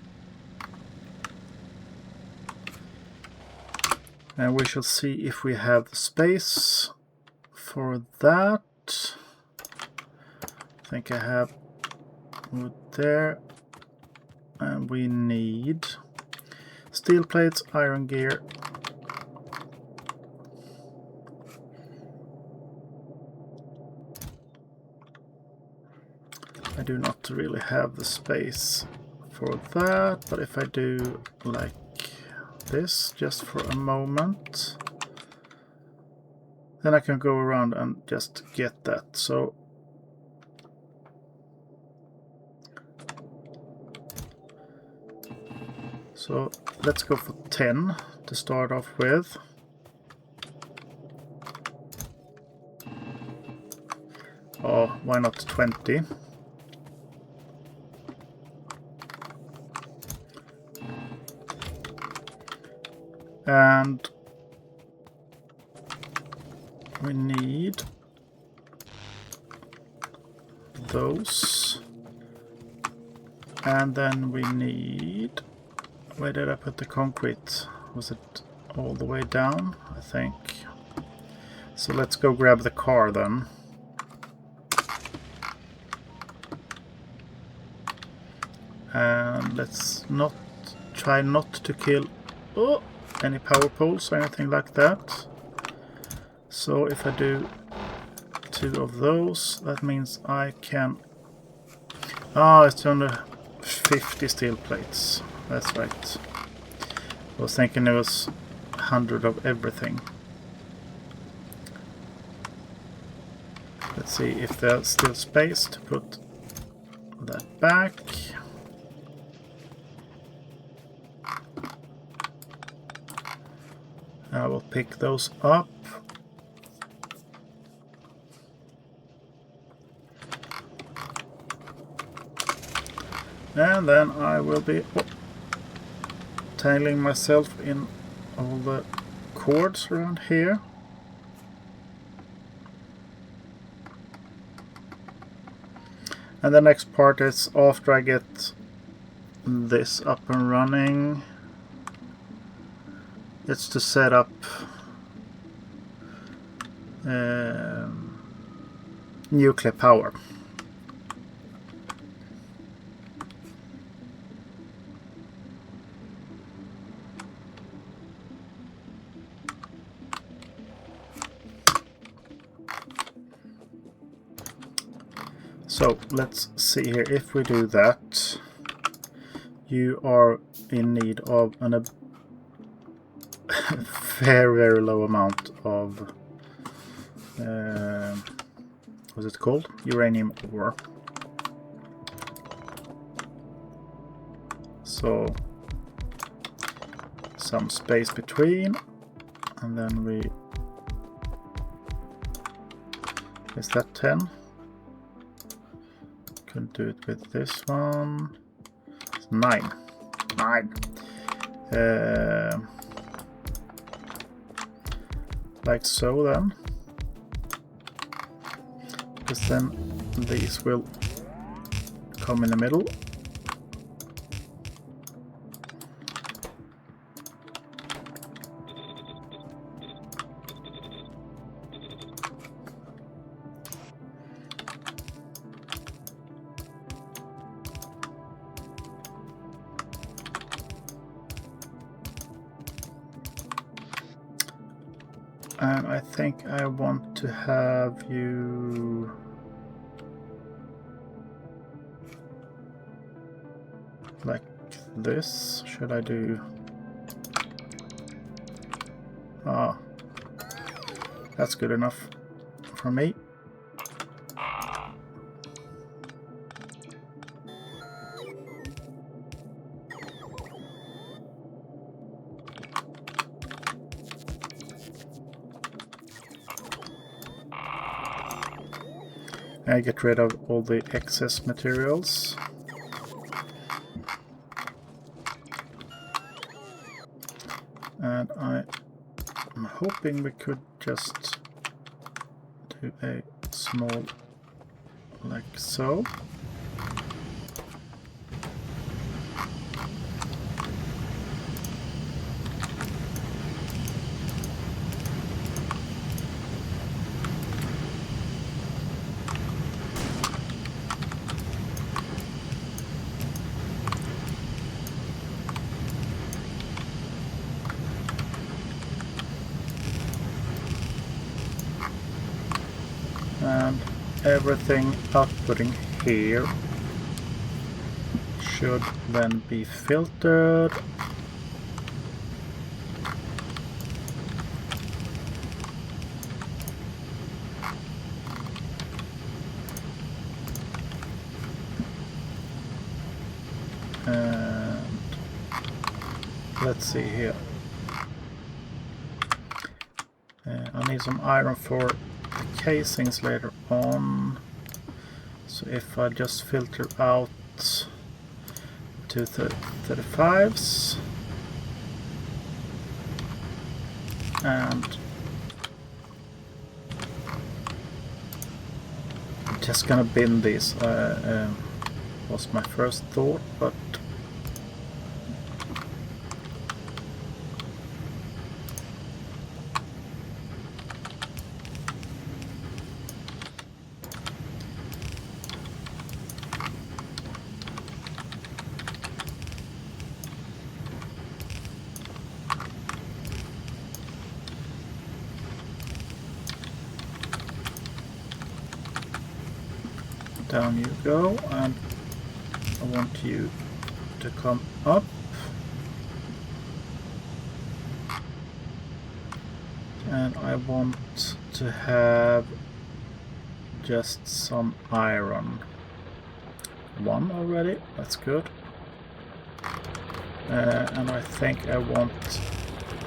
And we shall see if we have the space for that. I think I have wood there. And we need steel plates, iron gear. I do not really have the space for that, but if I do like this just for a moment, then I can go around and just get that. So let's go for 10 to start off with. Oh, why not 20? And we need those. And then we need... Where did I put the concrete? Was it all the way down? I think. So let's go grab the car then. And let's not try not to kill any power poles or anything like that. So if I do 2 of those, that means I can... it's only 50 steel plates. That's right. I was thinking it was 100 of everything. Let's see if there's still space to put that back. I will pick those up. And then I will be tailing myself in all the cords around here. And the next part is after I get this up and running. It's to set up nuclear power. So let's see here. If we do that, you are in need of a very, very low amount of what's it called? Uranium ore. So some space between, and then we, is that 10? Couldn't do it with this one. It's 9. Like so then, because then these will come in the middle. And I think I want to have you like this. Should I do? Ah, that's good enough for me. I get rid of all the excess materials. And I'm hoping we could just do a small, like so. And everything outputting here should then be filtered. And let's see here. I need some iron for casings later on, so if I just filter out 235s and I'm just gonna bin these, was my first thought, but down you go, and I want you to come up. And I want to have just some iron. 1 already, that's good. And I think I want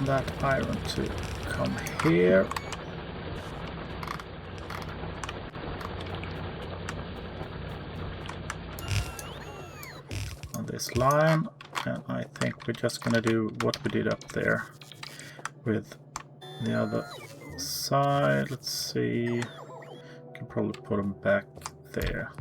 that iron to come here. On this line, and I think we're just gonna do what we did up there with the other side. Let's see, can probably put them back there.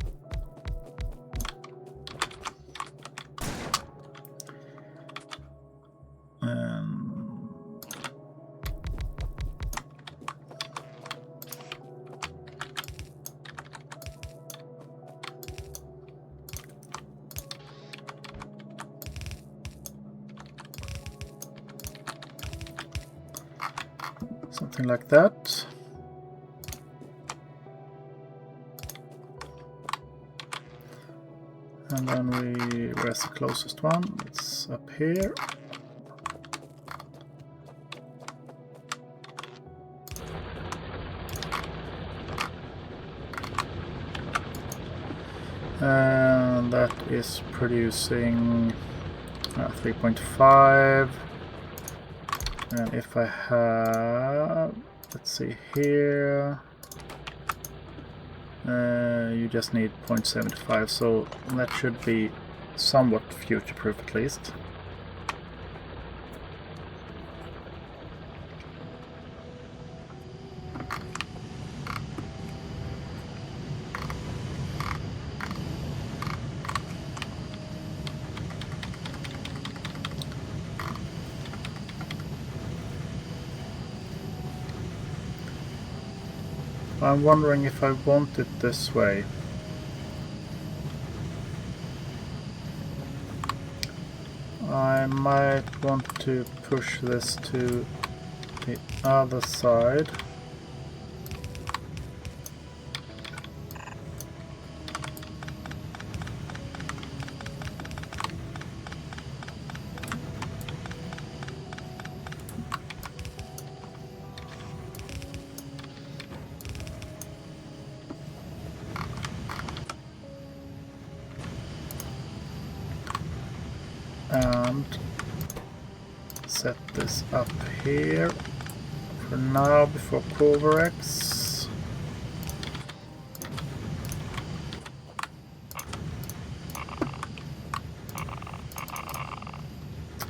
Something like that. And then where's the closest one? It's up here. is producing 3.5. And if I have, let's see here, you just need 0.75, so that should be somewhat future-proof at least. I'm wondering if I want it this way. I might want to push this to the other side. And set this up here for now before Corverex.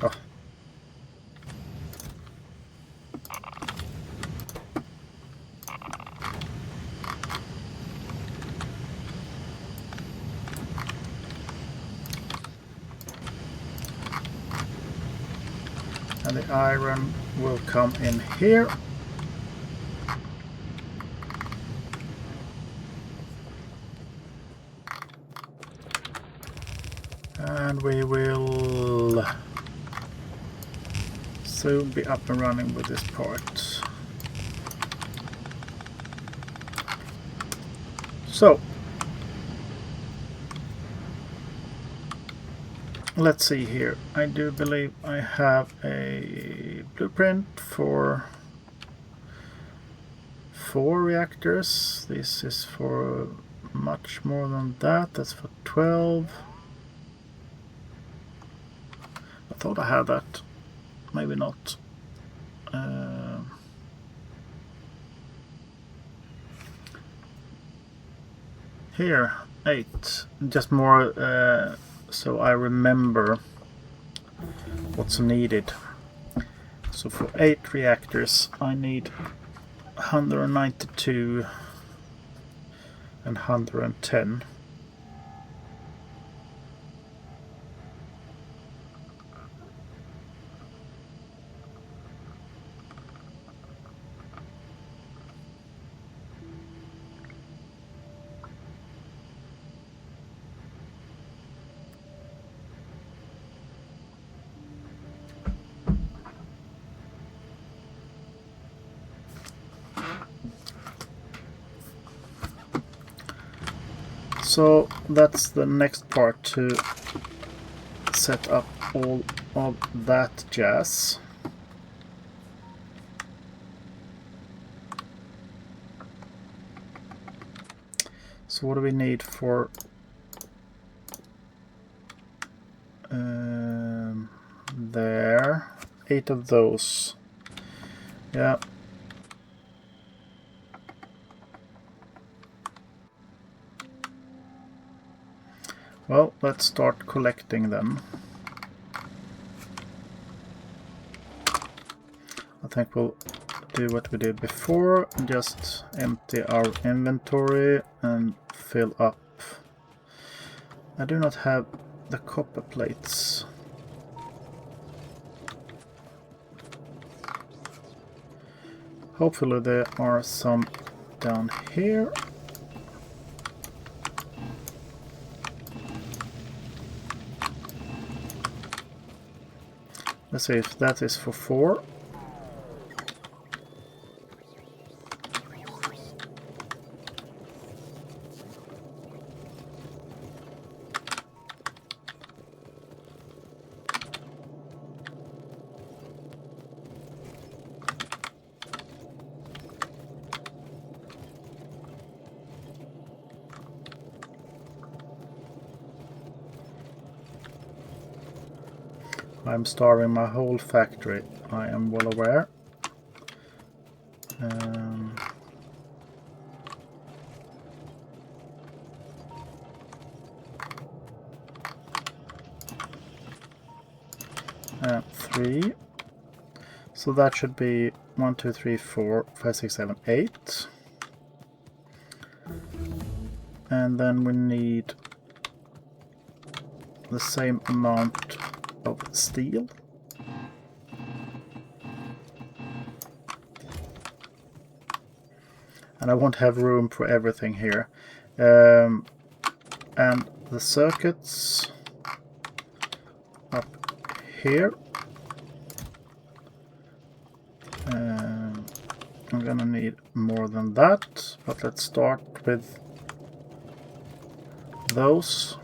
Oh. And the iron will come in here. And we will soon be up and running with this part. So, let's see here. I do believe I have a blueprint for 4 reactors. This is for much more than that. That's for 12. I thought I had that. Maybe not. Here, 8. Just more so I remember what's needed. So for 8 reactors I need 192 and 110. So that's the next part, to set up all of that jazz. So what do we need for there? 8 of those. Yeah. Well, let's start collecting them. I think we'll do what we did before, just empty our inventory and fill up. I do not have the copper plates. Hopefully there are some down here. Let's see if that is for 4. I'm starving my whole factory, I am well aware. And 3. So that should be 1, 2, 3, 4, 5, 6, 7, 8. And then we need the same amount of steel. And I won't have room for everything here. And the circuits up here. I'm gonna need more than that, but let's start with those.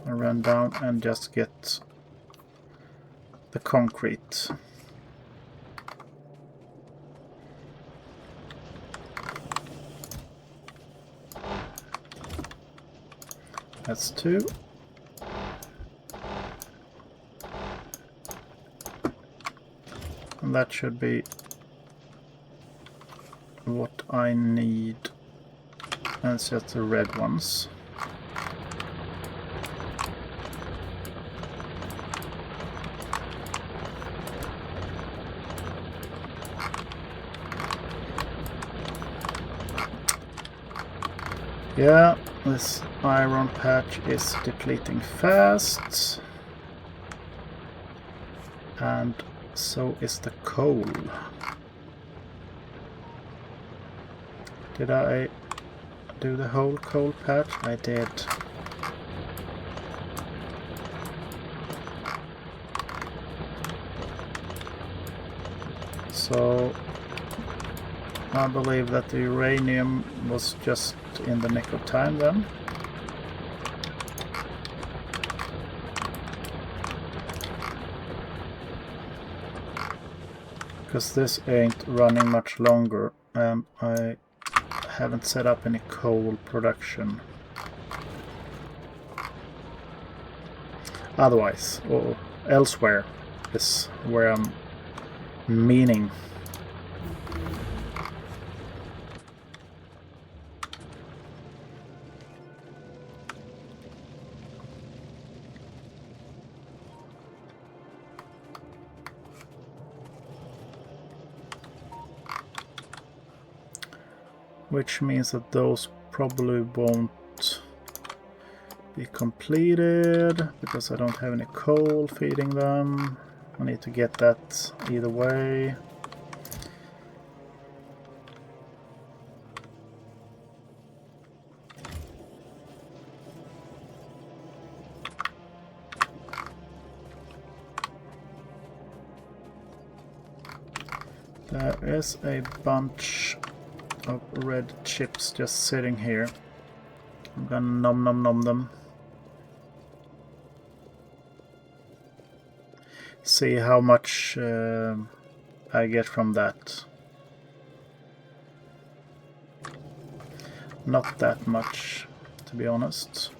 I run down and just get the concrete. That's 2. And that should be what I need. And it's just the red ones. Yeah, this iron patch is depleting fast. And so is the coal. Did I do the whole coal patch? I did. So I believe that the uranium was just in the nick of time then. Because this ain't running much longer and I haven't set up any coal production. Otherwise, or elsewhere is where I'm meaning. Which means that those probably won't be completed because I don't have any coal feeding them. I need to get that either way. There is a bunch of red chips just sitting here. I'm gonna nom them. See how much I get from that. Not that much, to be honest.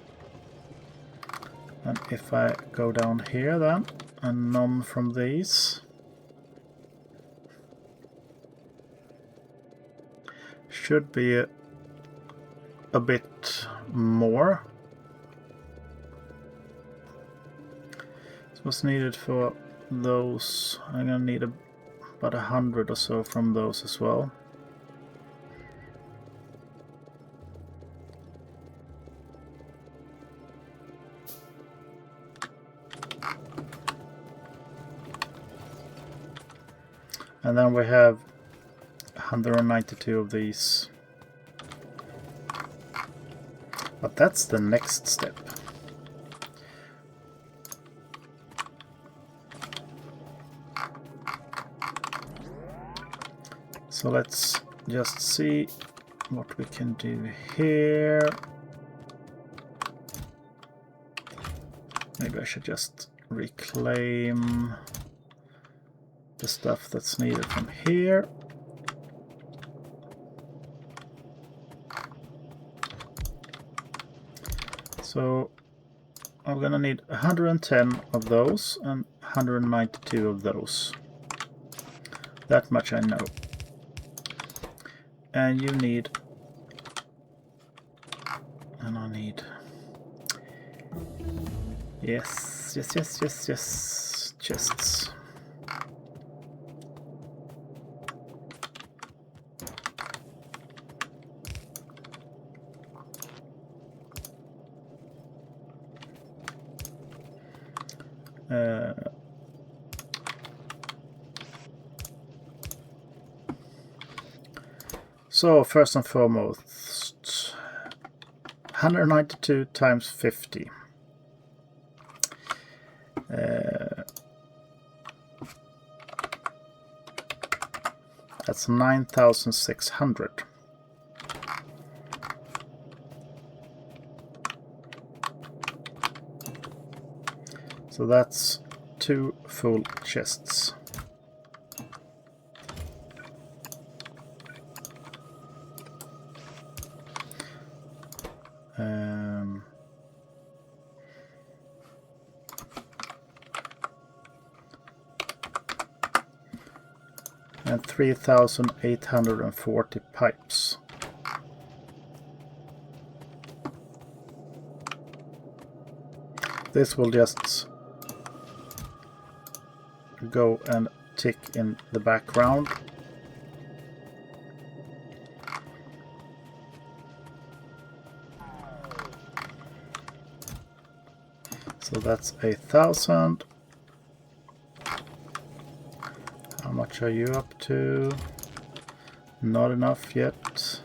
And if I go down here then and nom from these, should be a bit more. So what's needed for those? I'm gonna need about 100 or so from those as well. And then we have 192 of these. But that's the next step. So let's just see what we can do here. Maybe I should just reclaim the stuff that's needed from here. So I'm gonna need 110 of those and 192 of those. That much I know. And you need... And I need... Yes, yes, yes, yes, yes. Chests. So first and foremost, 192 times 50. That's 9,600. So that's 2 full chests. And 3,840 pipes. This will just go and tick in the background. So that's 1,000. How much are you up to? Not enough yet.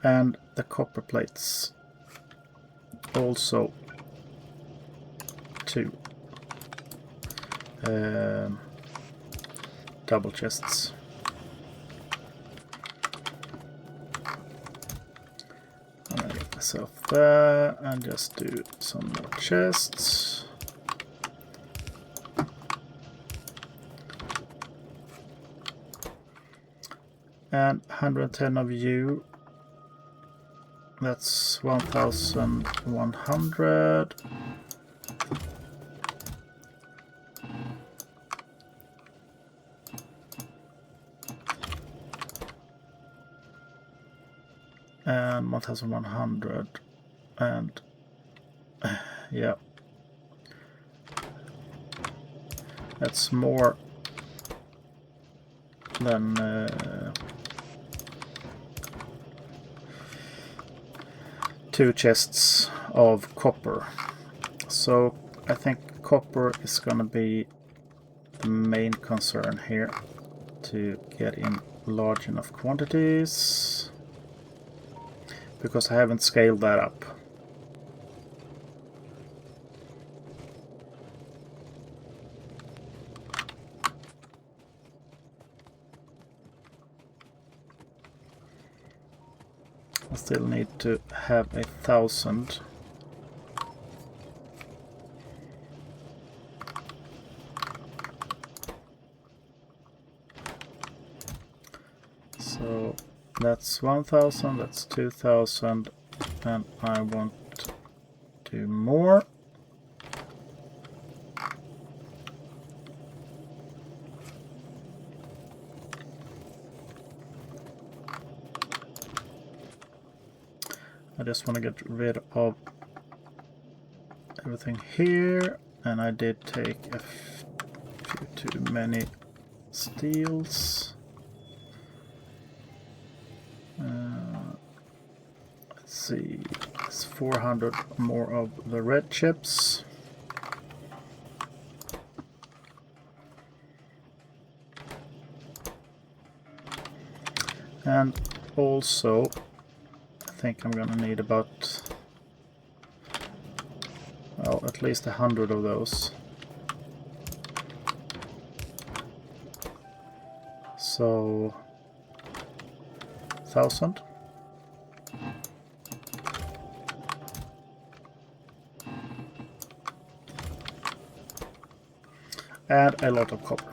And the copper plates. Also 2. Double chests. I'm gonna get myself there and just do some more chests. And 110 of you. That's 1,100. And 1,100. And yeah. That's more than 2 chests of copper. So I think copper is gonna be the main concern here to get in large enough quantities, because I haven't scaled that up. I still need to have 1,000. So that's 1,000, that's 2,000, and I want to do more. I just want to get rid of everything here, and I did take a few too many steels. Let's see, it's 400 more of the red chips. And also I think I'm gonna need about, well, at least 100 of those. So 1,000. And a lot of copper.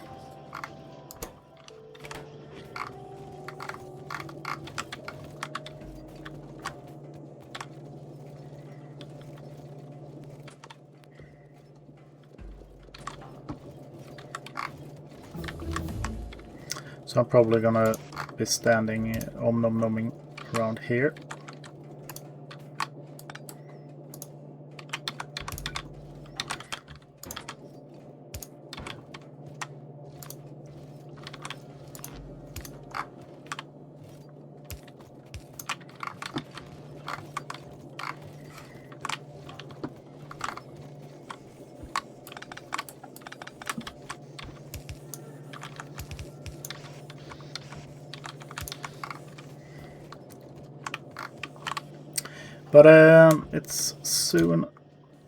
So I'm probably gonna be standing om-nom-nomming around here. But it's soon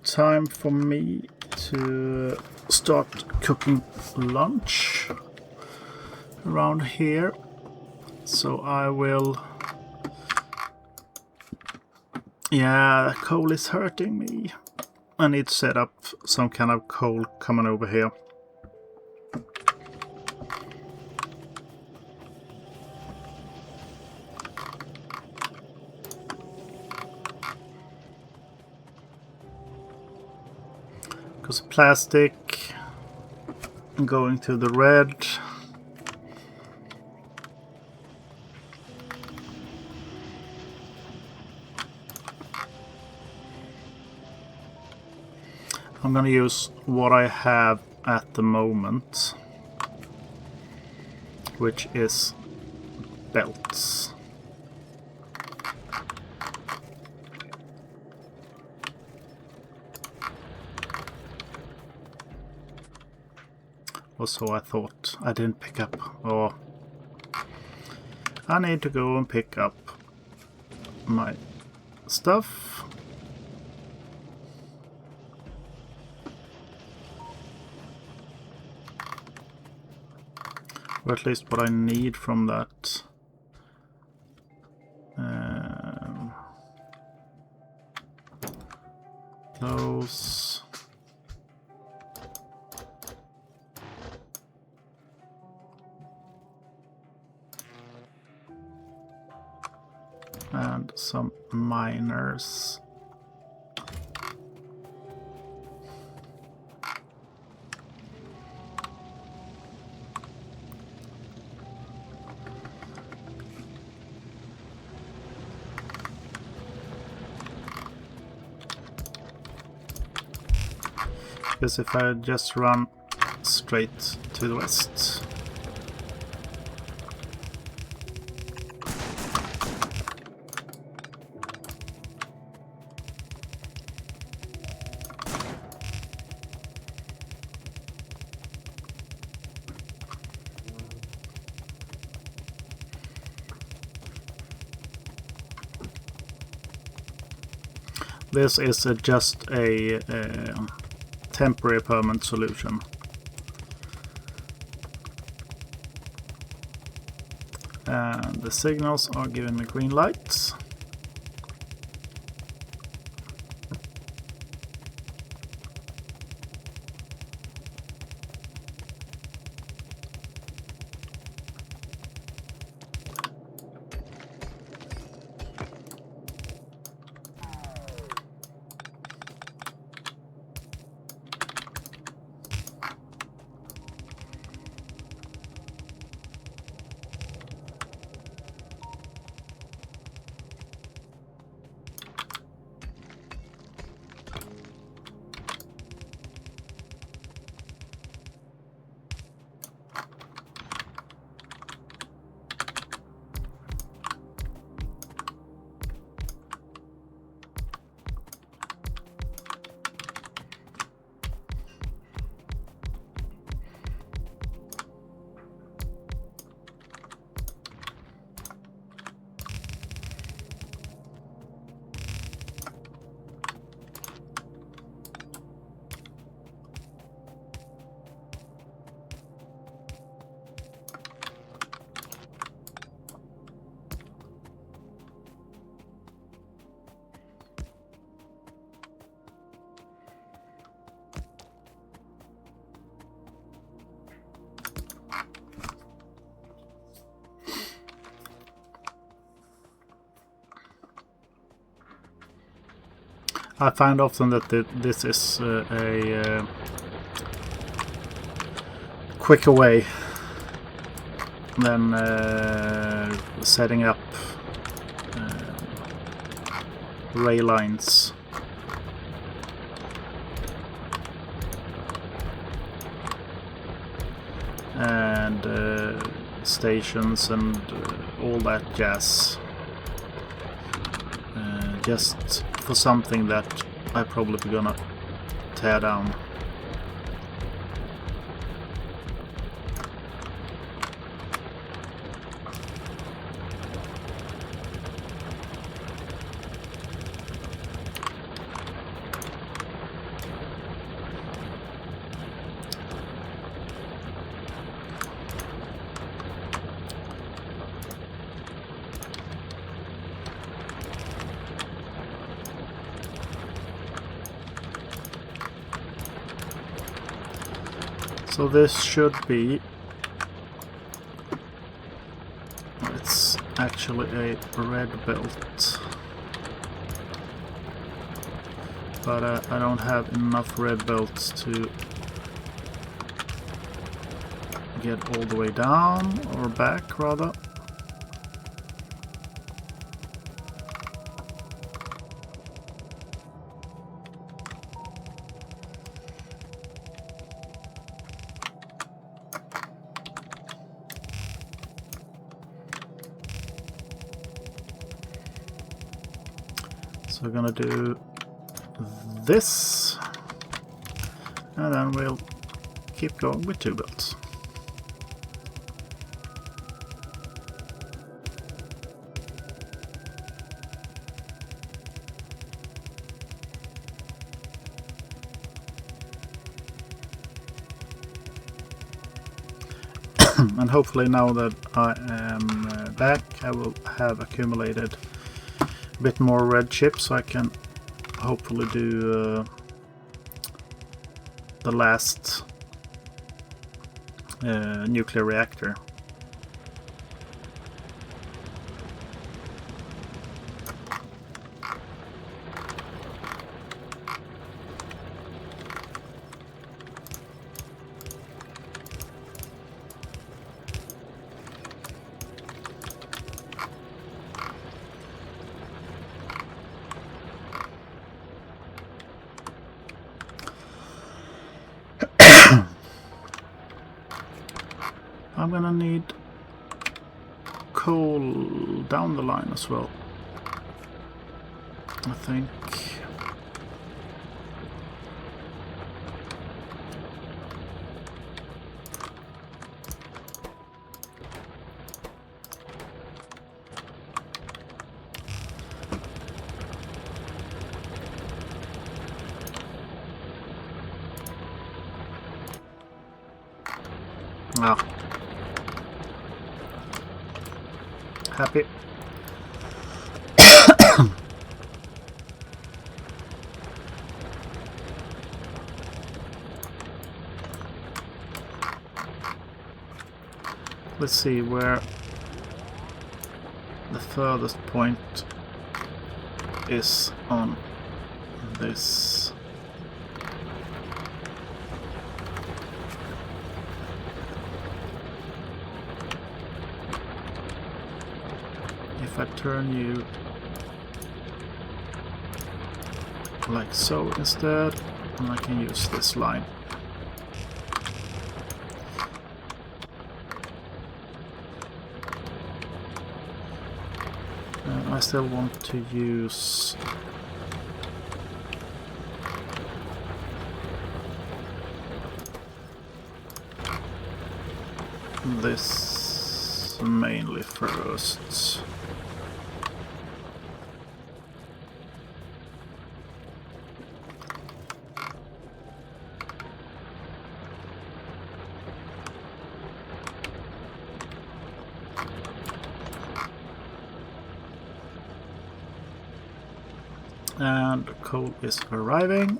time for me to start cooking lunch around here. So I will... Yeah, coal is hurting me. I need to set up some kind of coal coming over here. Because plastic going to the red. I'm going to use what I have at the moment, which is belts. Or so I thought. I didn't pick up. Oh, I need to go and pick up my stuff. Or at least what I need from that. Those. And some miners. Because if I just run straight to the west. This is just a temporary permanent solution. And the signals are giving me green lights. I find often that this is a quicker way then setting up rail lines. And stations and all that jazz. Just for something that I'm probably gonna tear down. So this should be, it's actually a red belt, but I don't have enough red belts to get all the way down, or back rather. So we're gonna do this, and then we'll keep going with 2 belts. And hopefully now that I am back, I will have accumulated a bit more red chips, so I can hopefully do the last nuclear reactor. I'm gonna need coal down the line as well, I think. Ah. Happy. Let's see where the furthest point is on this. If I turn you like so instead, and I can use this line. I still want to use this mainly first. And coal is arriving.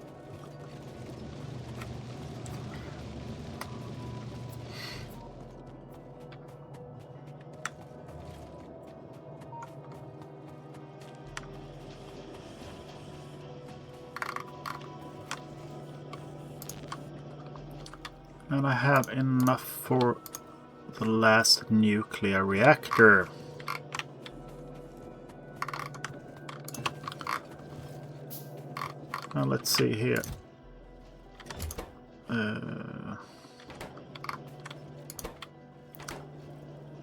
And I have enough for the last nuclear reactor. Now let's see here.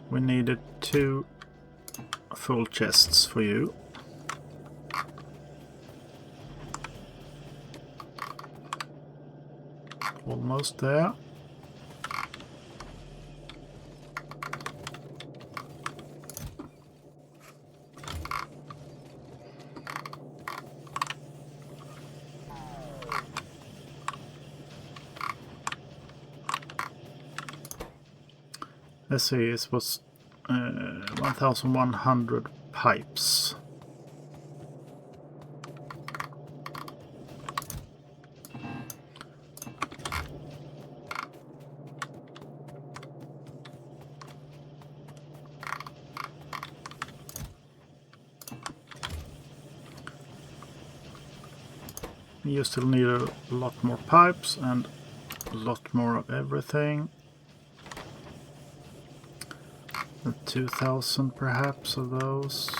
We needed 2 full chests for you. Almost there. Let's see, it was 1,100 pipes. You still need a lot more pipes and a lot more of everything. 2,000 perhaps of those.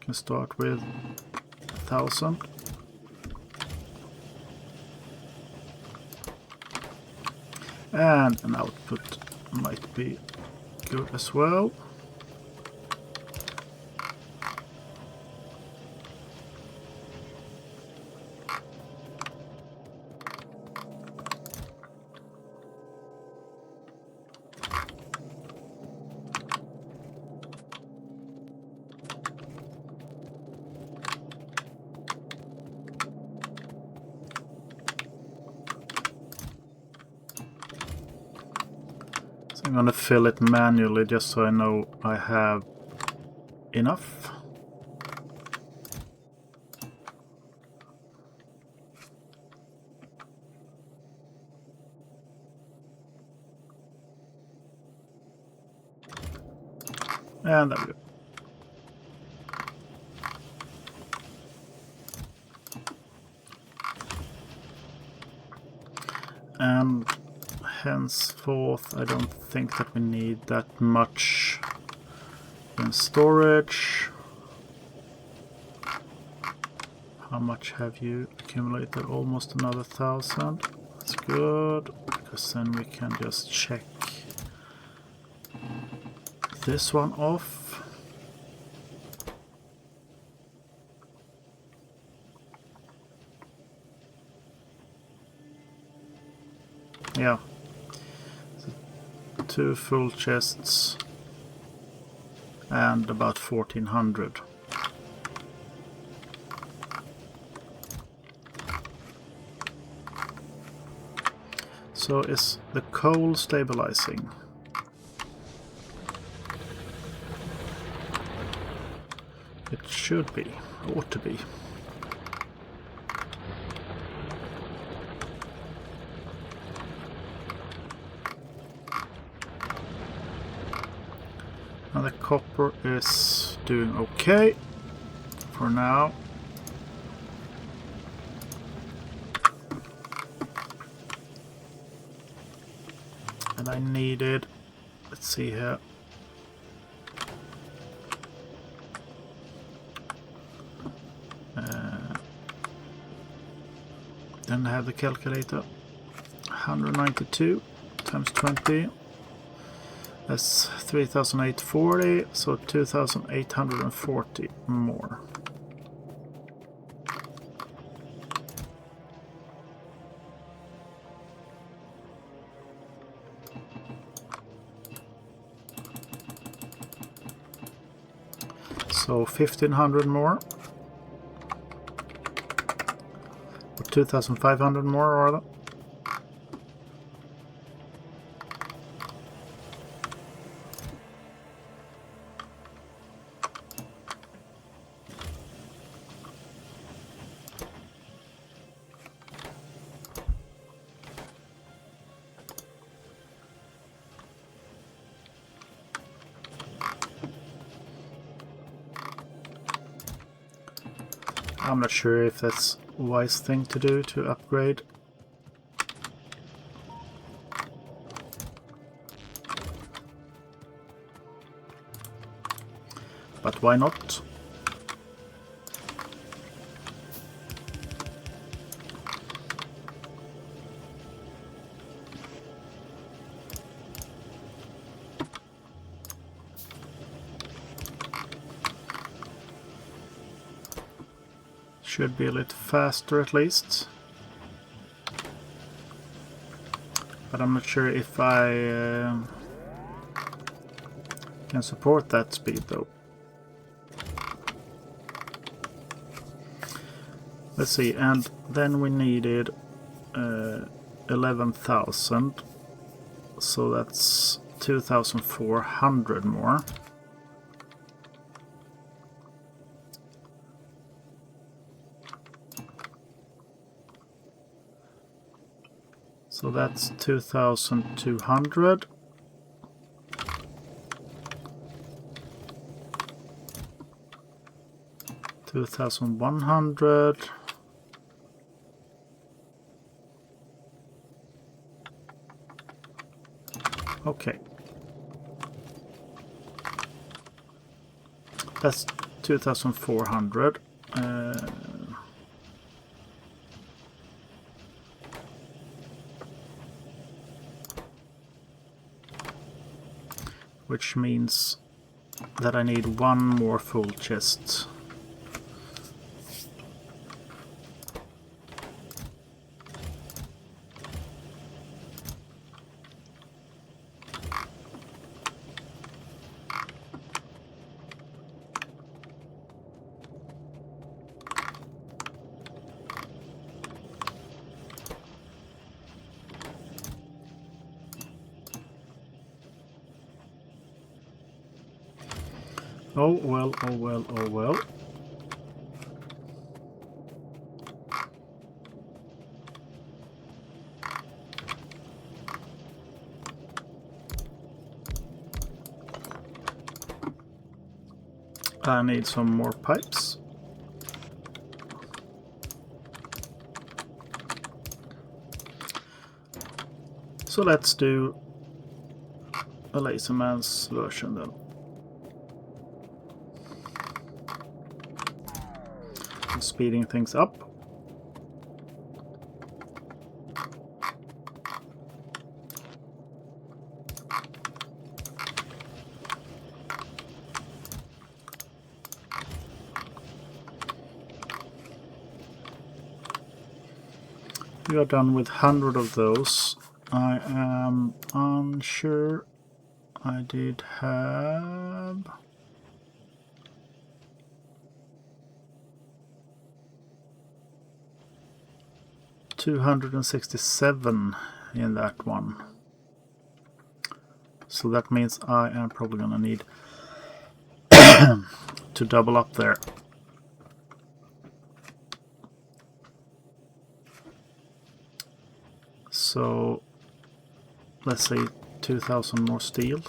Can start with 1,000. And an output might be good as well. I'm going to fill it manually just so I know I have enough. And there we go. And henceforth, I don't think that we need that much in storage. How much have you accumulated? Almost another 1,000. That's good, because then we can just check this one off. Yeah. 2 full chests and about 1,400. So is the coal stabilizing? It should be, ought to be. Now the copper is doing okay for now. And I needed, let's see here, then I have the calculator. 192 times 20. That's 3,840, so 2,840 more. So 1,500 more. Or 2,500 more, or I'm not sure if that's a wise thing to do to upgrade why not? Should be a little faster at least. But I'm not sure if I can support that speed though. Let's see, and then we needed 11,000, so that's 2,400 more. So that's 2,200. $2,100. Okay. That's 2,400. Which means that I need one more full chest. Oh well, oh well, oh well. I need some more pipes. So let's do a Laserman's version then. Speeding things up. We are done with 100 of those. I am unsure. I did have... $267 in that one. So that means I am probably gonna need to double up there. So let's say 2,000 more steel.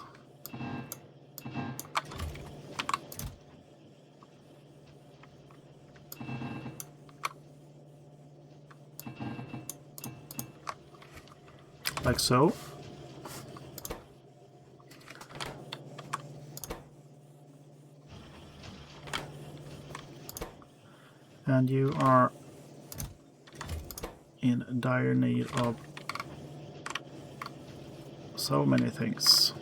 Like so. And you are in dire need of so many things.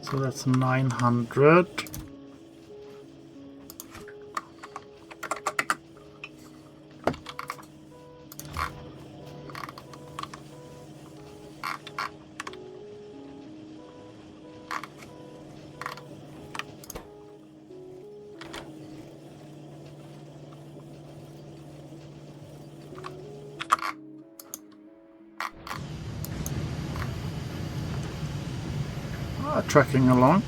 So that's 900. Tracking along.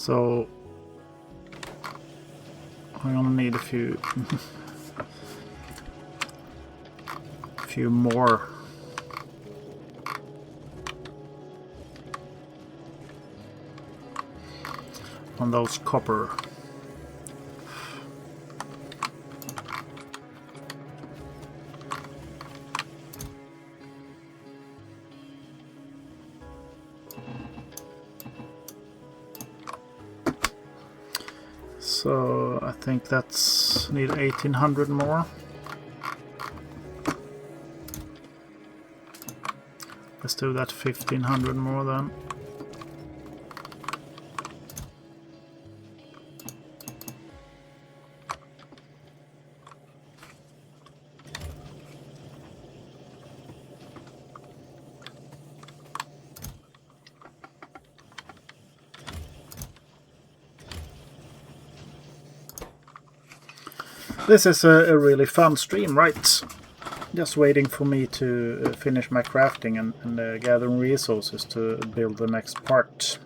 So I'm gonna need a few few more. On those copper. So I think that's need 1800 more. Let's do that 1500 more then. This is a really fun stream, right? Just waiting for me to finish my crafting and gathering resources to build the next part.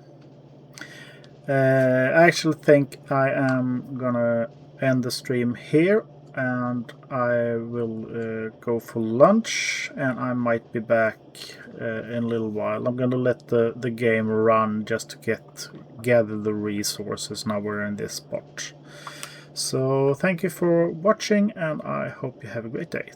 I actually think I am gonna end the stream here, and I will go for lunch, and I might be back in a little while. I'm gonna let the game run just to gather the resources now we're in this spot. So thank you for watching, and I hope you have a great day.